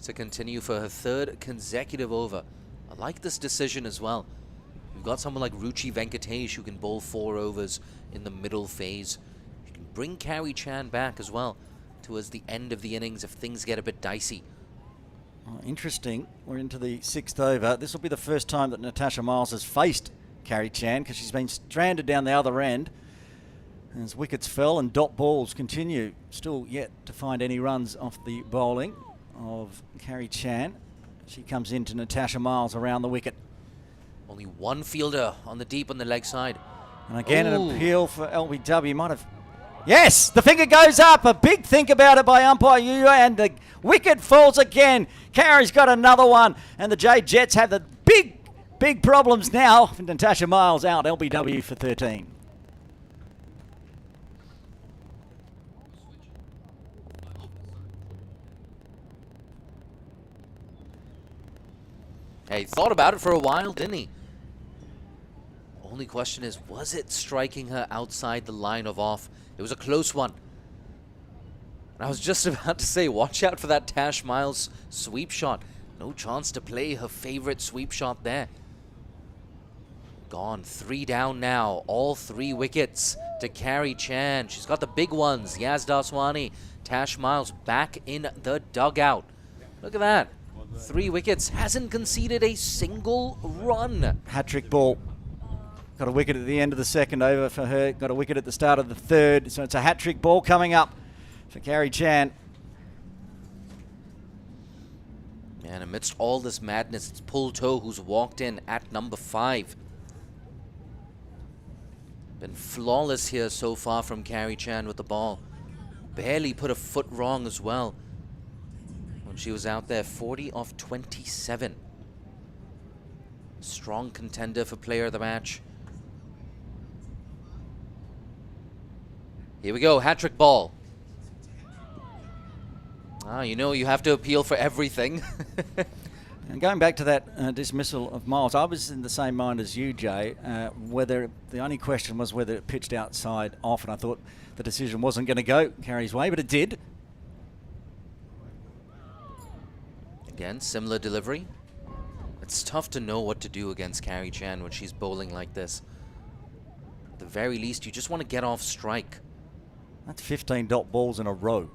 to continue for her 3rd consecutive over. I like this decision as well. You've got someone like Ruchi Venkatesh who can bowl 4 overs in the middle phase. You can bring Carrie Chan back as well towards the end of the innings if things get a bit dicey. Oh, interesting. We're into the 6th over. This will be the first time that Natasha Miles has faced Carrie Chan because she's been stranded down the other end. As wickets fell and dot balls continue. Still yet to find any runs off the bowling of Carrie Chan. She comes into Natasha Miles around the wicket. Only 1 fielder on the deep on the leg side. And again, an appeal for LBW. Might have... Yes, the finger goes up. A big think about it by umpire Yu, and the wicket falls again. Carrie's got another one, and the Jade Jets have the big problems now. Natasha Miles out, LBW for 13. Hey, he thought about it for a while, didn't he? Only question is, was it striking her outside the line of off? It was a close one. And I was just about to say, watch out for that Tash Miles sweep shot. No chance to play her favorite sweep shot there. Gone. 3 down now. All 3 wickets to Carrie Chan. She's got the big ones. Yaz Daswani. Tash Miles back in the dugout. Look at that. 3 wickets. Hasn't conceded a single run. Hat-trick ball. Got a wicket at the end of the 2nd over for her. Got a wicket at the start of the 3rd. So it's a hat-trick ball coming up for Carrie Chan. And amidst all this madness, it's Pull Toe who's walked in at number 5. Been flawless here so far from Carrie Chan with the ball. Barely put a foot wrong as well when she was out there. 40 off 27. Strong contender for player of the match. Here we go, hat-trick ball. Ah, you know, you have to appeal for everything. And going back to that dismissal of Miles, I was in the same mind as you, Jay. Whether the only question was whether it pitched outside off, and I thought the decision wasn't going to go Carey's way, but it did. Again, similar delivery. It's tough to know what to do against Carey Chan when she's bowling like this. At the very least, you just want to get off strike. That's 15 dot balls in a row.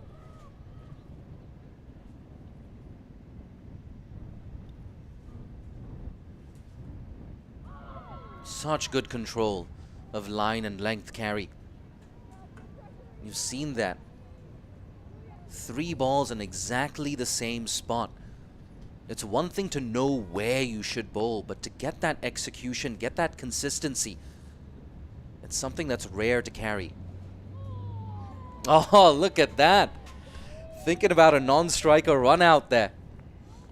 Such good control of line and length carry. You've seen that. 3 balls in exactly the same spot. It's one thing to know where you should bowl, but to get that execution, get that consistency, it's something that's rare to carry. Oh, look at that. Thinking about a non-striker run out there.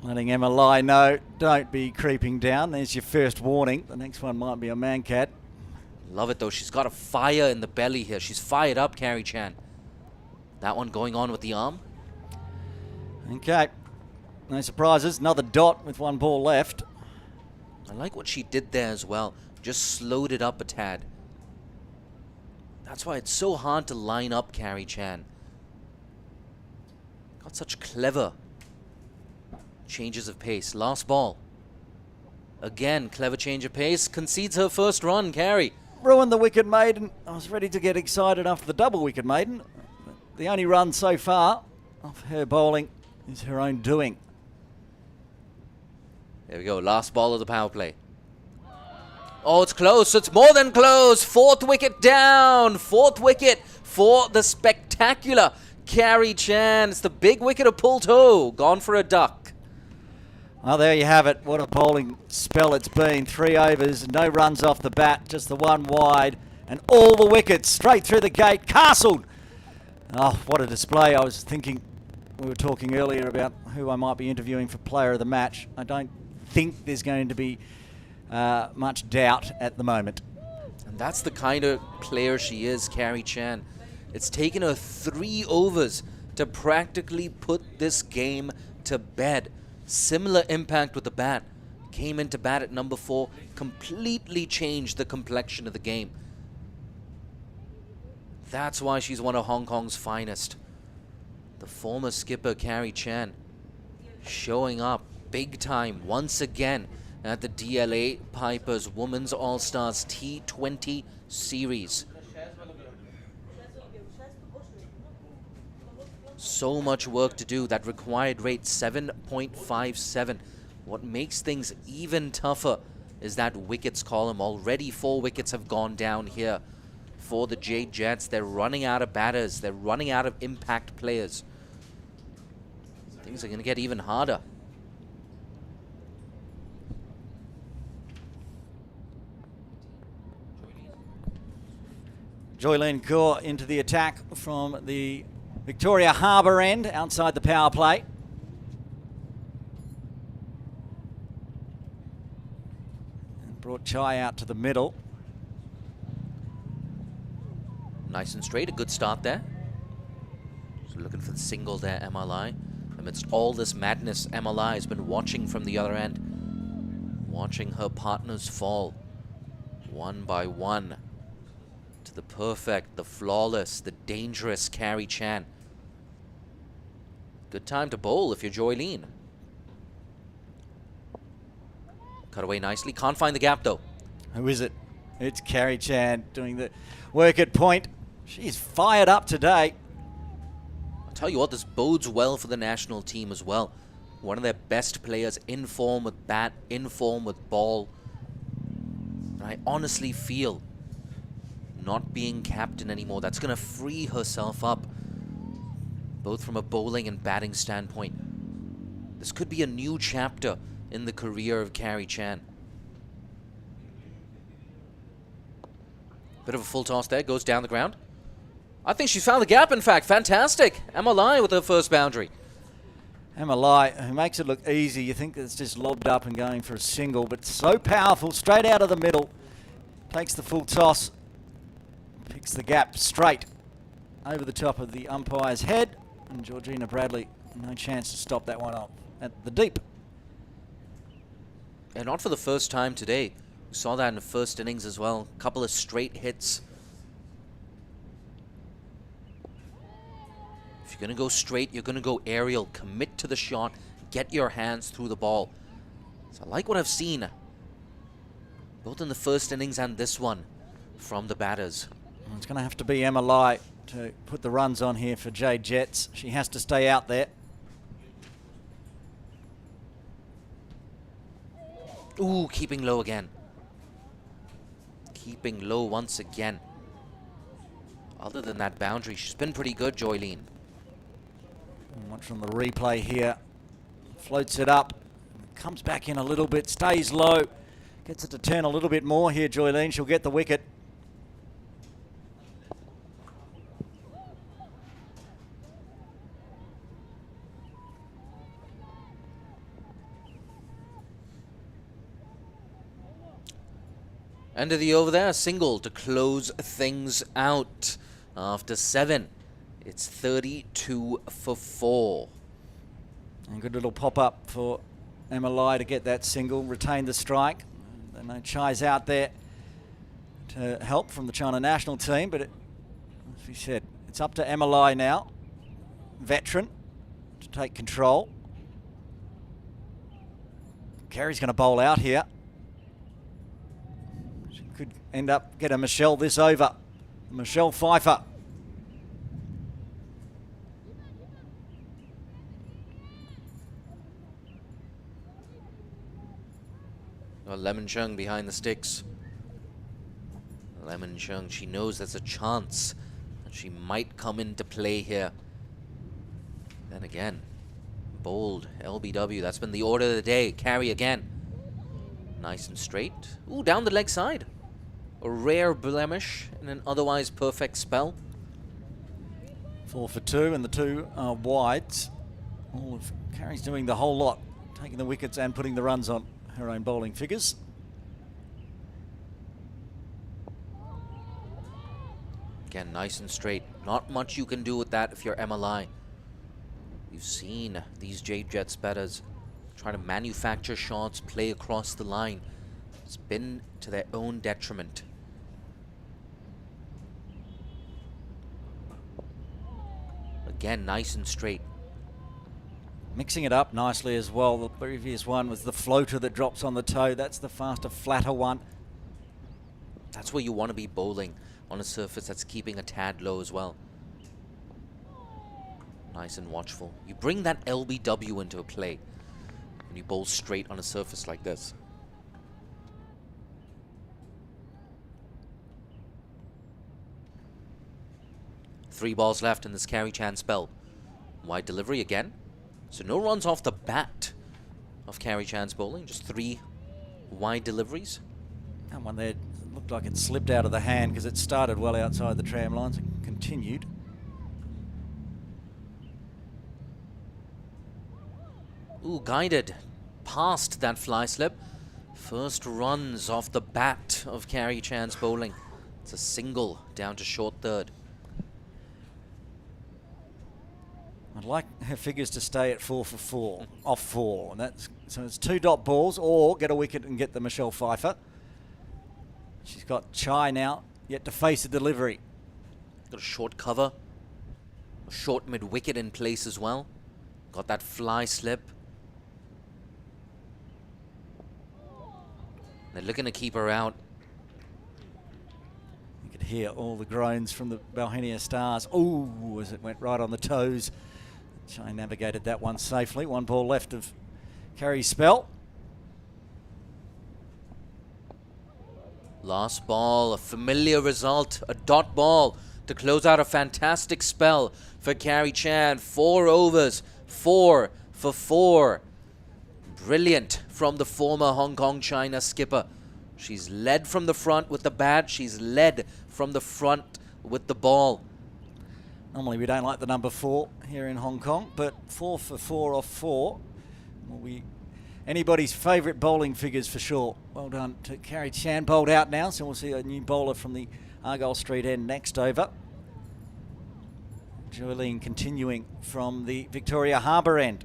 Letting Emma lie, no, don't be creeping down. There's your first warning. The next one might be a man-cat. Love it though, she's got a fire in the belly here. She's fired up, Carey Chan. That one going on with the arm. Okay, no surprises. Another dot with 1 ball left. I like what she did there as well. Just slowed it up a tad. That's why it's so hard to line up Carey Chan. Got such clever changes of pace. Last ball. Again, clever change of pace. Concedes her first run, Carey. Ruined the wicket maiden. I was ready to get excited after the double wicket maiden. The only run so far of her bowling is her own doing. There we go. Last ball of the power play. Oh, it's close. It's more than close. 4th wicket down. 4th wicket for the spectacular Carey Chan. It's the big wicket of pull toe. Gone for a duck. Well, there you have it. What a bowling spell it's been. 3 overs, no runs off the bat, just the 1 wide, and all the wickets straight through the gate, castled. Oh, what a display. I was thinking, we were talking earlier about who I might be interviewing for player of the match. I don't think there's going to be much doubt at the moment. And that's the kind of player she is, Carey Chan. It's taken her 3 overs to practically put this game to bed. Similar impact with the bat. Came into bat at number 4, completely changed the complexion of the game. That's why she's one of Hong Kong's finest. The former skipper Carey Chan showing up big time once again at the DLA Pipers Women's All-Stars T20 series. So much work to do. That required rate 7.57. What makes things even tougher is that wickets column. Already 4 wickets have gone down here for the Jade Jets. They're running out of batters. They're running out of impact players. Things are going to get even harder. Joylene Kaur into the attack from the Victoria Harbour end outside the power play. And brought Chai out to the middle. Nice and straight, a good start there. So looking for the single there, MLI. Amidst all this madness, MLI has been watching from the other end. Watching her partners fall. 1 by 1. To the perfect, the flawless, the dangerous Carey Chan. Good time to bowl if you're Joylene. Cut away nicely. Can't find the gap though. Who is it? It's Carey Chan doing the work at point. She's fired up today. I'll tell you what, this bodes well for the national team as well. One of their best players, in form with bat, in form with ball. And I honestly feel not being captain anymore, that's going to free herself up, both from a bowling and batting standpoint. This could be a new chapter in the career of Carey Chan. Bit of a full toss there, goes down the ground. I think she's found the gap, in fact. Fantastic. MLI with her first boundary. Emma Lai, who makes it look easy. You think it's just lobbed up and going for a single, but so powerful, straight out of the middle. Takes the full toss. Picks the gap straight over the top of the umpire's head. And Georgina Bradley No chance to stop that one off at the deep. And not for the first time today. We saw that in the first innings as well. A couple of straight hits. If you're going to go straight, you're going to go aerial. Commit to the shot. Get your hands through the ball. So I like what I've seen, both in the first innings and this one, from the batters. Well, it's going to have to be Emma Lai to put the runs on here for Jade Jets. She has to stay out there. Ooh, keeping low again. Keeping low once again. Other than that boundary, she's been pretty good, Joylene. Watch from the replay here. Floats it up. Comes back in a little bit. Stays low. Gets it to turn a little bit more here, Joylene. She'll get the wicket. End of the over there, a single to close things out. After 7, it's 32 for 4. And good little pop-up for Emma Lai to get that single, retain the strike. There are no Chais out there to help from the China national team, but as we said, it's up to Emma Lai now, veteran, to take control. Carey's going to bowl out here. Could end up get a Michelle this over. Michelle Pfeiffer. Well, Lemon Chung behind the sticks. Lemon Chung, she knows there's a chance that she might come into play here. Then again, bold LBW. That's been the order of the day. Carry again. Nice and straight. Ooh, down the leg side. A rare blemish in an otherwise perfect spell. 4 for 2, and the 2 are wides. All of Carey's doing the whole lot, taking the wickets and putting the runs on her own bowling figures. Again, nice and straight. Not much you can do with that if you're Emma Lai. You've seen these Jade Jets batters try to manufacture shots, play across the line. It's been to their own detriment. Again, nice and straight. Mixing it up nicely as well. The previous one was the floater that drops on the toe. That's the faster, flatter one. That's where you want to be bowling, on a surface that's keeping a tad low as well. Nice and watchful. You bring that LBW into play when you bowl straight on a surface like this. Three balls left in this Carey Chan spell. Wide delivery again. So no runs off the bat of Carey Chan's bowling. Just 3 wide deliveries. That one there looked like it slipped out of the hand because it started well outside the tram lines and continued. Ooh, guided past that fly slip. First runs off the bat of Carey Chan's bowling. It's a single down to short third. I'd like her figures to stay at 4 for 4, off 4. And that's, so it's 2 dot balls or get a wicket and get the Michelle Pfeiffer. She's got Chai now, yet to face a delivery. Got a short cover. A short mid-wicket in place as well. Got that fly slip. They're looking to keep her out. You could hear all the groans from the Bauhinia Stars. Ooh, as it went right on the toes. Chai navigated that one safely. 1 ball left of Carey's spell. Last ball, a familiar result, a dot ball to close out a fantastic spell for Carey Chan. 4 overs, 4 for 4. Brilliant from the former Hong Kong China skipper. She's led from the front with the bat. She's led from the front with the ball. Normally we don't like the number 4 here in Hong Kong, but 4 for 4 off 4 will be anybody's favourite bowling figures for sure. Well done to Carey Chan. Bowled out now, so we'll see a new bowler from the Argyle Street end next over. Jolene continuing from the Victoria Harbour end.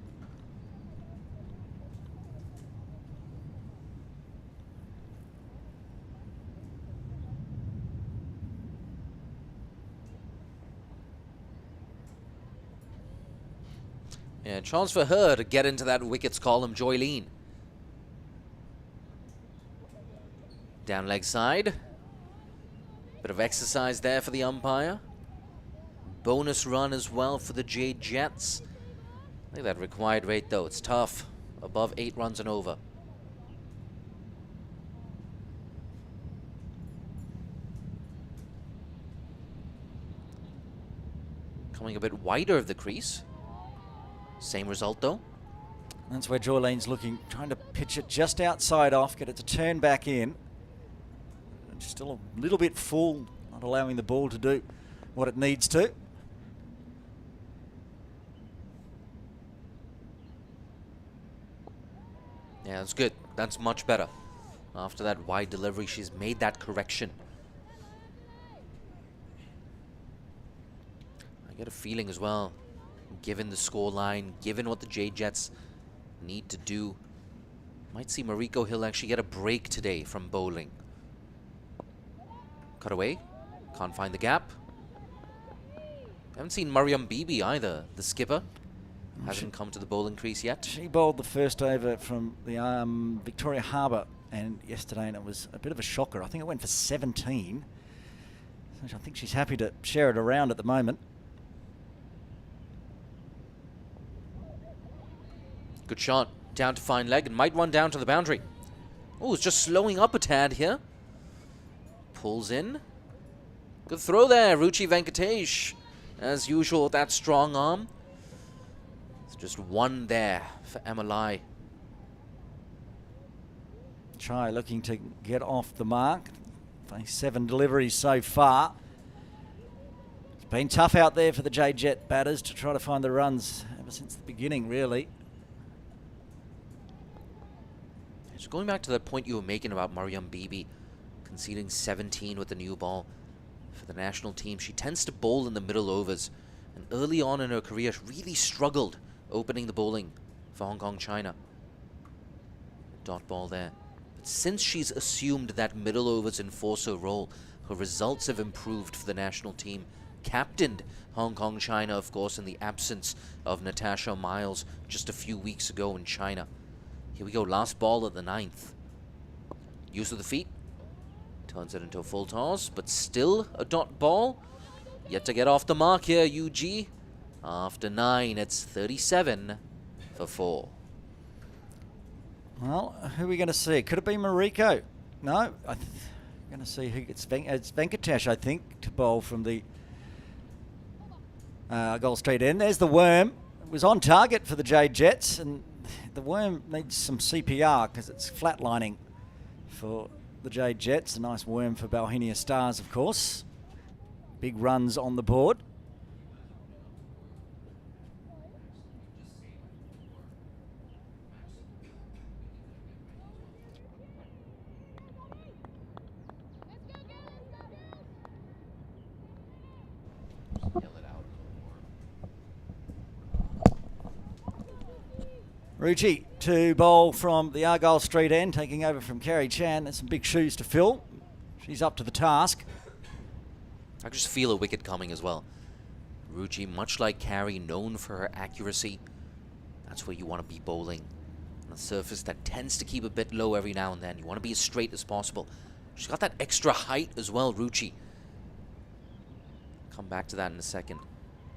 Yeah, chance for her to get into that wickets column, Joylene. Down leg side. Bit of exercise there for the umpire. Bonus run as well for the Jade Jets. Look at that required rate though, it's tough. Above 8 runs and over. Coming a bit wider of the crease. Same result though. That's where Jolene's looking, trying to pitch it just outside off, get it to turn back in. Still a little bit full, not allowing the ball to do what it needs to. Yeah, that's good. That's much better. After that wide delivery, she's made that correction. I get a feeling as well, given the scoreline, given what the Jade Jets need to do, might see Mariko Hill actually get a break today from bowling. Cut away. Can't find the gap. Haven't seen Mariam Bibi either, the skipper. Hasn't come to the bowling crease yet. She bowled the first over from the Victoria Harbour and yesterday, and it was a bit of a shocker. I think it went for 17. So I think she's happy to share it around at the moment. Good shot. Down to fine leg and might run down to the boundary. Oh, it's just slowing up a tad here. Pulls in. Good throw there, Ruchi Venkatesh. As usual, with that strong arm. It's just one there for MLI. Chai looking to get off the mark. 7 deliveries so far. It's been tough out there for the Jade Jet batters to try to find the runs ever since the beginning, really. Just going back to that point you were making about Mariam Bibi conceding 17 with the new ball for the national team. She tends to bowl in the middle overs, and early on in her career she really struggled opening the bowling for Hong Kong China. Dot ball there. But since she's assumed that middle overs enforcer role, her results have improved for the national team. Captained Hong Kong China, of course, in the absence of Natasha Miles just a few weeks ago in China. Here we go, last ball of the 9th. Use of the feet. Turns it into a full toss, but still a dot ball. Yet to get off the mark here, UG. After 9, it's 37 for 4. Well, who are we going to see? Could it be Mariko? No, I'm going to see who gets it's Venkatesh, I think, to bowl from the Gold Street end. There's the worm. It was on target for the Jade Jets, and the worm needs some CPR because it's flatlining for the Jade Jets. A nice worm for Bauhinia Stars, of course. Big runs on the board. Ruchi to bowl from the Argyle Street end, taking over from Carrie Chan. There's some big shoes to fill. She's up to the task. I just feel a wicket coming as well. Ruchi, much like Carrie, known for her accuracy. That's where you want to be bowling. On a surface that tends to keep a bit low every now and then. You want to be as straight as possible. She's got that extra height as well, Ruchi. Come back to that in a second.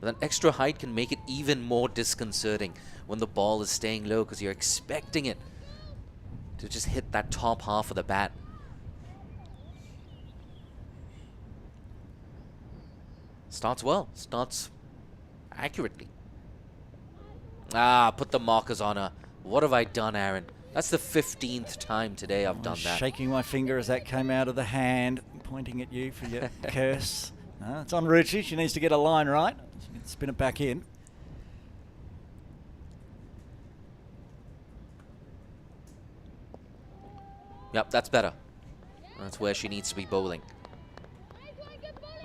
But that extra height can make it even more disconcerting when the ball is staying low because you're expecting it to just hit that top half of the bat. Starts well. Starts accurately. Put the markers on her. What have I done, Aaron? That's the 15th time today I've done that. Shaking my finger as that came out of the hand, pointing at you for your curse. It's on Ruchi. She needs to get a line right. She can spin it back in. Yep, that's better. That's where she needs to be bowling.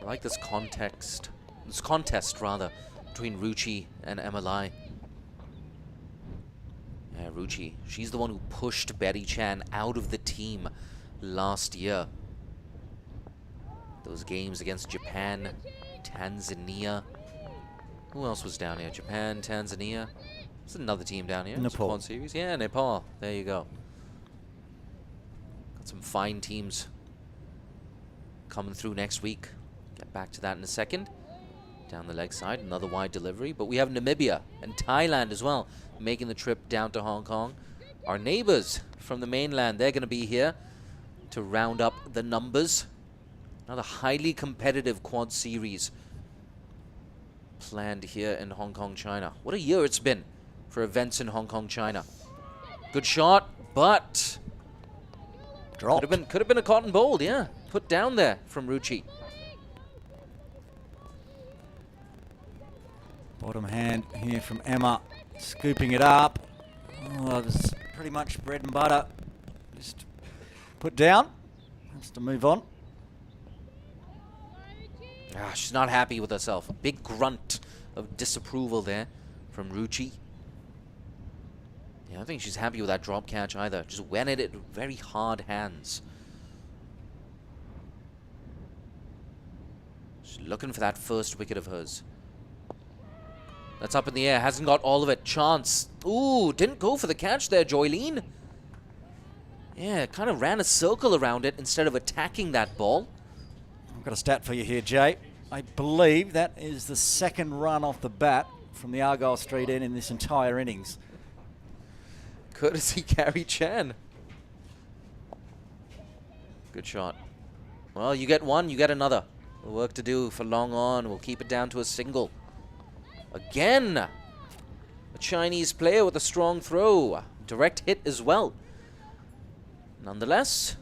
I like this contest rather, between Ruchi and Emily. Yeah, Ruchi. She's the one who pushed Betty Chan out of the team last year. Those games against Japan, Tanzania. Who else was down here? Japan, Tanzania. There's another team down here. Nepal. Quad series. Yeah, Nepal. There you go. Got some fine teams coming through next week. Get back to that in a second. Down the leg side, another wide delivery. But we have Namibia and Thailand as well, making the trip down to Hong Kong. Our neighbors from the mainland, they're going to be here to round up the numbers. Another highly competitive quad series planned here in Hong Kong, China. What a year it's been for events in Hong Kong, China. Good shot, but Dropped. could have been a cotton bowl, yeah. Put down there from Ruchi. Bottom hand here from Emma, scooping it up. Oh, it's pretty much bread and butter. Just put down. Has to move on. Ah, she's not happy with herself. A big grunt of disapproval there from Ruchi. Yeah, I don't think she's happy with that drop catch either. Just went at it with very hard hands. She's looking for that first wicket of hers. That's up in the air. Hasn't got all of it. Chance. Ooh, didn't go for the catch there, Joylene. Yeah, kind of ran a circle around it instead of attacking that ball. I've got a stat for you here, Jay. I believe that is the second run off the bat from the Argyle Street end in this entire innings. Courtesy Carrie Chan. Good shot. Well, you get one, you get another. Work to do for long on. We'll keep it down to a single. Again, a Chinese player with a strong throw. Direct hit as well. Nonetheless,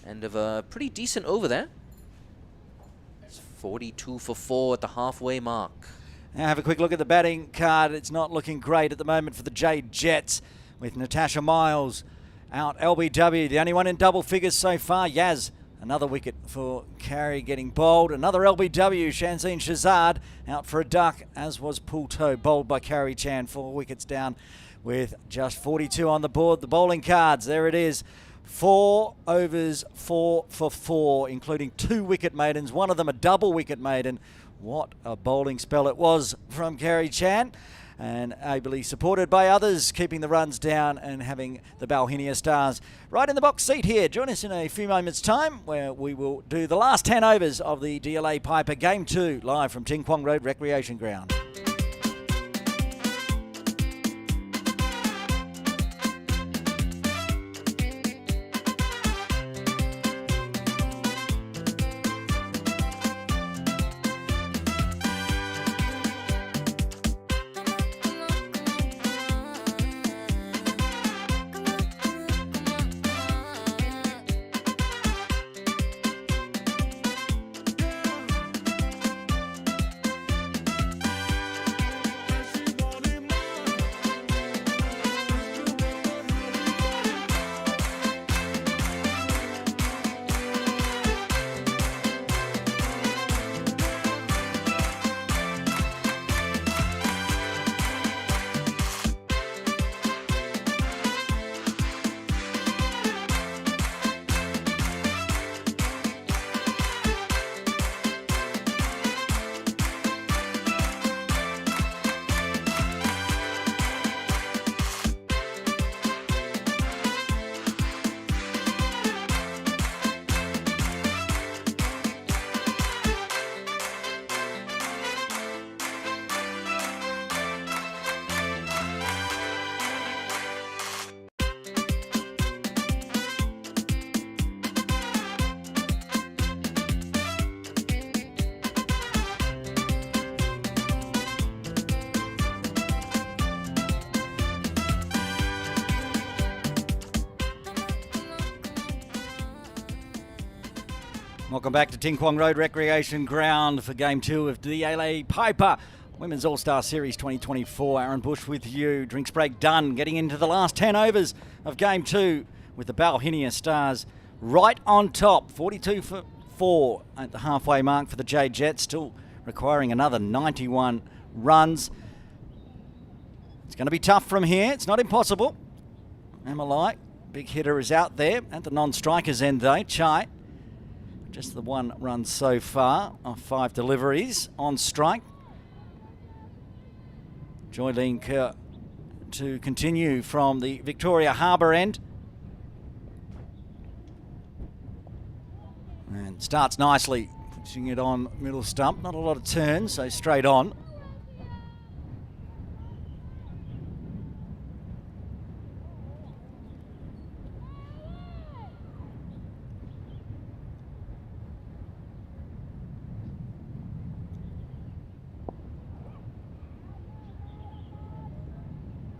end of a pretty decent over there. It's 42 for 4 at the halfway mark. Now have a quick look at the batting card. It's not looking great at the moment for the Jade Jets with Natasha Miles out LBW. The only one in double figures so far. Yaz, another wicket for Carrie getting bowled. Another LBW, Shanzine Shazad out for a duck, as was Pulto, bowled by Carrie Chan. 4 wickets down with just 42 on the board. The bowling cards, there it is. 4 overs, 4 for 4, including 2 wicket maidens, one of them a double wicket maiden. What a bowling spell it was from Carrie Chan, and ably supported by others, keeping the runs down and having the Bauhinia Stars right in the box seat here. Join us in a few moments' time where we will do the last 10 overs of the DLA Piper Game 2 live from Ting Kwong Road Recreation Ground. Welcome back to Ting Kwong Road Recreation Ground for Game 2 of DLA Piper Women's All-Star Series 2024. Aaron Bush with you. Drinks break done. Getting into the last 10 overs of Game 2 with the Bauhinia Stars right on top. 42 for 4 at the halfway mark for the Jade Jets. Still requiring another 91 runs. It's going to be tough from here. It's not impossible. Amalai, big hitter, is out there at the non-strikers end though. Chai, just the 1 run so far of 5 deliveries on strike. Joylene Kerr to continue from the Victoria Harbour end. And starts nicely, pushing it on middle stump. Not a lot of turn, so straight on.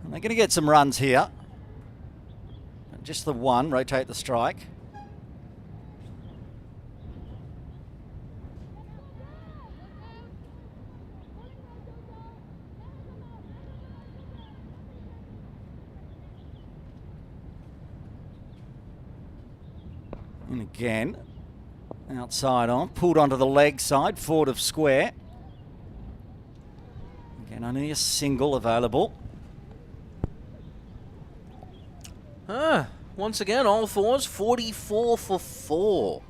And they're going to get some runs here. Just the 1, rotate the strike. And again, outside on, pulled onto the leg side, forward of square. Again, only a single available. Once again, all 4s, 44 for 4.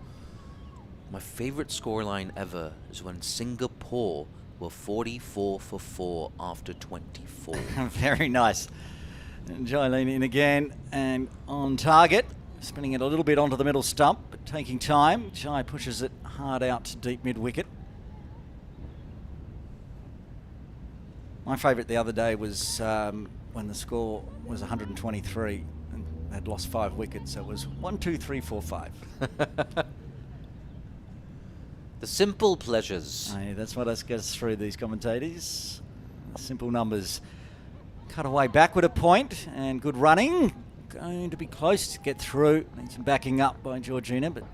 My favorite scoreline ever is when Singapore were 44 for 4 after 24. Very nice. Jolene in again and on target. Spinning it a little bit onto the middle stump, but taking time. Chai pushes it hard out to deep mid-wicket. My favourite the other day was when the score was 123 and they'd lost 5 wickets, so it was 1, 2, 3, 4, 5. The simple pleasures. Hey, that's what us gets through these commentators. Simple numbers. Cut away backward a point and good running. Going to be close to get through. Needs some backing up by Georgina, but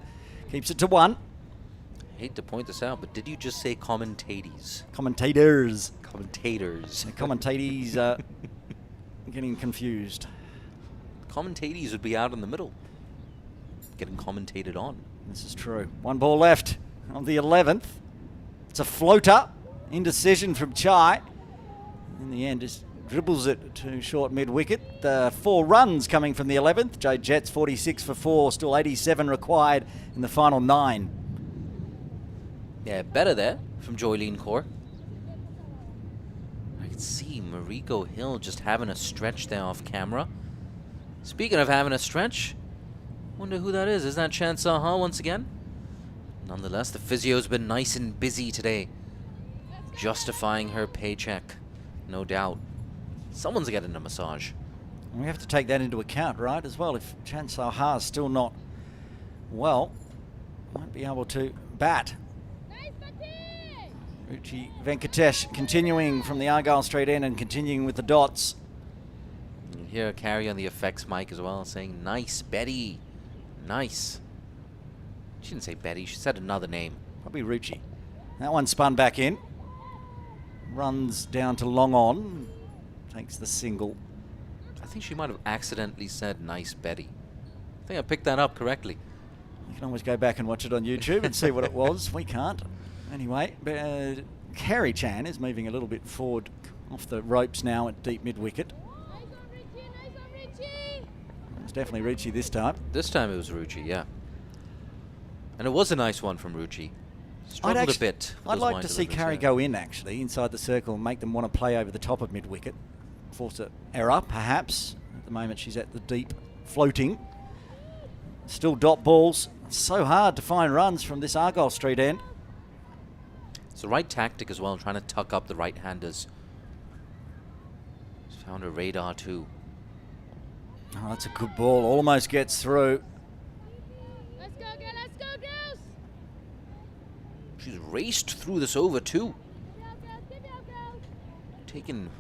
keeps it to 1. Hate to point this out, but did you just say commentators? Commentators. Commentators. The commentators are getting confused. Commentators would be out in the middle, getting commentated on. This is true. 1 ball left on the 11th. It's a floater. Indecision from Chai. In the end, just dribbles it to short mid-wicket. 4 runs coming from the 11th. Jade Jets 46 for 4. Still 87 required in the final 9. Yeah, better there from Joylene Kaur. I can see Mariko Hill just having a stretch there off camera. Speaking of having a stretch, wonder who that is. Is that Chan Saha once again? Nonetheless, the physio's been nice and busy today, justifying her paycheck, no doubt. Someone's getting a massage. And we have to take that into account, right, as well. If Chan Saha is still not well, might be able to bat. Ruchi Venkatesh continuing from the Argyle Street end and continuing with the dots. You hear Carrie on the effects mic as well saying, "Nice, Betty. Nice." She didn't say Betty, she said another name. Probably Ruchi. That one spun back in. Runs down to long on. Takes the single. I think she might have accidentally said "Nice, Betty." I think I picked that up correctly. You can always go back and watch it on YouTube and see what it was. We can't. Anyway, Carrie Chan is moving a little bit forward off the ropes now at deep mid-wicket. It's definitely Ruchi this time. This time it was Ruchi, yeah. And it was a nice one from Ruchi. Struggled a bit. I'd like to see Carrie go in, actually, inside the circle and make them want to play over the top of mid-wicket. Force an error, perhaps. At the moment, she's at the deep, floating. Still dot balls. It's so hard to find runs from this Argyle Street end. It's the right tactic as well, trying to tuck up the right-handers. She's found a radar too. Oh, that's a good ball. Almost gets through. Let's go, girls! She's raced through this over too. Taken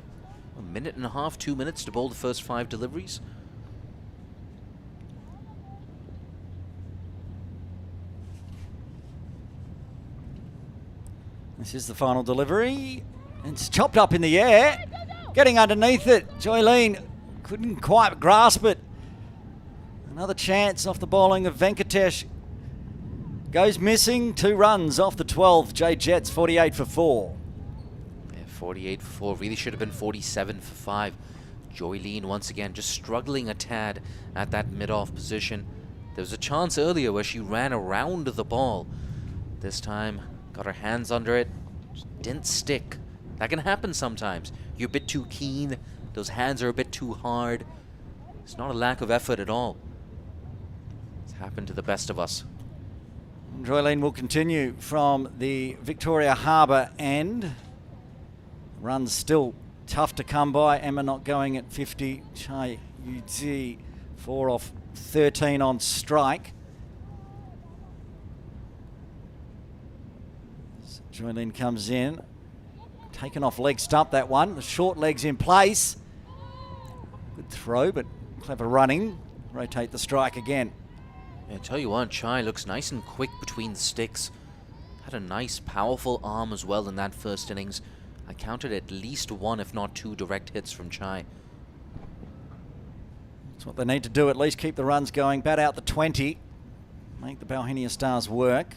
a minute and a half, 2 minutes to bowl the first 5 deliveries. This is the final delivery. It's chopped up in the air. Getting underneath it. Joylene couldn't quite grasp it. Another chance off the bowling of Venkatesh. Goes missing. 2 runs off the 12th. Jade Jets 48 for 4. Yeah, 48 for 4. Really should have been 47 for 5. Joylene once again just struggling a tad at that mid-off position. There was a chance earlier where she ran around the ball. This time, got her hands under it, just didn't stick. That can happen sometimes. You're a bit too keen, those hands are a bit too hard. It's not a lack of effort at all. It's happened to the best of us. Joylene will continue from the Victoria Harbour end. Runs still tough to come by. Emma not going at 50. Chai Yu 4 off 13 on strike. So Joylene comes in. Taken off leg stump, that one. The short leg's in place. Good throw, but clever running. Rotate the strike again. Yeah, I tell you what, Chai looks nice and quick between the sticks. Had a nice, powerful arm as well in that first innings. I counted at least 1, if not 2, direct hits from Chai. That's what they need to do, at least keep the runs going. Bat out the 20. Make the Bauhinia Stars work.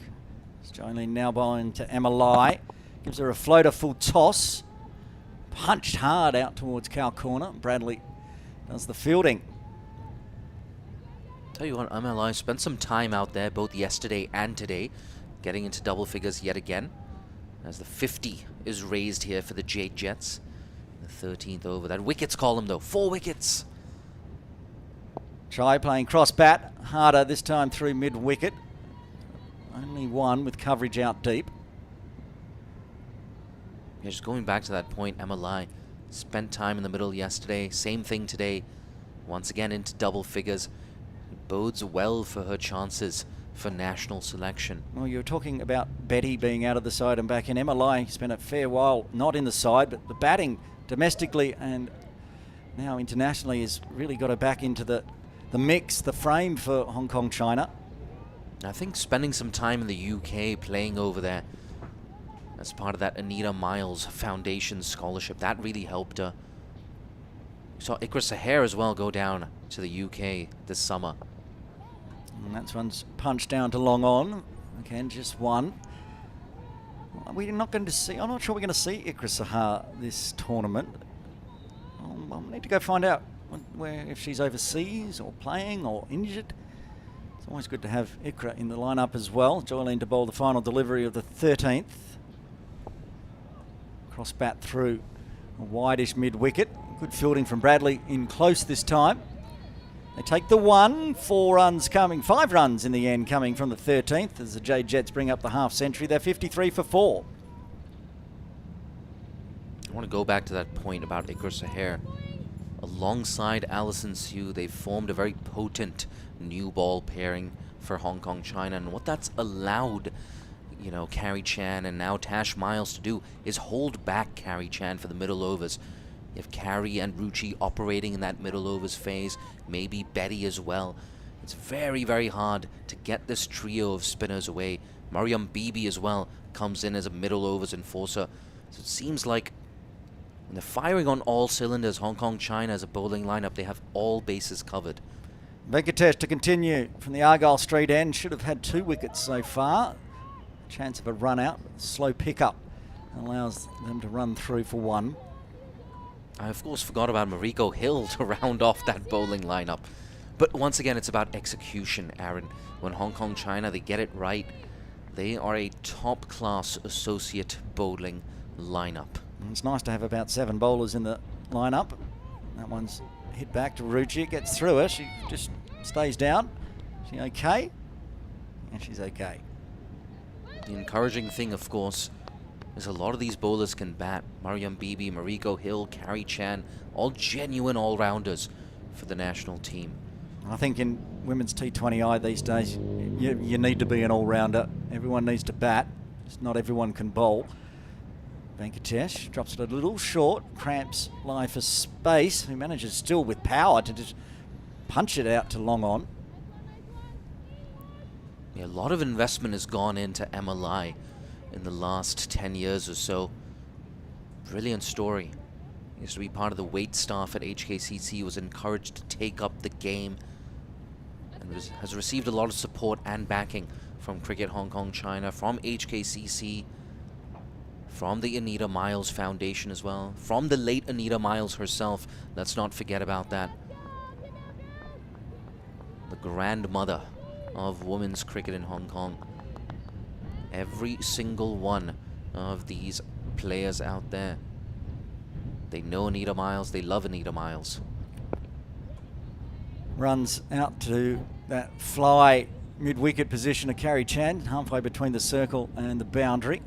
Joylene now bowling to Emma Lai. Gives her a floater full toss. Punched hard out towards cow corner. Bradley does the fielding. Tell you what, Emma Lai spent some time out there both yesterday and today, getting into double figures yet again. As the 50 is raised here for the Jade Jets. The 13th over. That wickets column though, 4 wickets. Chai playing cross bat, harder this time through mid wicket. Only one with coverage out deep. Yeah, just going back to that point, Emma Lai spent time in the middle yesterday. Same thing today. Once again into double figures. It bodes well for her chances for national selection. Well, you were talking about Betty being out of the side and back in. Emma Lai spent a fair while not in the side, but the batting domestically and now internationally has really got her back into the mix, the frame for Hong Kong, China. I think spending some time in the UK playing over there as part of that Anita Miles Foundation scholarship, that really helped her. We saw Ikra Saher as well go down to the UK this summer. And that's one's punched down to long on. Again, just one. We're not going to see, I'm not sure we're going to see Ikra Saher this tournament. I'll need to go find out if she's overseas or playing or injured. It's always good to have Ikra in the lineup as well. Joylene to bowl the final delivery of the 13th. Cross bat through a wideish mid wicket. Good fielding from Bradley in close this time. They take the 1, 4 runs coming, 5 runs in the end coming from the 13th as the Jade Jets bring up the half century. They're 53 for 4. I want to go back to that point about Ikra Saher. Alongside Alison Sue, they've formed a very potent new ball pairing for Hong Kong, China. And what that's allowed, you know, Carrie Chan and now Tash Miles to do is hold back Carrie Chan for the middle overs. You have Carrie and Ruchi operating in that middle overs phase, maybe Betty as well. It's very, very hard to get this trio of spinners away. Mariam Bibi as well comes in as a middle overs enforcer. So it seems like when they're firing on all cylinders, Hong Kong, China as a bowling lineup, they have all bases covered. Venkatesh to continue from the Argyle Street end. Should have had 2 wickets so far. Chance of a run out, slow pickup allows them to run through for 1. I, of course, forgot about Mariko Hill to round off that bowling lineup. But once again, it's about execution, Aaron. When Hong Kong, China, they get it right, they are a top-class associate bowling lineup. It's nice to have about 7 bowlers in the lineup. That one's hit back to Ruchi. It gets through her. She just stays down. She okay? And she's okay. The encouraging thing, of course, is a lot of these bowlers can bat. Mariam Bibi, Mariko Hill, Carrie Chan, all genuine all-rounders for the national team. I think in women's T20I these days, you need to be an all-rounder. Everyone needs to bat. Just not everyone can bowl. Venkatesh drops it a little short, cramps lie for space. He manages still with power to just punch it out to long on. Yeah, a lot of investment has gone into Emma Lai in the last 10 years or so. Brilliant story. He used to be part of the wait staff at HKCC, was encouraged to take up the game, and has received a lot of support and backing from Cricket Hong Kong China, from HKCC. from the Anita Miles Foundation as well, from the late Anita Miles herself. Let's not forget about that. The grandmother of women's cricket in Hong Kong. Every single one of these players out there, they know Anita Miles, they love Anita Miles. Runs out to that fly mid-wicket position of Carrie Chan, halfway between the circle and the boundary.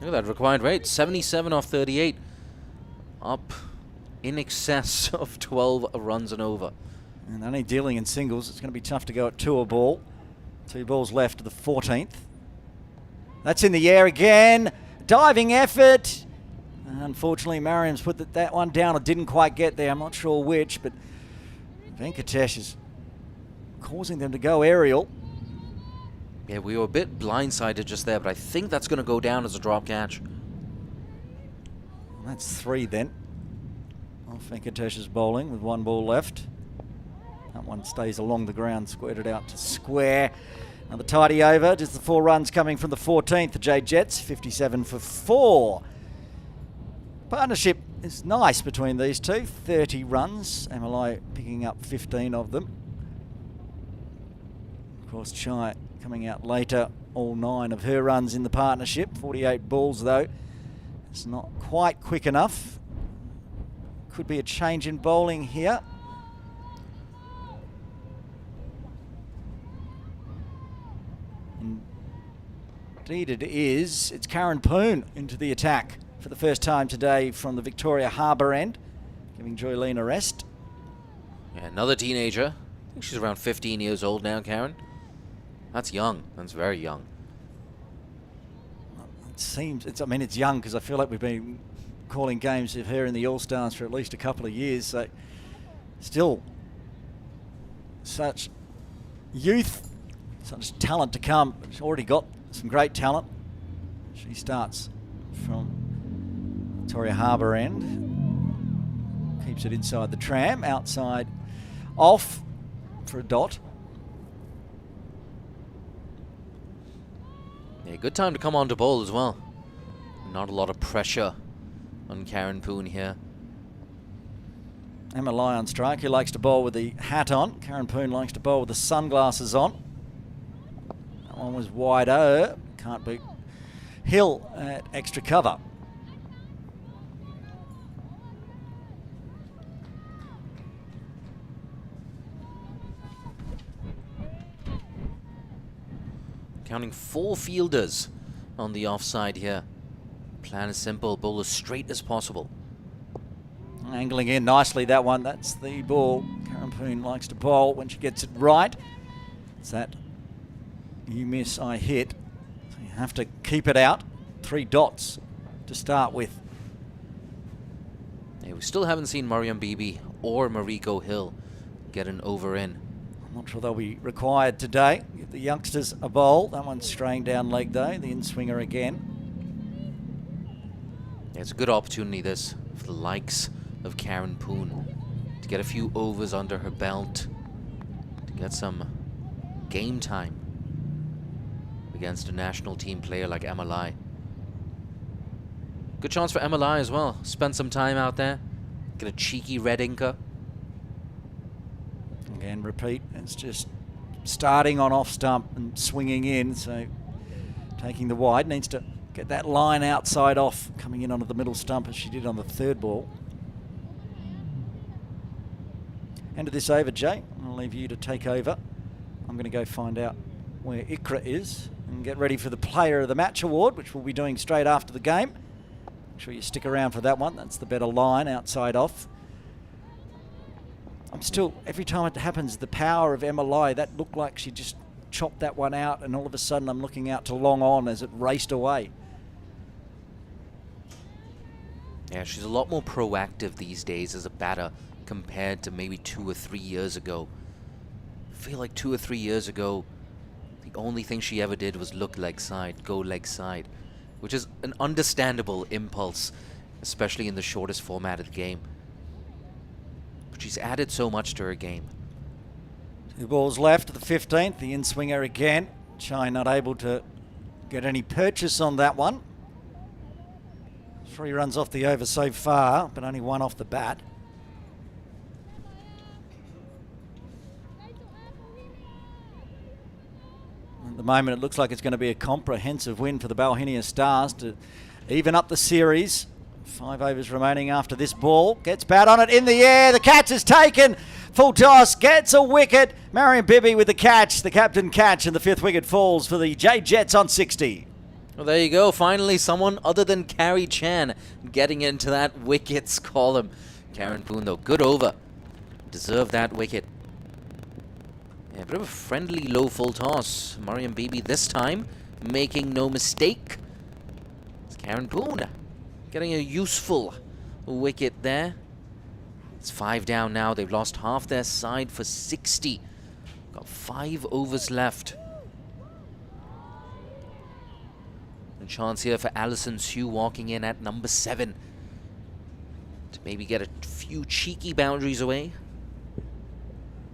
Look at that required rate, 77 off 38. Up in excess of 12 runs and over. And only dealing in singles, it's going to be tough to go at 2 a ball. 2 balls left to the 14th. That's in the air again. Diving effort. Unfortunately, Mariam's put that one down. It didn't quite get there. I'm not sure which, but Venkatesh is causing them to go aerial. Yeah, we were a bit blindsided just there, but I think that's going to go down as a drop catch. That's 3 then. Off Venkatesh's bowling with 1 ball left. That one stays along the ground, squared it out to square. Another tidy over, just the 4 runs coming from the 14th. The Jade Jets, 57 for 4. Partnership is nice between these two, 30 runs. MLI picking up 15 of them. Of course, Chai coming out later, all 9 of her runs in the partnership. 48 balls though. It's not quite quick enough. Could be a change in bowling here. Indeed it is. It's Karen Poon into the attack for the first time today from the Victoria Harbour end, giving Joylene a rest. Yeah, another teenager. I think she's around 15 years old now, Karen. That's young. That's very young. It seems, I mean, it's young because I feel like we've been calling games of her in the All-Stars for at least a couple of years, so still such youth, such talent to come. She's already got some great talent. She starts from Victoria Harbour end, keeps it inside the tram, outside off for a dot. Yeah, good time to come on to bowl as well. Not a lot of pressure on Karen Poon here. Emma Lai on strike, who likes to bowl with the hat on. Karen Poon likes to bowl with the sunglasses on. That one was wider. Can't beat Hill at extra cover. Counting 4 fielders on the offside here. Plan is simple, bowl as straight as possible. Angling in nicely, that one. That's the ball Karen Poon likes to bowl when she gets it right. It's that you miss, I hit. So you have to keep it out. 3 dots to start with. Yeah, we still haven't seen Mariam Bibi or Mariko Hill get an over in. I'm not sure they'll be required today. Give the youngsters a bowl. That one's straying down leg though. The in-swinger again. Yeah, it's a good opportunity this for the likes of Karen Poon to get a few overs under her belt, to get some game time against a national team player like Emma Lai. Good chance for Emma Lai as well. Spend some time out there, get a cheeky red inker. Again, repeat. It's just starting on off stump and swinging in, so taking the wide. Needs to get that line outside off, coming in onto the middle stump as she did on the 3rd ball. End of this over, Jay. I'll leave you to take over. I'm going to go find out where Ikra is and get ready for the Player of the Match award, which we'll be doing straight after the game. Make sure you stick around for that one. That's the better line, outside off. I'm still, every time it happens, the power of Emma Lai, that looked like she just chopped that one out, and all of a sudden I'm looking out to long on as it raced away. Yeah, she's a lot more proactive these days as a batter compared to maybe 2 or 3 years ago. I feel like 2 or 3 years ago, the only thing she ever did was look leg side, go leg side, which is an understandable impulse, especially in the shortest format of the game. But she's added so much to her game. 2 balls left to the 15th. The in-swinger again. Chai not able to get any purchase on that one. 3 runs off the over so far, but only 1 off the bat. At the moment, it looks like it's going to be a comprehensive win for the Bauhinia Stars to even up the series. 5 overs remaining after this ball. Gets bat on it in the air. The catch is taken. Full toss. Gets a wicket. Marion Bibby with the catch. The captain catch. And the 5th wicket falls for the Jade Jets on 60. Well, there you go. Finally, someone other than Carrie Chan getting into that wickets column. Karen Poon, though, good over. Deserved that wicket. Yeah, a bit of a friendly low full toss. Mariam Bibi this time making no mistake. It's Karen Poon getting a useful wicket there. It's 5 down now. They've lost half their side for 60. Got 5 overs left. And chance here for Alison Sue walking in at number 7 to maybe get a few cheeky boundaries away.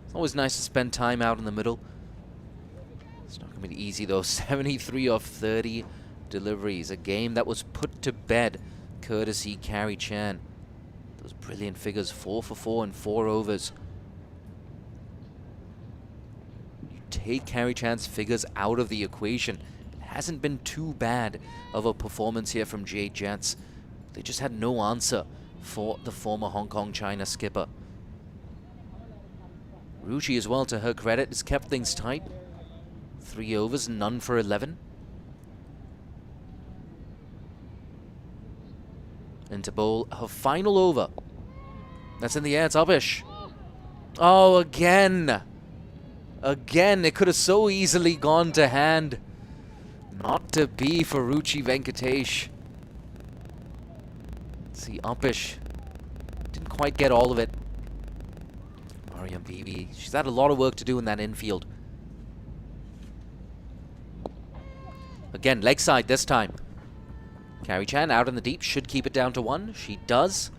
It's always nice to spend time out in the middle. It's not going to be easy though. 73 off 30 deliveries. A game that was put to bed courtesy Carrie Chan. Those brilliant figures, 4 for 4 in 4 overs. You take Carrie Chan's figures out of the equation. It hasn't been too bad of a performance here from Jade Jets. They just had no answer for the former Hong Kong China skipper. Ruchi as well, to her credit, has kept things tight. 3 overs, none for 11. And to bowl her final over. That's in the air, it's Upish. Oh, again. Again, it could have so easily gone to hand. Not to be for Ruchi Venkatesh. See, Upish didn't quite get all of it. Mariam Bibi, she's had a lot of work to do in that infield. Again, leg side this time. Carrie Chan out in the deep, should keep it down to 1. She does.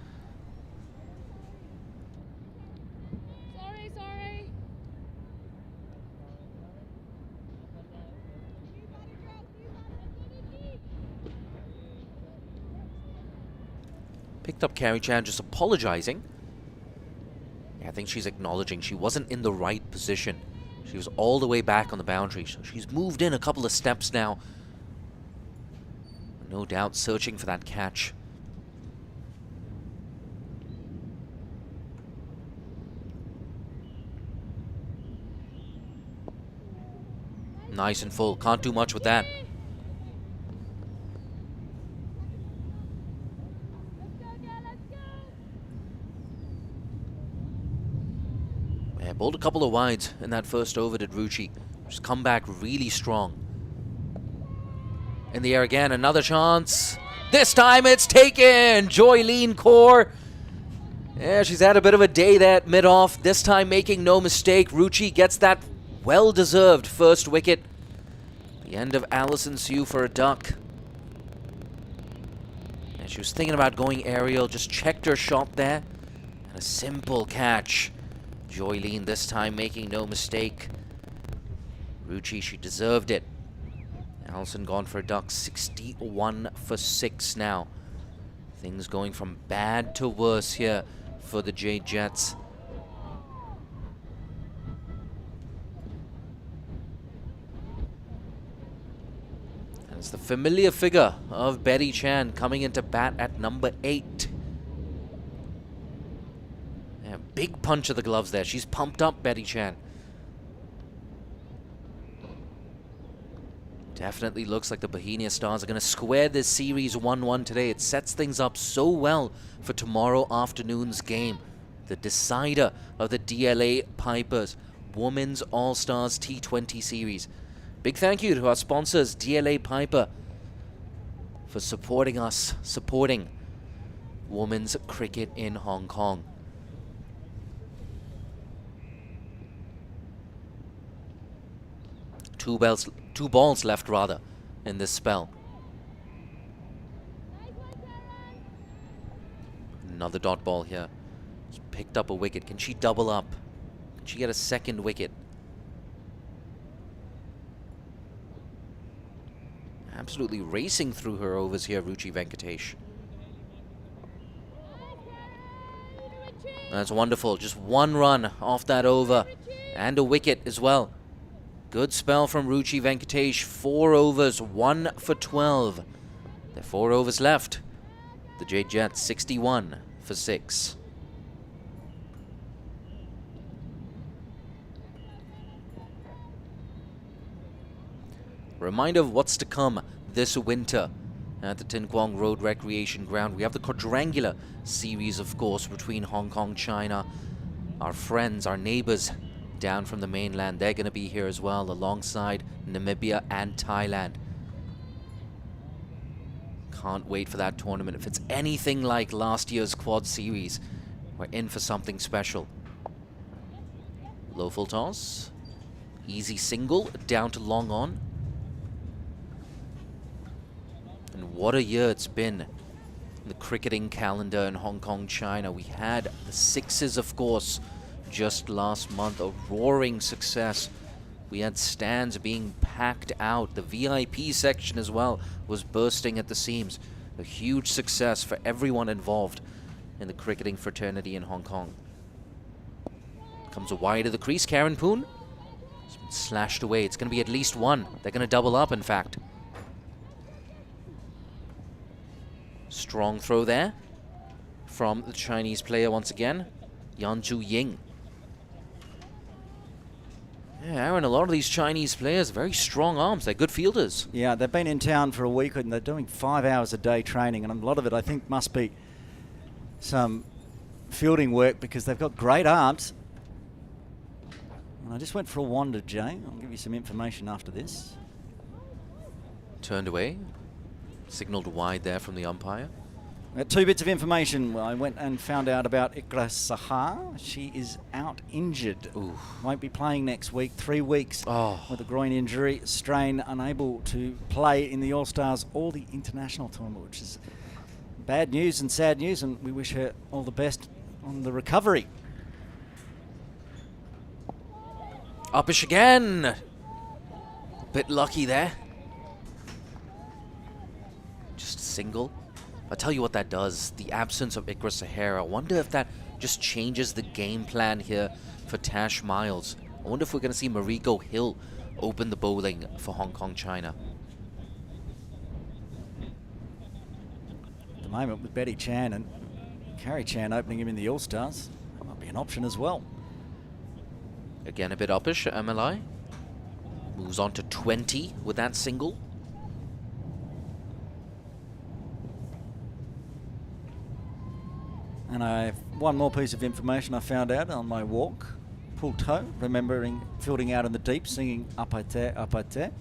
Sorry. Picked up Carrie Chan just apologizing. Yeah, I think she's acknowledging she wasn't in the right position. She was all the way back on the boundary, so she's moved in a couple of steps now. No doubt searching for that catch. Nice and full. Can't do much with that. Yeah, bowled a couple of wides in that first over, did Ruchi. Just come back really strong. In the air again, another chance. This time it's taken! Joylene Kaur. Yeah, she's had a bit of a day there at mid-off. This time making no mistake. Ruchi gets that well-deserved first wicket. The end of Alison Sue for a duck. And she was thinking about going aerial, just checked her shot there. And a simple catch. Joylene this time making no mistake. Ruchi, she deserved it. Allison gone for a duck, 61 for 6 now. Things going from bad to worse here for the Jade Jets. And it's the familiar figure of Betty Chan coming into bat at number 8. Yeah, big punch of the gloves there. She's pumped up, Betty Chan. Definitely looks like the Bauhinia Stars are going to square this series 1-1 today. It sets things up so well for tomorrow afternoon's game. The decider of the DLA Pipers Women's All-Stars T20 series. Big thank you to our sponsors, DLA Piper, for supporting us, supporting women's cricket in Hong Kong. Two balls left, rather, in this spell. Another dot ball here. She's picked up a wicket. Can she double up? Can she get a second wicket? absolutely racing through her overs here, Ruchi Venkatesh. That's wonderful. Just one run off that over and a wicket as well. Good spell from Ruchi Venkatesh. 4 overs, 1 for 12. There are 4 overs left. The Jade Jets 61 for 6. Reminder of what's to come this winter at the Tin Kwong Road Recreation Ground. We have the quadrangular series, of course, between Hong Kong, China, our friends, our neighbors down from the mainland. They're going to be here as well, alongside Namibia and Thailand. Can't wait for that tournament. If it's anything like last year's quad series, we're in for something special. Low full toss. Easy single, down to long on. And what a year it's been in the cricketing calendar in Hong Kong, China. We had the sixes, of course, just last month, a roaring success. We had stands being packed out. The VIP section as well was bursting at the seams. A huge success for everyone involved in the cricketing fraternity in Hong Kong. Comes wide of the crease, Karen Poon. It's been slashed away. It's going to be at least one. They're going to double up, in fact. Strong throw there from the Chinese player once again, Yan Zhu Ying. Yeah, Aaron, a lot of these Chinese players, very strong arms. They're good fielders. Yeah, they've been in town for a week and they're doing 5 hours a day training, and a lot of it I think must be some fielding work because they've got great arms. And I just went for a wander, Jay. I'll give you some information after this. Turned away. Signaled wide there from the umpire. 2 bits of information. I went and found out about Ikra Sahar. She is out injured. Ooh. Won't be playing next week. 3 weeks Oh. with a groin injury. Strain, unable to play in the All-Stars or the international tournament, which is bad news and sad news, and we wish her all the best on the recovery. Uppish again. Bit lucky there. Just single. I'll tell you what that does. The absence of Ikra Sahar. I wonder if that just changes the game plan here for Tash Miles. I wonder if we're going to see Mariko Hill open the bowling for Hong Kong, China. At the moment with Betty Chan and Carrie Chan opening him in the All-Stars, that might be an option as well. Again, a bit uppish, MLI. Moves on to 20 with that single. And I have one more piece of information I found out on my walk. Pull toe, remembering fielding out in the deep, singing Apate, Apate.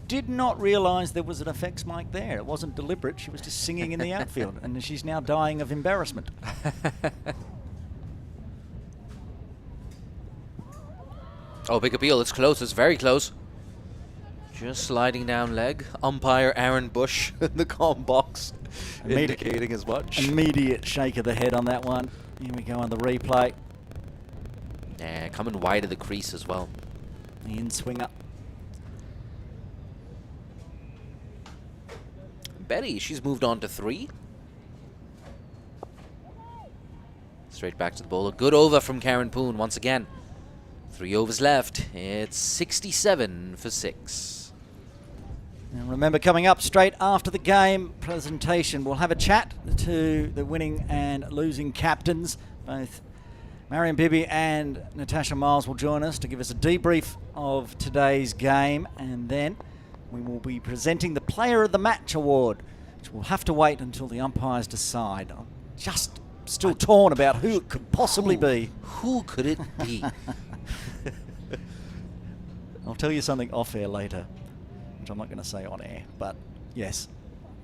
Did not realise there was an effects mic there. It wasn't deliberate. She was just singing in the outfield. And she's now dying of embarrassment. Oh, big appeal. It's close. It's very close. Just sliding down leg. Umpire Aaron Bush in the comm box indicating as much. Immediate shake of the head on that one. Here we go on the replay. Yeah, coming wide of the crease as well. The in-swinger. Betty, she's moved on to 3. Straight back to the bowler. Good over from Karen Poon once again. 3 overs left. It's 67 for 6. And remember, coming up straight after the game presentation, we'll have a chat to the winning and losing captains. Both Marion Bibby and Natasha Miles will join us to give us a debrief of today's game, and then we will be presenting the Player of the Match award, which we'll have to wait until the umpires decide. I'm just still torn about who it could possibly be. Who could it be? I'll tell you something off air later, which I'm not going to say on air. But yes,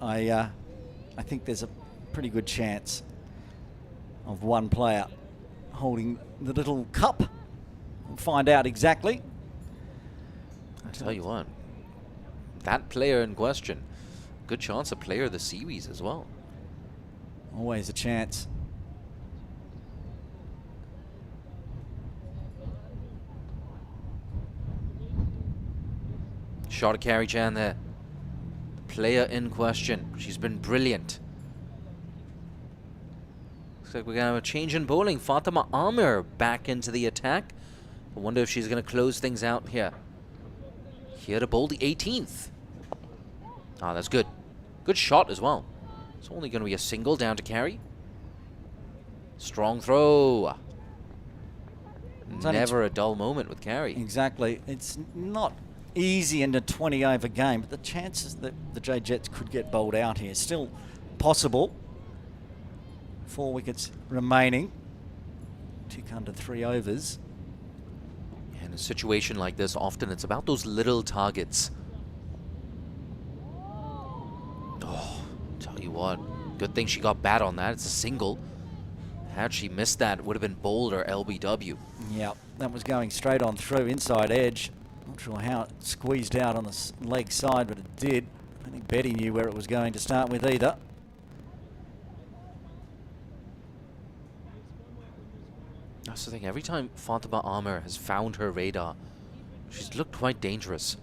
I think there's a pretty good chance of one player holding the little cup. We'll find out exactly. I tell you what, that player in question, good chance of player of the series as well. Always a chance. Shot of Carrie Chan there. player in question. She's been brilliant. Looks like we're going to have a change in bowling. Fatima Amir back into the attack. I wonder if she's going to close things out here. Here to bowl the 18th. Ah, that's good. Good shot as well. It's only going to be a single down to carry. Strong throw. Never a dull moment with carry. Exactly. It's not easy in a 20 over game, but the chances that the Jade Jets could get bowled out here is still possible. 4 wickets remaining. Tick under 3 overs. In a situation like this, often it's about those little targets. Oh, tell you what, good thing she got bat on that. It's a single. Had she missed that, it would have been bowled or LBW. Yep, that was going straight on through, inside edge. Not sure how it squeezed out on the leg side, but it did. I don't think Betty knew where it was going to start with either. That's the thing, every time Fatima Amir has found her radar, she's looked quite dangerous.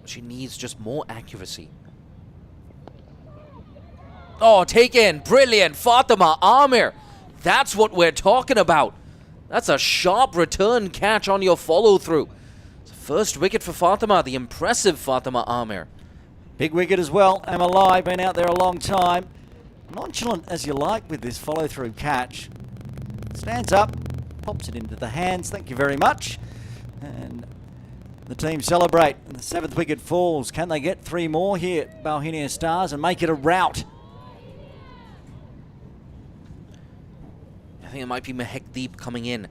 She needs just more accuracy. Oh, take in. Brilliant. Fatima Amir. That's what we're talking about. That's a sharp return catch on your follow-through. It's the first wicket for Fatima, the impressive Fatima Amir. Big wicket as well. Amalai, been out there a long time. Nonchalant as you like with this follow-through catch. Stands up, pops it into the hands. Thank you very much. And the team celebrate. And the 7th wicket falls. Can they get 3 more here, Bauhinia Stars, and make it a rout? I think it might be Mehek Deep coming in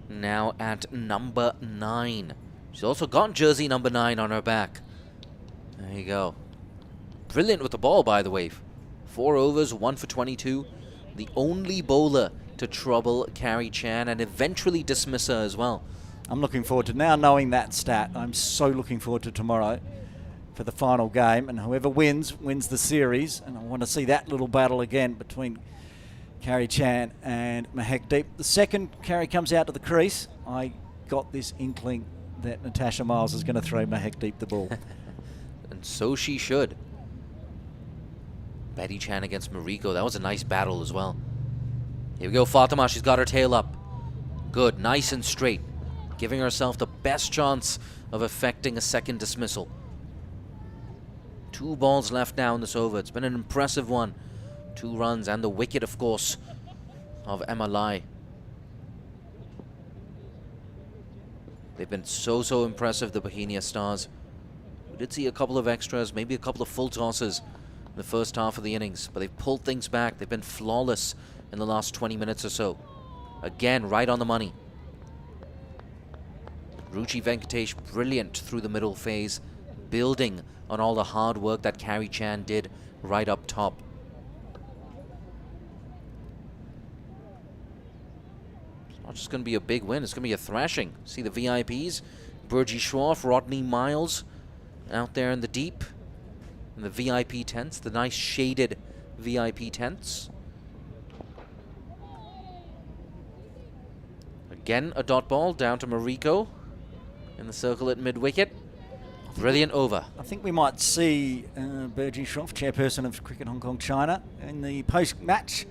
now at number 9. She's also got jersey number 9 on her back. There you go. Brilliant with the ball, by the way. 4 overs, 1 for 22. The only bowler to trouble Carrie Chan and eventually dismiss her as well. I'm looking forward to now knowing that stat. I'm so looking forward to tomorrow for the final game, and whoever wins the series. And I want to see that little battle again between Carrie Chan and Mehek Deep. The second Carrie comes out to the crease, I got this inkling that Natasha Miles is going to throw Mehek Deep the ball. And so she should. Betty Chan against Mariko. That was a nice battle as well. Here we go, Fatima. She's got her tail up. Good, nice and straight. Giving herself the best chance of effecting a second dismissal. 2 balls left now in this over. It's been an impressive one. 2 runs and the wicket, of course, of Emma Lai. They've been so impressive, the Bauhinia Stars. We did see a couple of extras, maybe a couple of full tosses in the first half of the innings, but they've pulled things back. They've been flawless in the last 20 minutes or so. Again, right on the money. Ruchi Venkatesh, brilliant through the middle phase, building on all the hard work that Carrie Chan did right up top. Not just going to be a big win, it's going to be a thrashing. See the VIPs, Burji Schroff, Rodney Miles out there in the deep, in the VIP tents, the nice shaded VIP tents. Again, a dot ball down to Mariko in the circle at mid-wicket. Brilliant over. I think we might see Burji Schroff, chairperson of Cricket Hong Kong China, in the post-match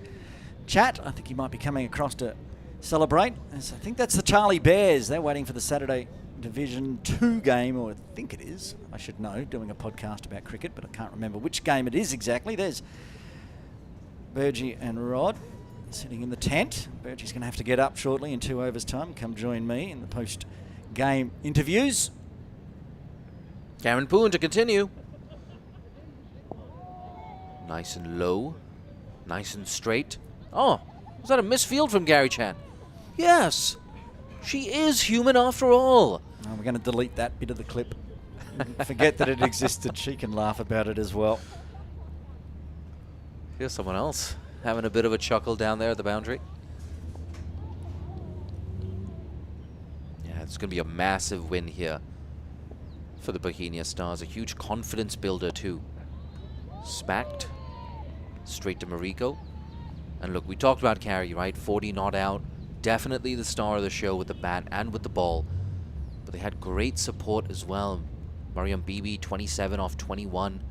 chat. I think he might be coming across to celebrate. As I think that's the Charlie Bears. They're waiting for the Saturday Division 2 game, or I think it is. I should know, doing a podcast about cricket, but I can't remember which game it is exactly. There's Burji and Rod sitting in the tent. Burji's going to have to get up shortly in 2 overs' time. Come join me in the post-game interviews. Karen Poon to continue. Nice and low. Nice and straight. Oh, was that a misfield from Gary Chan? Yes. She is human after all. Oh, we're going to delete that bit of the clip. Forget that it existed. She can laugh about it as well. Here's someone else having a bit of a chuckle down there at the boundary. Yeah, it's going to be a massive win here for the Bauhinia Stars. A huge confidence builder too. Smacked. Straight to Mariko. And look, we talked about Carrie, right? 40 not out. Definitely the star of the show with the bat and with the ball. But they had great support as well. Mariam Bibi, 27 off 21.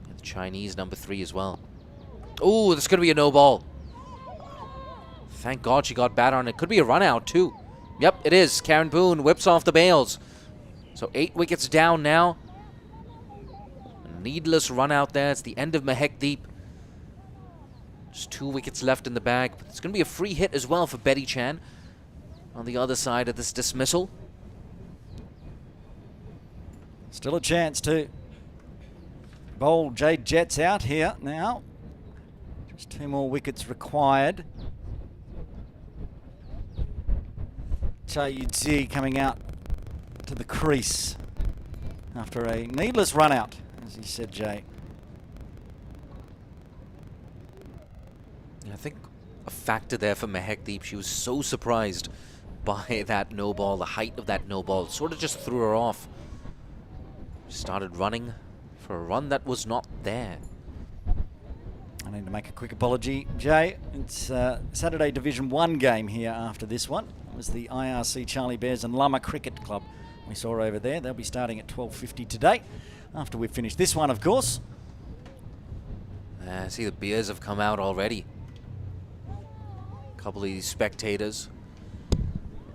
And the Chinese, number 3 as well. Oh, this could be a no ball. Thank God she got bat on it. Could be a run out, too. Yep, it is. Karen Boone whips off the bails. So 8 wickets down now. A needless run out there. It's the end of Mahek Deep. Just 2 wickets left in the bag. But it's going to be a free hit as well for Betty Chan on the other side of this dismissal. Still a chance to bowl Jade Jets out here now. Just 2 more wickets required. Chayudzi coming out to the crease after a needless run out, as he said, Jay. I think a factor there for Mahek Deep. She was so surprised by that no ball, the height of that no ball. Sort of just threw her off. She started running for a run that was not there. I need to make a quick apology, Jay. It's Saturday Division 1 game here after this one. It was the IRC Charlie Bears and Lama Cricket Club we saw over there. They'll be starting at 12:50 today, after we've finished this one, of course. I see the Bears have come out already. A couple of these spectators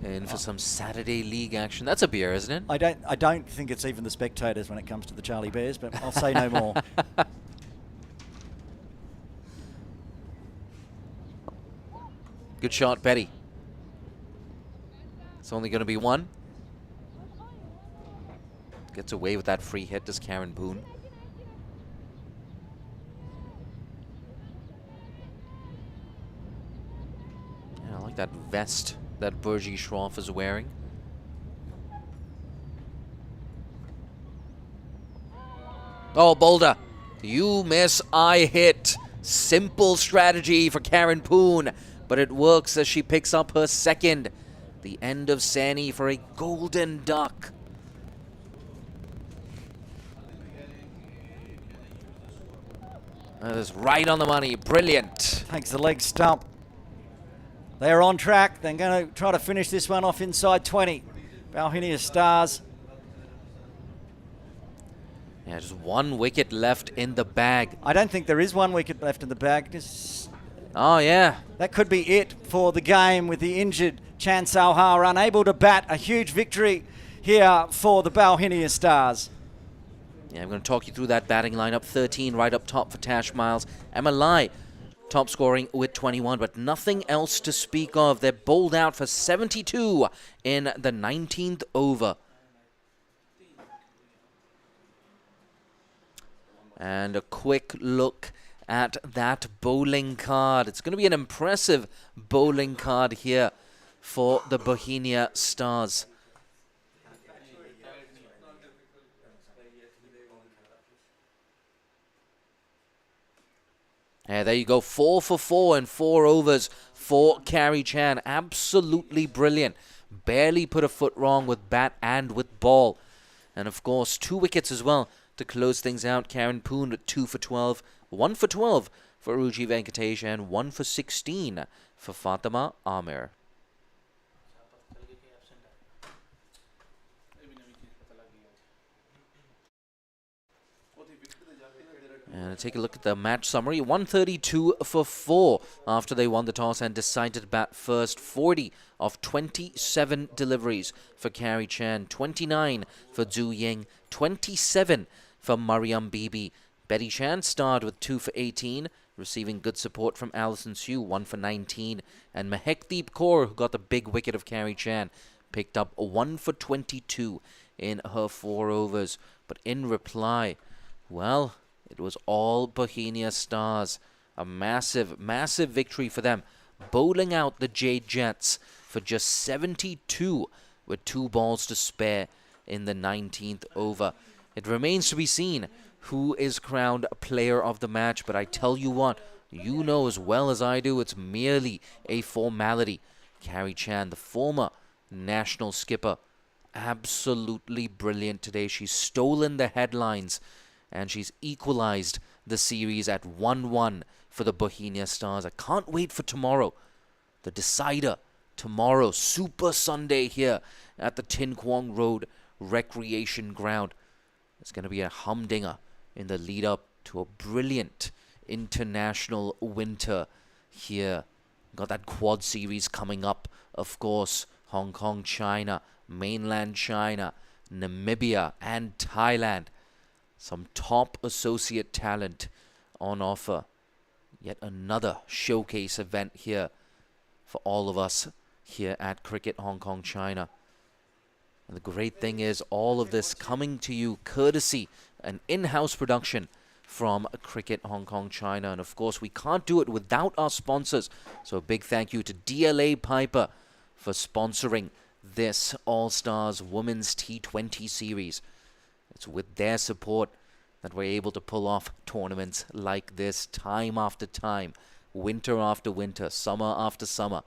in for some Saturday League action. That's a beer, isn't it? I don't think it's even the spectators when it comes to the Charlie Bears, but I'll say no more. Good shot, Betty. It's only going to be 1. Gets away with that free hit, does Karen Boone. Yeah, I like that vest that Burji Shroff is wearing. Oh, Boulder. You miss, I hit. Simple strategy for Karen Boone, but it works as she picks up her second. The end of Sani for a golden duck. That is right on the money. Brilliant. Takes the leg stump. They're on track. They're going to try to finish this one off inside 20. Bauhinia Stars. Yeah, just 1 wicket left in the bag. I don't think there is 1 wicket left in the bag. Oh, yeah. That could be it for the game with the injured Chan Sauhar unable to bat. A huge victory here for the Bauhinia Stars. Yeah, I'm going to talk you through that batting lineup. 13 right up top for Tash Miles. Emma Lai top scoring with 21, but nothing else to speak of. They're bowled out for 72 in the 19th over. And a quick look at that bowling card. It's going to be an impressive bowling card here for the Bauhinia Stars. Yeah, there you go. 4 for 4 in 4 overs for Carrie Chan. Absolutely brilliant. Barely put a foot wrong with bat and with ball. And of course, 2 wickets as well to close things out. Karen Poon with 2 for 12. 1 for 12 for Ruchi Venkatesh and 1 for 16 for Fatima Amir. And take a look at the match summary. 132 for 4 after they won the toss and decided to bat first. 40 of 27 deliveries for Carrie Chan. 29 for Zhu Ying. 27 for Mariam Bibi. Betty Chan starred with 2 for 18, receiving good support from Alison Sue, 1 for 19. And Mahekdeep Kaur, who got the big wicket of Carrie Chan, picked up 1 for 22 in her 4 overs. But in reply, well, it was all Bauhinia Stars. A massive, massive victory for them, bowling out the Jade Jets for just 72 with 2 balls to spare in the 19th over. It remains to be seen who is crowned player of the match, but I tell you what, you know as well as I do, it's merely a formality. Carrie Chan, the former national skipper, absolutely brilliant today. She's stolen the headlines and she's equalized the series at 1-1 for the Bauhinia Stars. I can't wait for tomorrow, the decider, tomorrow, Super Sunday here at the Tin Kwong Road Recreation Ground. It's going to be a humdinger in the lead up to a brilliant international winter here. Got that quad series coming up, of course. Hong Kong, China, mainland China, Namibia and Thailand. Some top associate talent on offer. Yet another showcase event here for all of us here at Cricket Hong Kong, China. And the great thing is all of this coming to you courtesy an in-house production from Cricket Hong Kong, China. And of course, we can't do it without our sponsors. So a big thank you to DLA Piper for sponsoring this All-Stars Women's T20 series. It's with their support that we're able to pull off tournaments like this time after time, winter after winter, summer after summer.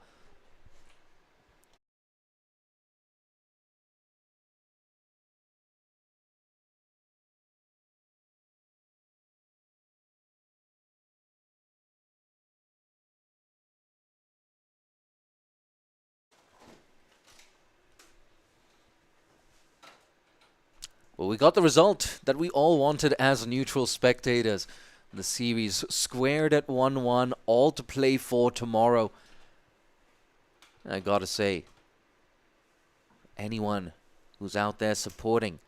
Well, we got the result that we all wanted as neutral spectators. The series squared at 1-1, all to play for tomorrow. I gotta say, anyone who's out there supporting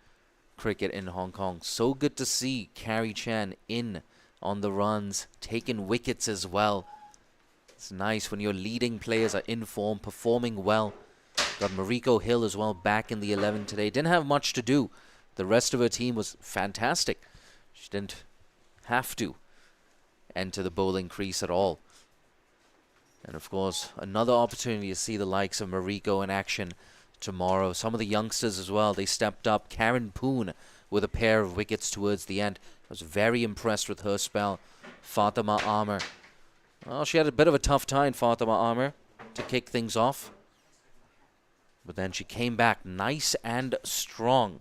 cricket in Hong Kong, so good to see Carrie Chan in on the runs, taking wickets as well. It's nice when your leading players are in form, performing well. Got Mariko Hill as well back in the 11 today. Didn't have much to do. The rest of her team was fantastic. She didn't have to enter the bowling crease at all. And of course, another opportunity to see the likes of Mariko in action tomorrow. Some of the youngsters as well, they stepped up. Karen Poon with a pair of wickets towards the end. I was very impressed with her spell. Fatima Amer. Well, she had a bit of a tough time, Fatima Amer, to kick things off. But then she came back nice and strong.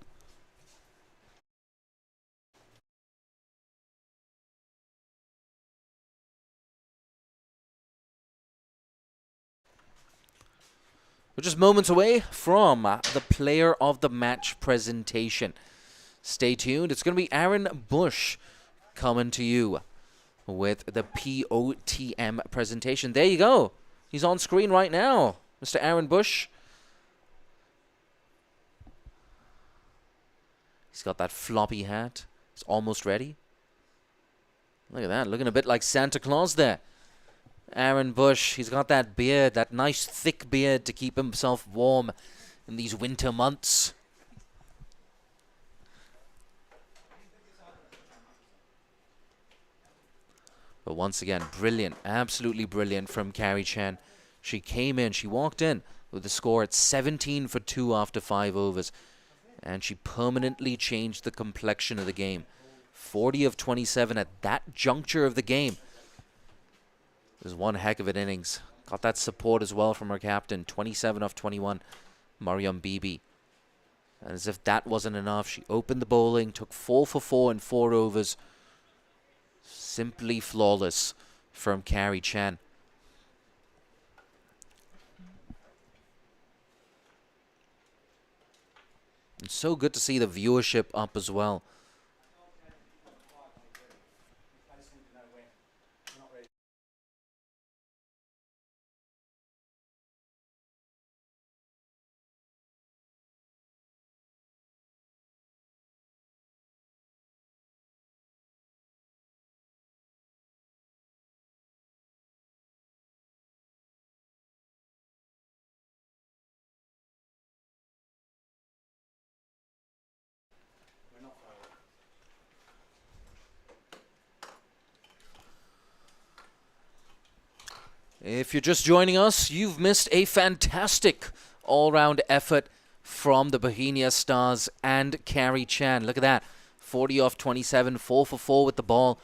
We're just moments away from the player of the match presentation. Stay tuned. It's going to be Aaron Bush coming to you with the POTM presentation. There you go. He's on screen right now. Mr. Aaron Bush. He's got that floppy hat. He's almost ready. Look at that. Looking a bit like Santa Claus there. Aaron Bush, he's got that beard, that nice thick beard to keep himself warm in these winter months. But once again, brilliant, absolutely brilliant from Carrie Chan. She came in, she walked in with the score at 17 for 2 after 5 overs. And she permanently changed the complexion of the game. 40 of 27 at that juncture of the game. It was one heck of an innings. Got that support as well from her captain. 27 of 21, Mariam Bibi. And as if that wasn't enough, she opened the bowling, took 4 for 4 in 4 overs. Simply flawless from Carrie Chan. It's so good to see the viewership up as well. If you're just joining us, you've missed a fantastic all-round effort from the Bauhinia Stars and Carrie Chan. Look at that. 40 off 27, 4 for 4 with the ball.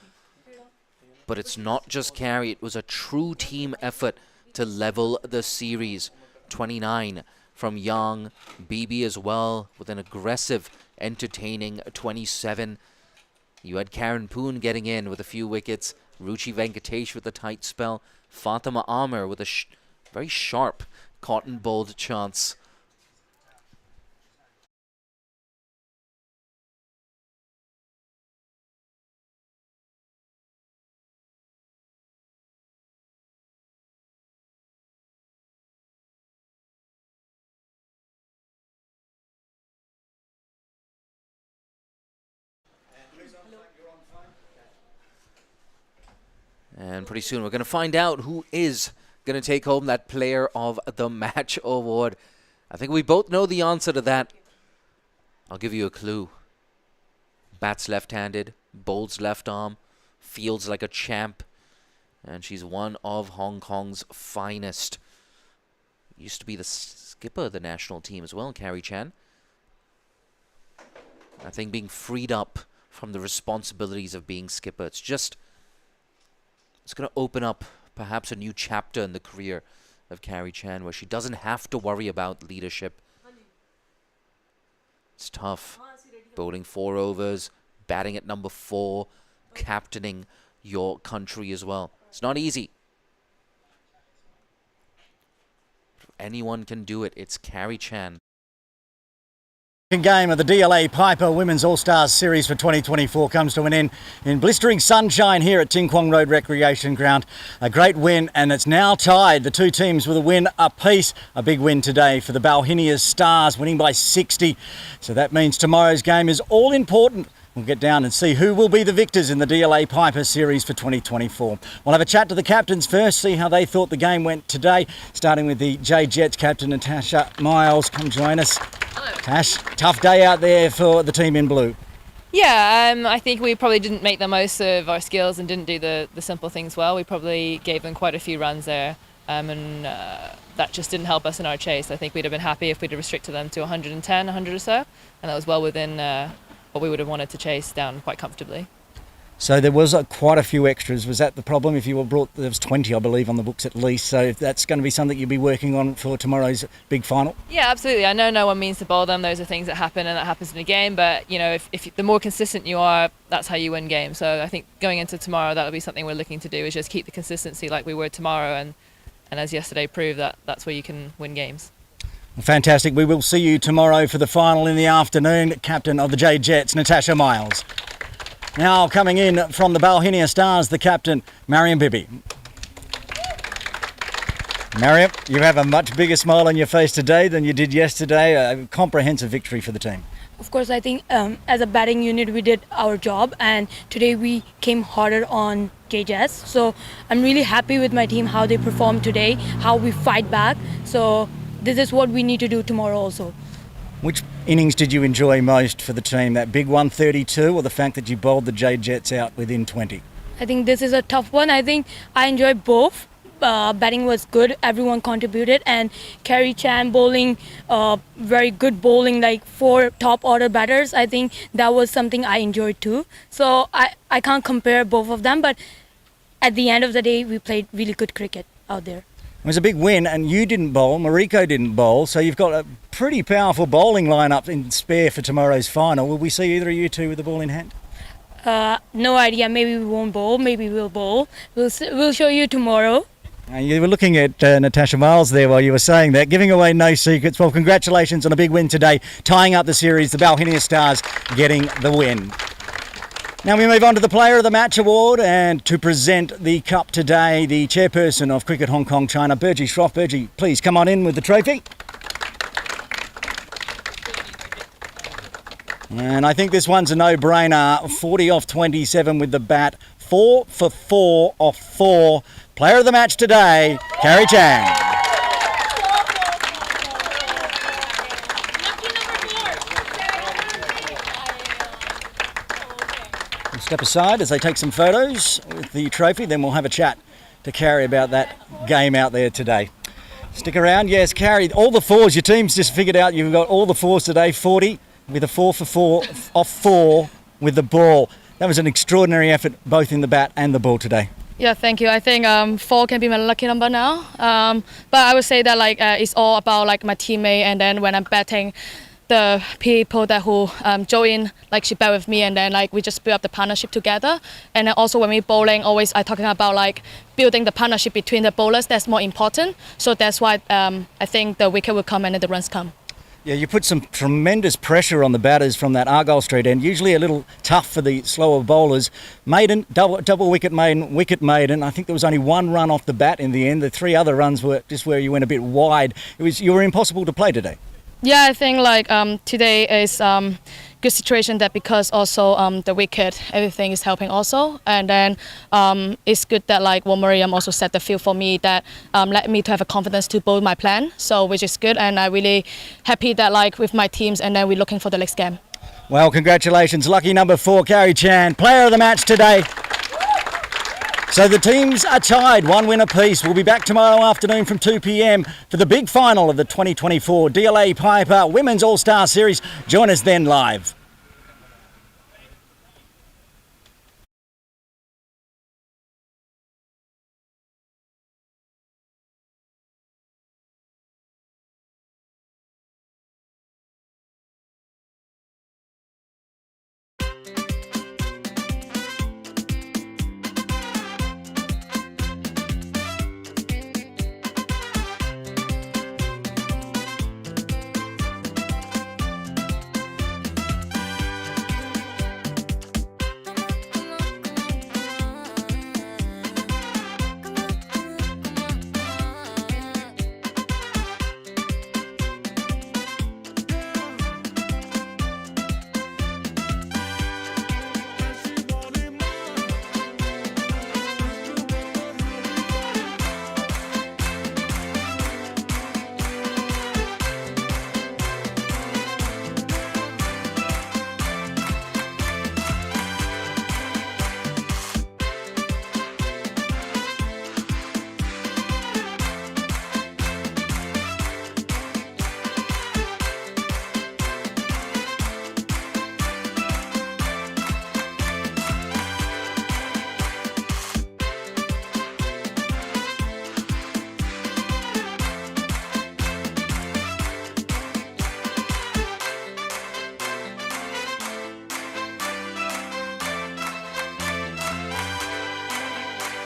But it's not just Carrie. It was a true team effort to level the series. 29 from Yang. Bibi as well with an aggressive, entertaining 27. You had Karen Poon getting in with a few wickets. Ruchi Venkatesh with a tight spell. Fatima Amer with a very sharp cotton bowled chance. And pretty soon we're going to find out who is going to take home that Player of the Match award. I think we both know the answer to that. I'll give you a clue. Bats left-handed, bowls left arm, fields like a champ, and she's one of Hong Kong's finest. Used to be the skipper of the national team as well, Carrie Chan. I think being freed up from the responsibilities of being skipper, it's going to open up perhaps a new chapter in the career of Carrie Chan where she doesn't have to worry about leadership. It's tough. Bowling 4 overs, batting at number 4, captaining your country as well. It's not easy. If anyone can do it, it's Carrie Chan. Game of the DLA Piper Women's All-Stars Series for 2024 comes to an end in blistering sunshine here at Ting Kwong Road Recreation Ground. A great win, and it's now tied, the two teams with a win apiece. A big win today for the Bauhinia Stars, winning by 60. So that means tomorrow's game is all important. We'll get down and see who will be the victors in the DLA Piper Series for 2024. We'll have a chat to the captains first, see how they thought the game went today, starting with the Jade Jets captain Natasha Miles. Come join us. Hello. Tash, tough day out there for the team in blue. Yeah, I think we probably didn't make the most of our skills and didn't do the simple things well. We probably gave them quite a few runs there, and that just didn't help us in our chase. I think we'd have been happy if we'd have restricted them to 110, 100 or so, and that was well within what we would have wanted to chase down quite comfortably. So there was quite a few extras. Was that the problem? If you were brought, there was 20, I believe, on the books at least. So that's going to be something you'll be working on for tomorrow's big final. Yeah, absolutely. I know no one means to bowl them. Those are things that happen, and that happens in a game. But you know, if the more consistent you are, that's how you win games. So I think going into tomorrow, that'll be something we're looking to do, is just keep the consistency like we were tomorrow, and as yesterday proved, that's where you can win games. Fantastic. We will see you tomorrow for the final in the afternoon. Captain of the Jade Jets, Natasha Miles. Now coming in from the Bauhinia Stars, the captain, Mariam Bibi. Mariam, you have a much bigger smile on your face today than you did yesterday. A comprehensive victory for the team. Of course, I think as a batting unit, we did our job, and today we came harder on Jade Jets. So I'm really happy with my team, how they performed today, how we fight back. So this is what we need to do tomorrow also. Which innings did you enjoy most for the team? That big 132 or the fact that you bowled the Jade Jets out within 20? I think this is a tough one. I think I enjoyed both. Batting was good, everyone contributed, and Carrie Chan bowling, very good bowling, like 4 top order batters. I think that was something I enjoyed too. So I can't compare both of them, but at the end of the day, we played really good cricket out there. It was a big win, and you didn't bowl, Mariko didn't bowl, so you've got a pretty powerful bowling lineup in spare for tomorrow's final. Will we see either of you two with the ball in hand? No idea. Maybe we won't bowl. Maybe we'll bowl. We'll show you tomorrow. You were looking at Natasha Miles there while you were saying that, giving away no secrets. Well, congratulations on a big win today, tying up the series, the Bauhinia Stars getting the win. Now we move on to the Player of the Match award, and to present the cup today, the chairperson of Cricket Hong Kong China, Burji Shroff. Burji, please come on in with the trophy. And I think this one's a no-brainer. 40 off 27 with the bat. 4 for 4 off 4. Player of the Match today, Carrie Chan. We'll step aside as they take some photos with the trophy, then we'll have a chat to Carrie about that game out there today. Stick around. Yes, Carrie, all the fours. Your team's just figured out you've got all the fours today. 40 with a 4 for 4 off 4 with the ball. That was an extraordinary effort, both in the bat and the ball today. Yeah, thank you. I think 4 can be my lucky number now. But I would say that it's all about my teammate, and then when I'm batting, the people that who join, like she bet with me, and then like we just build up the partnership together. And then also when we bowling, always I talking about like building the partnership between the bowlers. That's more important. So that's why I think the wicket will come and then the runs come. Yeah, you put some tremendous pressure on the batters from that Argyle Street end, usually a little tough for the slower bowlers. Maiden, double wicket maiden. I think there was only one run off the bat in the end. The 3 other runs were just where you went a bit wide. You were impossible to play today. Yeah, I think like today is good situation that because also the wicket, everything is helping also. And then it's good that like Miriam also set the field for me that let me to have a confidence to bowl my plan. So which is good, and I'm really happy that like with my teams, and then we're looking for the next game. Well, congratulations. Lucky number 4, Carrie Chan, player of the match today. So the teams are tied, 1 win apiece. We'll be back tomorrow afternoon from 2 p.m. for the big final of the 2024 DLA Piper Women's All-Star Series. Join us then live.